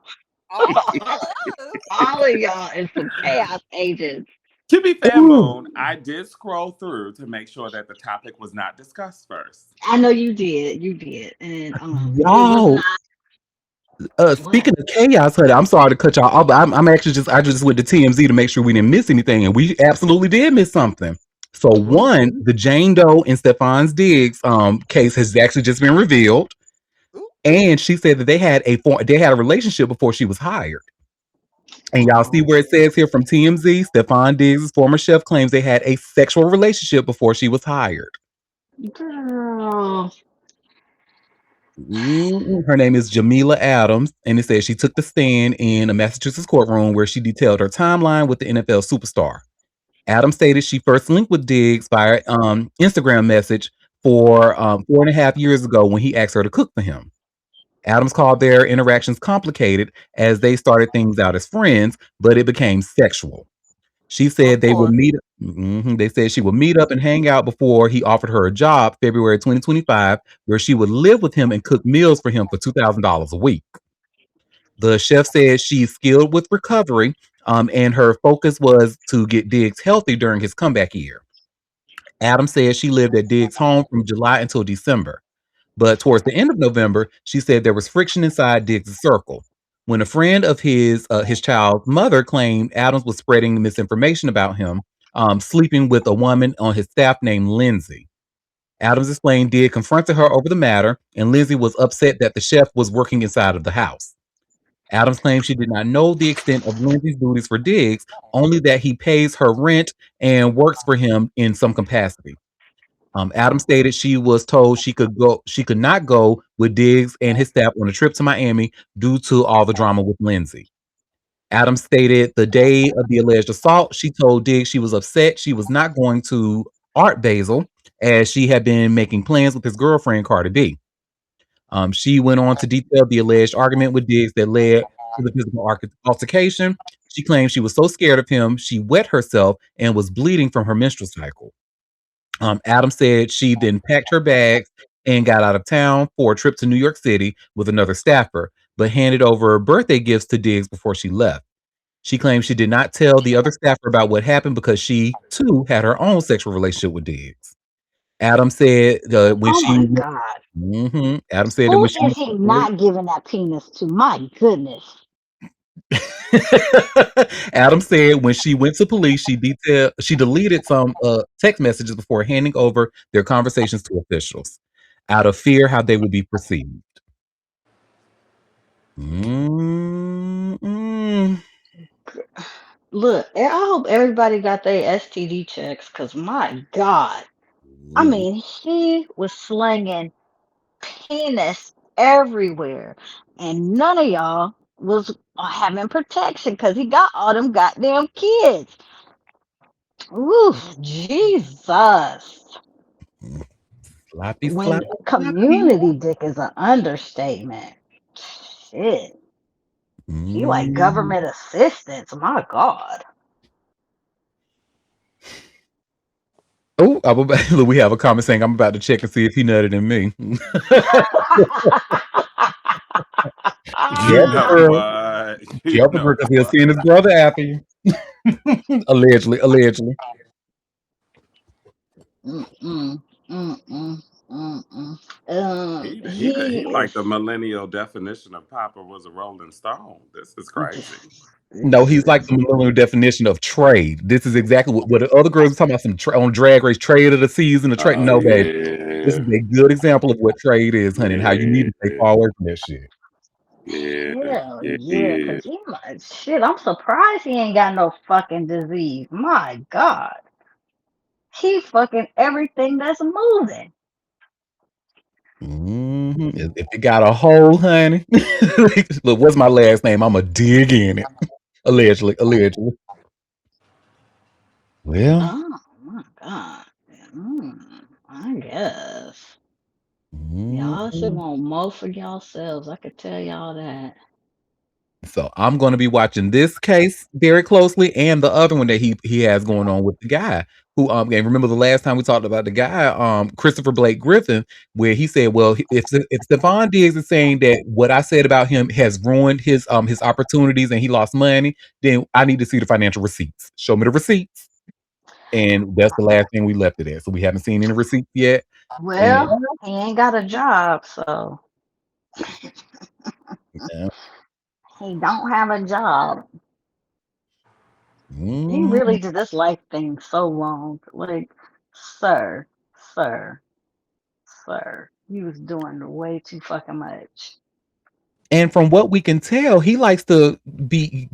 All of y'all is some chaos agents. To be fair, Moon, I did scroll through to make sure that the topic was not discussed first. I know you did. You did. And Y'all. Speaking of chaos, honey, I'm sorry to cut y'all off, but I'm actually I just went to TMZ to make sure we didn't miss anything, and we absolutely did miss something. So one, the Jane Doe and Stefon Diggs case has actually just been revealed, and she said that they had a relationship before she was hired. And y'all see where it says here from TMZ, Stefon Diggs' former chef claims they had a sexual relationship before she was hired. Girl. Her name is Jamila Adams, and it says she took the stand in a Massachusetts courtroom where she detailed her timeline with the NFL superstar. Adams stated she first linked with Diggs via Instagram message for 4.5 years ago when he asked her to cook for him. Adams called their interactions complicated as they started things out as friends, but it became sexual. She said they would meet. They said she would meet up and hang out before he offered her a job, February 2025, where she would live with him and cook meals for him for $2,000 a week. The chef said she's skilled with recovery, and her focus was to get Diggs healthy during his comeback year. Adams said she lived at Diggs' home from July until December. But towards the end of November, she said there was friction inside Diggs' circle. When a friend of his child's mother claimed Adams was spreading misinformation about him, sleeping with a woman on his staff named Lindsay. Adams explained Diggs confronted her over the matter, and Lindsay was upset that the chef was working inside of the house. Adams claimed she did not know the extent of Lindsay's duties for Diggs, only that he pays her rent and works for him in some capacity. Adams stated she was told she could not go with Diggs and his staff on a trip to Miami due to all the drama with Lindsay. Adams stated the day of the alleged assault, she told Diggs she was upset she was not going to Art Basel as she had been making plans with his girlfriend Cardi B. She went on to detail the alleged argument with Diggs that led to the physical altercation. She claimed she was so scared of him, she wet herself and was bleeding from her menstrual cycle. Adams said she then packed her bags and got out of town for a trip to New York City with another staffer, but handed over birthday gifts to Diggs before she left. She claims she did not tell the other staffer about what happened because she, too, had her own sexual relationship with Diggs. Adam said when Oh she... my God. Adam said that Who when she... is he not giving that penis to? My goodness. Adam said when she went to police, she deleted some text messages before handing over their conversations to officials out of fear how they would be perceived. Look, I hope everybody got their STD checks, because my God. I mean, he was slinging penis everywhere, and none of y'all was having protection because he got all them goddamn kids. Ooh, Jesus. Sloppy, When sloppy, sloppy. community dick is an understatement. Shit. He like government assistance. My God. Oh, look, we have a comment saying I'm about to check and see if he nutted in me. You know what? You Careful, know because he'll what? send his brother after you. Allegedly. Mm-mm, mm-mm, mm-mm. He He like is the millennial definition of Papa was a Rolling Stone. This is crazy. No, he's like the millennial definition of trade. This is exactly what the other girls were talking about. On Drag Race, trade of the season. The trade. Oh No, baby. This yeah, is a good example of what trade is, honey, and how you need to stay yeah, far away from that shit. yeah, hell yeah. yeah, cause he might shit. I'm surprised he ain't got no fucking disease. My God, he fucking everything that's moving. If it got a hole, honey. Look, what's my last name? I'ma dig in it. Allegedly. Well, Oh my God. I guess y'all should mhm. want more for yourselves. I could tell y'all that. So I'm going to be watching this case very closely, and the other one that he has going on with the guy who and remember the last time we talked about the guy Christopher Blake Griffin, where he said, well, if Stefon Diggs is saying that what I said about him has ruined his opportunities and he lost money, then I need to see the financial receipts. Show me the receipts. And that's the last thing we left it at. So we haven't seen any receipts yet. And Well, he ain't got a job, so yeah. he don't have a job. He Mhm. really did this life thing so wrong. Like, sir, sir, sir, he was doing way too fucking much. And from what we can tell, he likes to be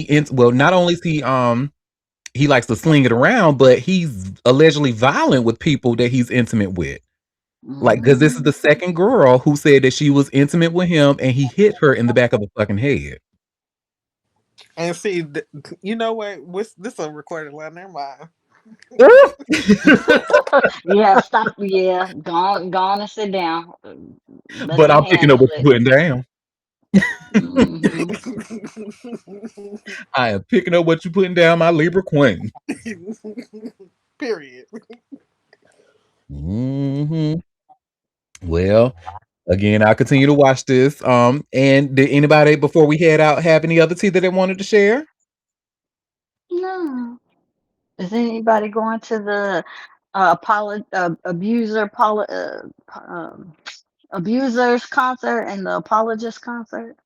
in. Well, not only is he likes to sling it around, but he's allegedly violent with people that he's intimate with. Like, because this is Hmm. the second girl who said that she was intimate with him, and he hit her in the back of the fucking head. And see, you know what? This a recorded line. Never mind. Yeah, stop. Yeah, go on and sit down. Let But them I'm picking up handle what it. you're putting down. Hmm. I am picking up what you're putting down, my Libra Queen. Period. Hmm. Well, again, I'll continue to watch this. And did anybody before we head out have any other tea that they wanted to share? No. Is anybody going to the abusers concert and the apologist concert?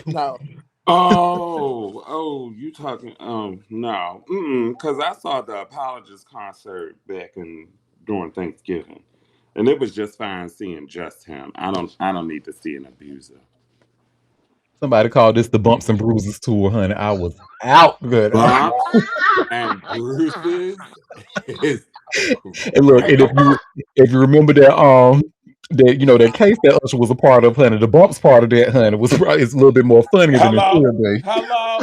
No. You talking? No, because I saw the Apologist concert back during Thanksgiving, and it was just fine seeing just him. I don't need to see an abuser. Somebody called this the Bumps and Bruises tour, honey. I was out good. Bumps and bruises is And look, and if you remember that that case that Usher was a part of, honey, the Bumps part of that, honey, was probably it's a little bit more funnier than it should be. hello.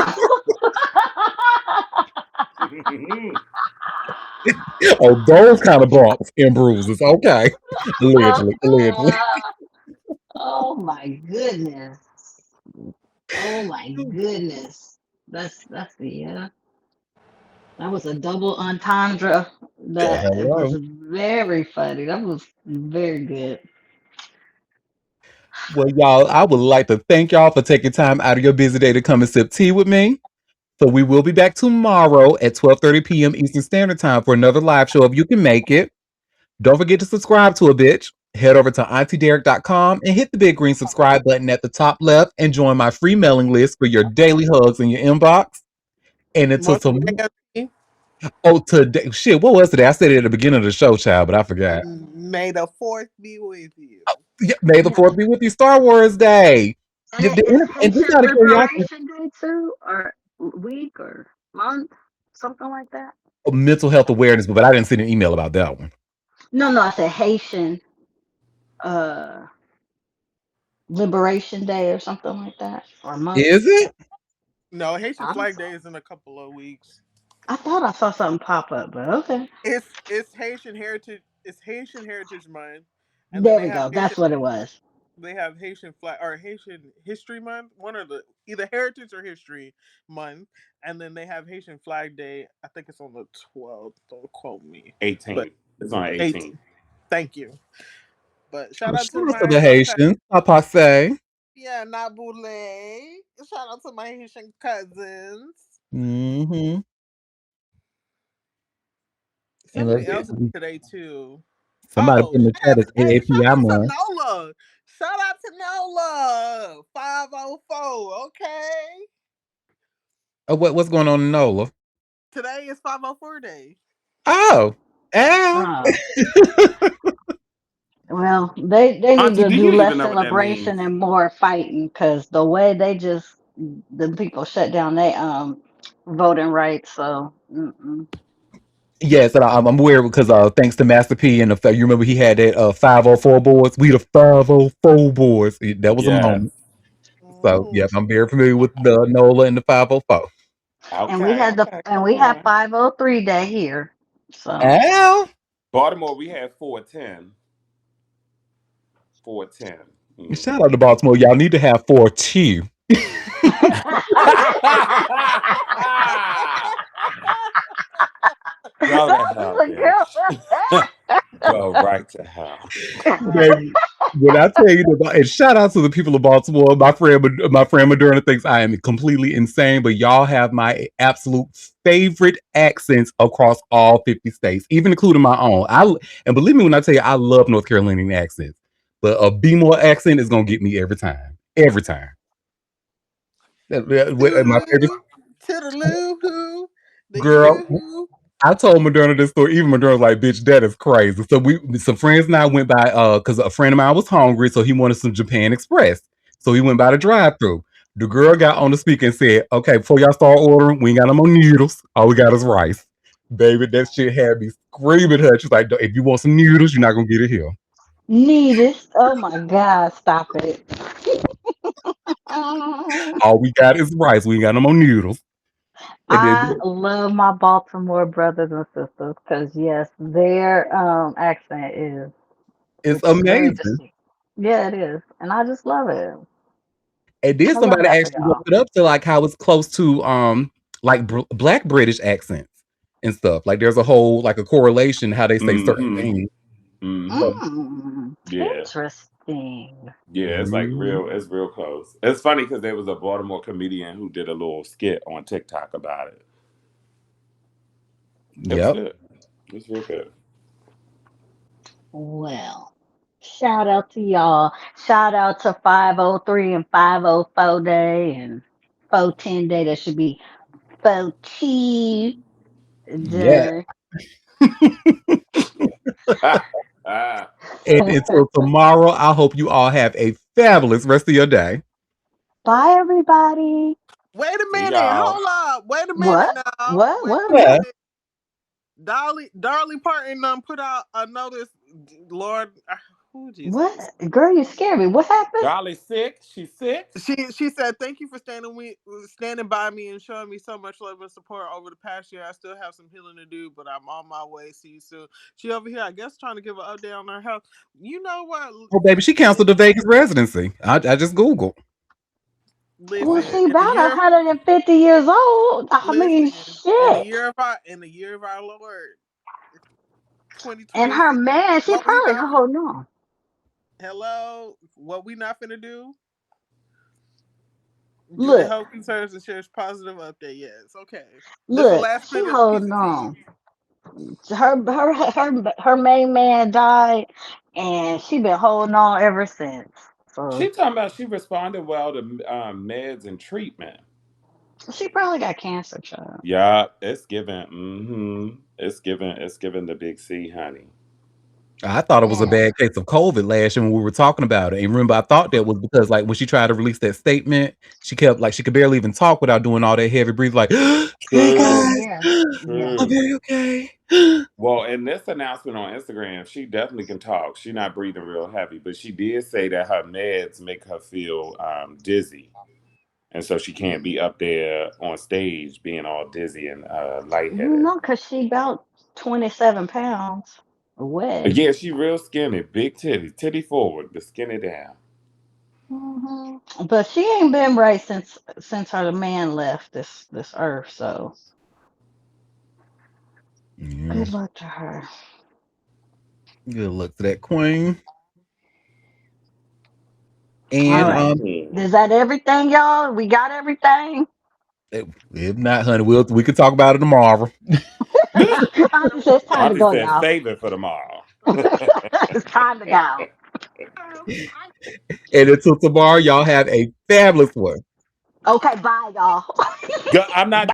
Oh, those kind of bumps and bruises. Okay. Allegedly. Oh my goodness. Oh my goodness. That's the that was a double entendre. That it was Hello. very funny. That was very good. Well, y'all, I would like to thank y'all for taking time out of your busy day to come and sip tea with me. So we will be back tomorrow at 12:30 p.m. Eastern Standard Time for another live show if you can make it. Don't forget to subscribe to a bitch. Head over to auntiederik.com and hit the big green subscribe button at the top left and join my free mailing list for your daily hugs in your inbox. And until What's tomorrow. today? Oh, today. Shit, what was today? I said it at the beginning of the show, child, but I forgot. May the fourth be with you. Yeah, May the 4th be with you. Star Wars Day. And it's And just Haitian out of curiosity, Liberation Day too, or week or month, something like that. mental health awareness, but I didn't send an email about that one. No, I said Haitian uh Liberation Day or something like that, or month. Is it? No, Haitian I, Flag Day is in a couple of weeks. I thought I saw something pop up, but okay. It's Haitian Heritage. It's Haitian Heritage Month, and then There we go. That's what it was. they have Haitian flag or Haitian History Month. One of the either Heritage or History Month, and then they have Haitian Flag Day. I think it's on the 12th. Don't quote me. 18th. It's on 18th. Thank you. But shout Shout out to out to my the Haitians. Papa say. yeah, Nabule. Shout out to my Haitian cousins. Mm-hmm. Something else today too. Somebody put in the chat is Hey, shout AAPI out to month. Nola. Shout out to Nola. 504. Okay. Oh, what's going on in NOLA? Today is 504 day. Oh. Well, they need Auntie, to do do you less even know what that celebration means? and more fighting, because the way the people shut down they voting rights. So Yes, and I'm aware because thanks to Master P and you remember he had that 504 boards. We the 504 boards. That was a Yes. moment. So yeah, I'm very familiar with the NOLA and the 504. and we had Come we have on. 503 day here. So Ow. Baltimore, we had 410. 410. Shout out to Baltimore. Y'all need to have 4-2. Go to hell, bitch. Go right to hell. Baby, when I tell you that, and shout out to the people of Baltimore, my friend Moderna thinks I am completely insane, but y'all have my absolute favorite accents across all 50 states, even including my own. And believe me when I tell you, I love North Carolinian accents, but a B-more accent is gonna get me every time. Every time. My favorite girl. I told Moderna this story. Even Moderna was like, "Bitch, that is crazy." So some friends and I went by because a friend of mine was hungry, so he wanted some Japan Express. So he went by the drive-through. The girl got on the speaker and said, "Okay, before y'all start ordering, we ain't got no more noodles. All we got is rice." Baby, that shit had me screaming at her. She's like, "If you want some noodles, you're not gonna get it here." needed. Oh my God! Stop it. All we got is rice. We ain't got no more noodles. And then I love my Baltimore brothers and sisters because yes, their accent it's it's very amazing. distinct. Yeah, it is, and I just love it. And then I love somebody that for actually y'all. brought it up to like how it's close to like black British accents and stuff. Like there's a whole like a correlation how they say certain things. So, Yeah. Interesting. Yeah, it's like it's real close. It's funny because there was a Baltimore comedian who did a little skit on TikTok about it. It was good. It was real good. Well, shout out to y'all. Shout out to 503 and 504 day and 410 day. That should be 4T yeah. day. And until tomorrow, I hope you all have a fabulous rest of your day. Bye, everybody. Wait a minute. y'all. Hold up. Wait a What? minute now. What? Wait What? a What? minute. Dolly Parton put out a notice. Lord, Jesus. What? Girl, you scared me. What happened? Dolly's sick. She's sick. She said, "Thank you for standing by me and showing me so much love and support over the past year. I still have some healing to do, but I'm on my way. See you soon." She over here, I guess, trying to give an update on her health. You know what? Oh, baby, she canceled the Vegas residency. I just Googled. Listen, Well, she in the about year, 150 years old. I mean, in the shit. year of our Lord, And her 2026. man, she What we probably got? holding on. Hello, what we not finna do? Do the Look, health concerns and shares positive update. Yes, okay. This is the look, last she piece holding of on. tea. Her main man died, and she been holding on ever since. So She talking about she responded well to meds and treatment. she probably got cancer, child. Yeah, it's given. It's given the big C, honey. I thought it was a Yeah. bad case of COVID last year when we were talking about it. And remember, I thought that was because, like, when she tried to release that statement, she kept, like, she could barely even talk without doing all that heavy breathing, like, hey, Oh True, guys, yeah. Yeah. I'm true. very okay. Well, in this announcement on Instagram, she definitely can talk. She's not breathing real heavy, but she did say that her meds make her feel dizzy. And so she can't be up there on stage being all dizzy and lightheaded. 'Cause she about 27 pounds wet. Yeah, she real skinny, big titty forward, but skinny down. But she ain't been right since her man left this earth. So Yeah. good luck to her. Good luck to that queen. All And right. Is that everything, y'all? We got everything. if not, honey, we can talk about it tomorrow. Auntie says it's time to Auntie go, said y'all. save it for tomorrow. It's time to go. And until tomorrow, y'all have a fabulous one. Okay, bye, y'all. I'm not